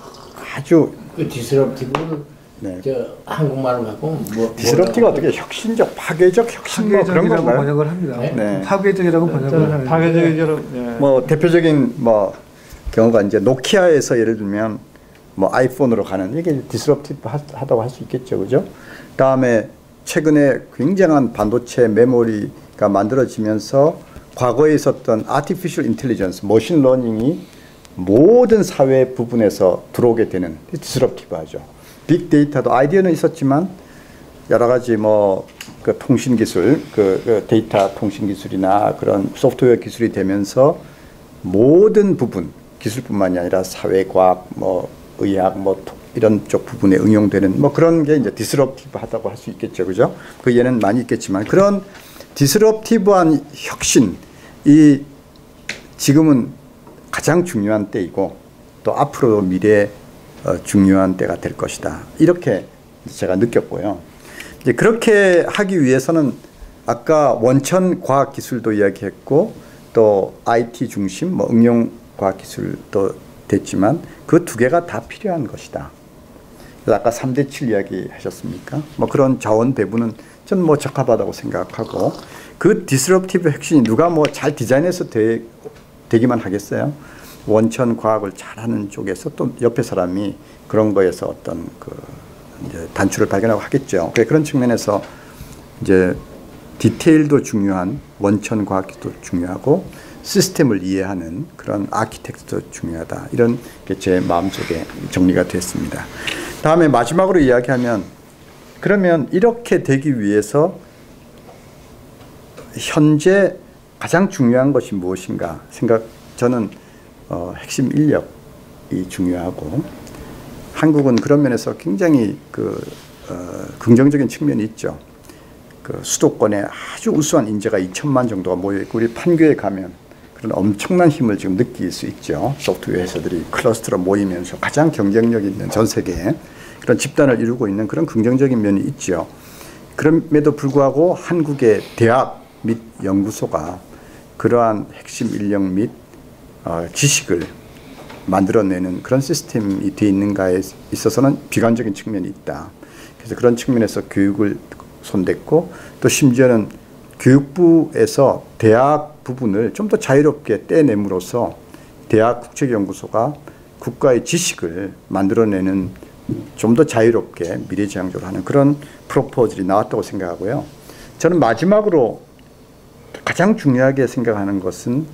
아주 그 디스럽티브는 네. 저 한국말로 갖고 디스럽티브가 어떻게 혁신적, 파괴적 혁신 뭐 그런 건가요? 번역을 합니다. 네. 파괴적이라고 번역을 하는데 파괴적이라고 뭐 대표적인 뭐 경우가 이제 노키아에서 예를 들면 뭐 아이폰으로 가는 이게 디스럽티브하다고 할 수 있겠죠, 그죠? 다음에 최근에 굉장한 반도체 메모리가 만들어지면서 과거에 있었던 아티피셜 인텔리전스, 머신 러닝이 모든 사회 부분에서 들어오게 되는 디스럽티브하죠. 빅데이터도 아이디어는 있었지만 여러 가지 뭐 그 통신 기술, 그 데이터 통신 기술이나 그런 소프트웨어 기술이 되면서 모든 부분 기술뿐만이 아니라 사회과학, 뭐 의학, 뭐 이런 쪽 부분에 응용되는 뭐 그런 게 이제 디스럽티브하다고 할 수 있겠죠, 그죠? 그 예는 많이 있겠지만 그런 디스럽티브한 혁신이 지금은 가장 중요한 때이고 또 앞으로 미래에 중요한 때가 될 것이다. 이렇게 제가 느꼈고요. 이제 그렇게 하기 위해서는 아까 원천 과학 기술도 이야기했고 또 IT 중심 뭐 응용 과학 기술도 됐지만 그 두 개가 다 필요한 것이다. 그래서 아까 3대 7 이야기 하셨습니까? 뭐 그런 자원 배분은 저는 뭐 적합하다고 생각하고 그 디스럽티브 혁신이 누가 뭐 잘 디자인해서 되기만 하겠어요? 원천 과학을 잘하는 쪽에서 또 옆에 사람이 그런 거에서 어떤 그 이제 단추를 발견하고 하겠죠. 그런 측면에서 이제 디테일도 중요한 원천 과학도 중요하고 시스템을 이해하는 그런 아키텍트도 중요하다. 이런 게 제 마음속에 정리가 됐습니다. 다음에 마지막으로 이야기하면 그러면 이렇게 되기 위해서 현재 가장 중요한 것이 무엇인가 저는 핵심 인력이 중요하고 한국은 그런 면에서 굉장히 긍정적인 측면이 있죠. 수도권에 아주 우수한 인재가 2천만 정도가 모여있고 우리 판교에 가면 그런 엄청난 힘을 지금 느낄 수 있죠. 소프트웨어 회사들이 클러스터로 모이면서 가장 경쟁력 있는 전 세계에 그런 집단을 이루고 있는 그런 긍정적인 면이 있죠. 그럼에도 불구하고 한국의 대학 및 연구소가 그러한 핵심 인력 및 지식을 만들어내는 그런 시스템이 되어 있는가에 있어서는 비관적인 측면이 있다. 그래서 그런 측면에서 교육을 손댔고 또 심지어는 교육부에서 대학 부분을 좀 더 자유롭게 떼냄으로써 대학 국책연구소가 국가의 지식을 만들어내는 좀 더 자유롭게 미래지향적으로 하는 그런 프로포즈들이 나왔다고 생각하고요. 저는 마지막으로 가장 중요하게 생각하는 것은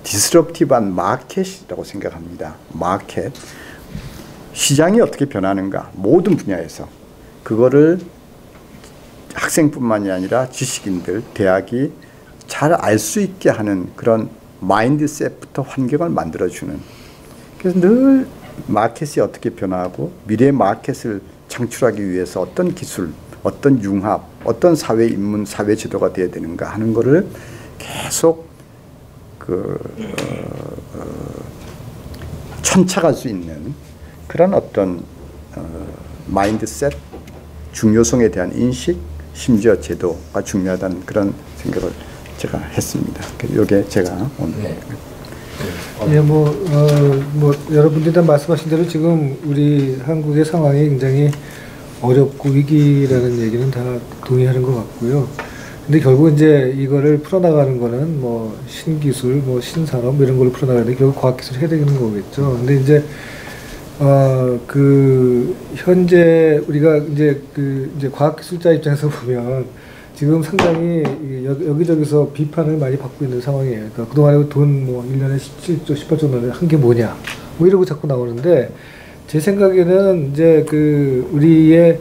디스럽티브한 마켓이라고 생각합니다. 마켓. 시장이 어떻게 변하는가 모든 분야에서 그거를 학생뿐만이 아니라 지식인들, 대학이 잘 알 수 있게 하는 그런 마인드셋부터 환경을 만들어주는. 그래서 늘 마켓이 어떻게 변화하고 미래 마켓을 창출하기 위해서 어떤 기술, 어떤 융합, 어떤 사회 인문, 사회 제도가 되어야 되는가 하는 거를 계속 천착할 수 있는 그런 어떤 마인드셋, 중요성에 대한 인식, 심지어 제도가 중요하다는 그런 생각을 제가 했습니다. 이게 제가 오늘. 예, 뭐 여러분들이 다 말씀하신 대로 지금 우리 한국의 상황이 굉장히 어렵고 위기라는 얘기는 다 동의하는 것 같고요. 근데 결국 이제 이거를 풀어나가는 거는 뭐 신기술, 뭐 신산업 이런 걸로 풀어나가는데 결국 과학기술 해야 되는 거겠죠. 근데 이제 현재 우리가 이제 이제 과학기술자 입장에서 보면 지금 상당히 여기저기서 비판을 많이 받고 있는 상황이에요. 그러니까 그동안에 돈 뭐 1년에 17조, 18조 원을 한 게 뭐냐, 뭐 이러고 자꾸 나오는데 제 생각에는 이제 우리의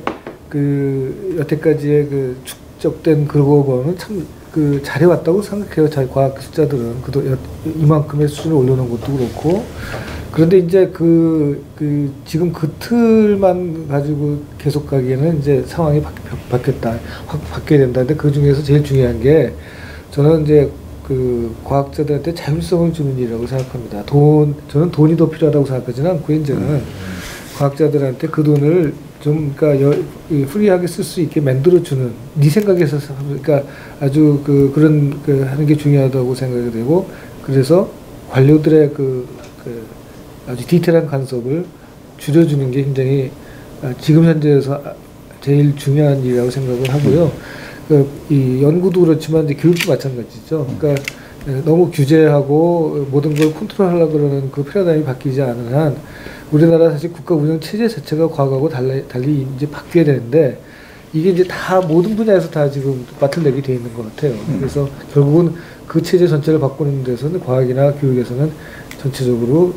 여태까지의 축적된 그거는 참 잘해왔다고 생각해요. 자기 과학기술자들은 이만큼의 수준을 올려놓은 것도 그렇고. 그런데 이제 지금 그 틀만 가지고 계속 가기에는 이제 상황이 바뀌었다, 확 바뀌어야 된다. 근데 그 중에서 제일 중요한 게 저는 이제 과학자들한테 자율성을 주는 일이라고 생각합니다. 저는 돈이 더 필요하다고 생각하지는 않고, 이제는 과학자들한테 그 돈을 좀, 그러니까 프리하게 쓸 수 있게 만들어주는, 네 생각에서, 그러니까 아주 그런 하는 게 중요하다고 생각이 되고, 그래서 관료들의 아주 디테일한 간섭을 줄여주는 게 굉장히 지금 현재에서 제일 중요한 일이라고 생각을 하고요. 이 연구도 그렇지만 이제 교육도 마찬가지죠. 그러니까 너무 규제하고 모든 걸 컨트롤하려고 그러는 그 패러다임이 바뀌지 않은 한 우리나라 사실 국가 운영 체제 자체가 과거하고 달리 이제 바뀌어야 되는데 이게 이제 다 모든 분야에서 다 지금 맡을 내게 돼 있는 것 같아요. 그래서 결국은 그 체제 전체를 바꾸는 데서는 과학이나 교육에서는 전체적으로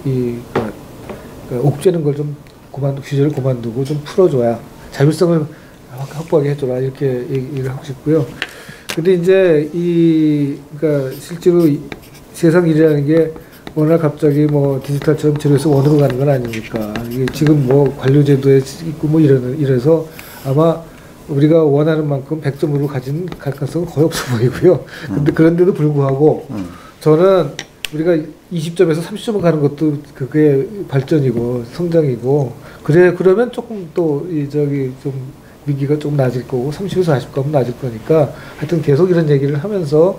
옥죄는 걸 좀 규제를 그만두고 좀 풀어줘야 자율성을 확보하게 해줘라, 이렇게 얘기를 하고 싶고요. 근데 이제 그러니까 실제로 세상 일이라는 게 어느 날 갑자기 뭐 디지털처럼 제로에서 원으로 가는 건 아니니까 이게 지금 뭐 관료제도에 있고 뭐 이래서 아마 우리가 원하는 만큼 100점으로 가진 가능성은 거의 없어 보이고요. 근데 그런데도 불구하고 저는 우리가 20점에서 30점을 가는 것도 그게 발전이고 성장이고, 그러면 조금 또 좀 위기가 좀 낮을 거고 30에서 40가면 낮을 거니까 하여튼 계속 이런 얘기를 하면서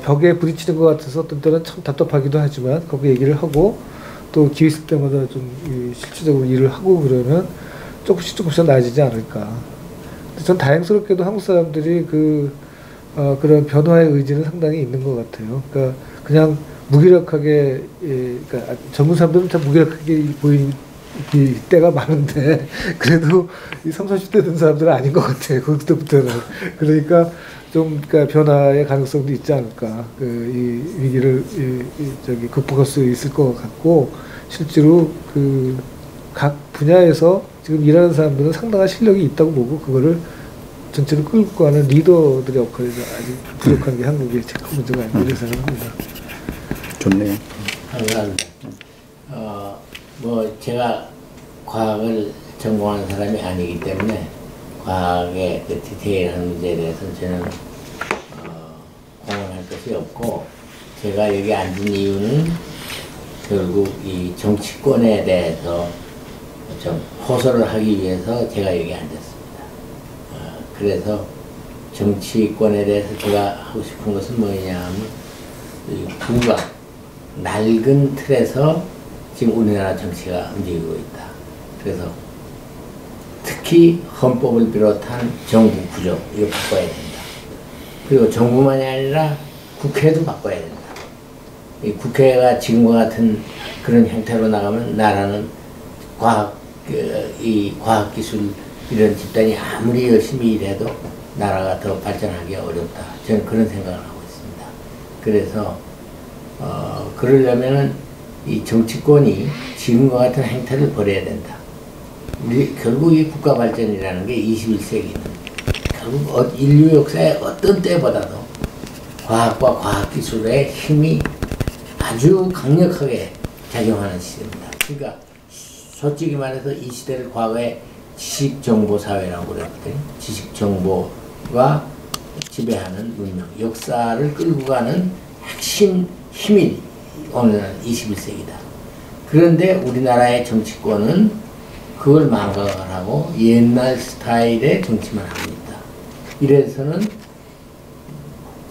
벽에 부딪히는 것 같아서 어떤 때는 참 답답하기도 하지만 거기 얘기를 하고 또 기회 있을 때마다 좀 실질적으로 일을 하고 그러면 조금씩 나아지지 않을까. 전 다행스럽게도 한국 사람들이 그런 변화의 의지는 상당히 있는 것 같아요. 그러니까 그냥 무기력하게, 그러니까 젊은 사람들은 참 무기력하게 보이는 때가 많은데 그래도 이 30, 40대 된 사람들은 아닌 것 같아요. 그때부터는. 그러니까 좀 변화의 가능성도 있지 않을까. 이 위기를 극복할 수 있을 것 같고 실제로 각 분야에서 지금 일하는 사람들은 상당한 실력이 있다고 보고 그거를 전체를 끌고 가는 리더들의 역할이 아직 부족한 게 한국의 큰 문제가 아닌가 이렇게 생각합니다. 좋네요. 감사합니다. 뭐 제가 과학을 전공한 사람이 아니기 때문에 과학의 그 디테일한 문제에 대해서는 저는 공언할 것이 없고 제가 여기 앉은 이유는 결국 이 정치권에 대해서 좀 호소를 하기 위해서 제가 여기 앉았습니다. 그래서 정치권에 대해서 제가 하고 싶은 것은 뭐냐 하면 국가 낡은 틀에서 지금 우리나라 정치가 움직이고 있다. 그래서 특히 헌법을 비롯한 정부 구조 이거 바꿔야 된다. 그리고 정부만이 아니라 국회도 바꿔야 된다. 이 국회가 지금과 같은 그런 형태로 나가면 나라는 이 과학기술 이런 집단이 아무리 열심히 일해도 나라가 더 발전하기 어렵다. 저는 그런 생각을 하고 있습니다. 그래서 그러려면은 이 정치권이 지금과 같은 행태를 버려야 된다. 결국 이 국가 발전이라는 게 21세기는 결국 인류 역사의 어떤 때보다도 과학과 과학기술의 힘이 아주 강력하게 작용하는 시대입니다. 그러니까 솔직히 말해서 이 시대를 과거에 지식정보사회라고 그랬거든요. 지식정보가 지배하는 문명, 역사를 끌고 가는 핵심 힘이 오늘날 21세기다. 그런데 우리나라의 정치권은 그걸 망각을 하고 옛날 스타일의 정치만 합니다. 이래서는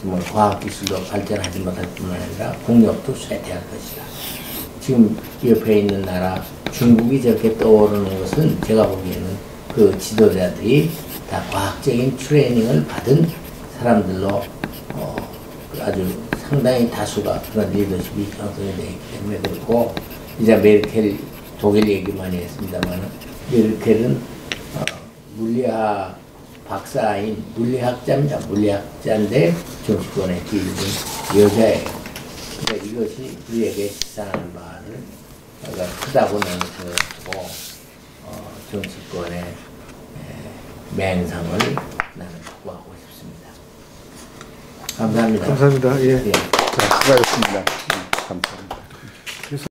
정말 과학기술도 발전하지 못할 뿐만 아니라 국력도 쇠퇴할 것이다. 지금 옆에 있는 나라 중국이 저렇게 떠오르는 것은 제가 보기에는 그 지도자들이 다 과학적인 트레이닝을 받은 사람들로 아주 상당히 다수가 그런 리더십이 형성이 되어 있기 때문에 그렇고 이제 메르켈 독일 얘기 많이 했습니다만 메르켈은 물리학 박사인 물리학자입니다. 물리학자인데 정치권에 끼는 여자예요. 그러니까 이것이 우리에게 시사하는 바를 크다고 나는 생각하고 정치권의 맹상을 나는 촉구하고 싶습니다. 감사합니다. 감사합니다. 예. 자, 수고하셨습니다. 감사합니다.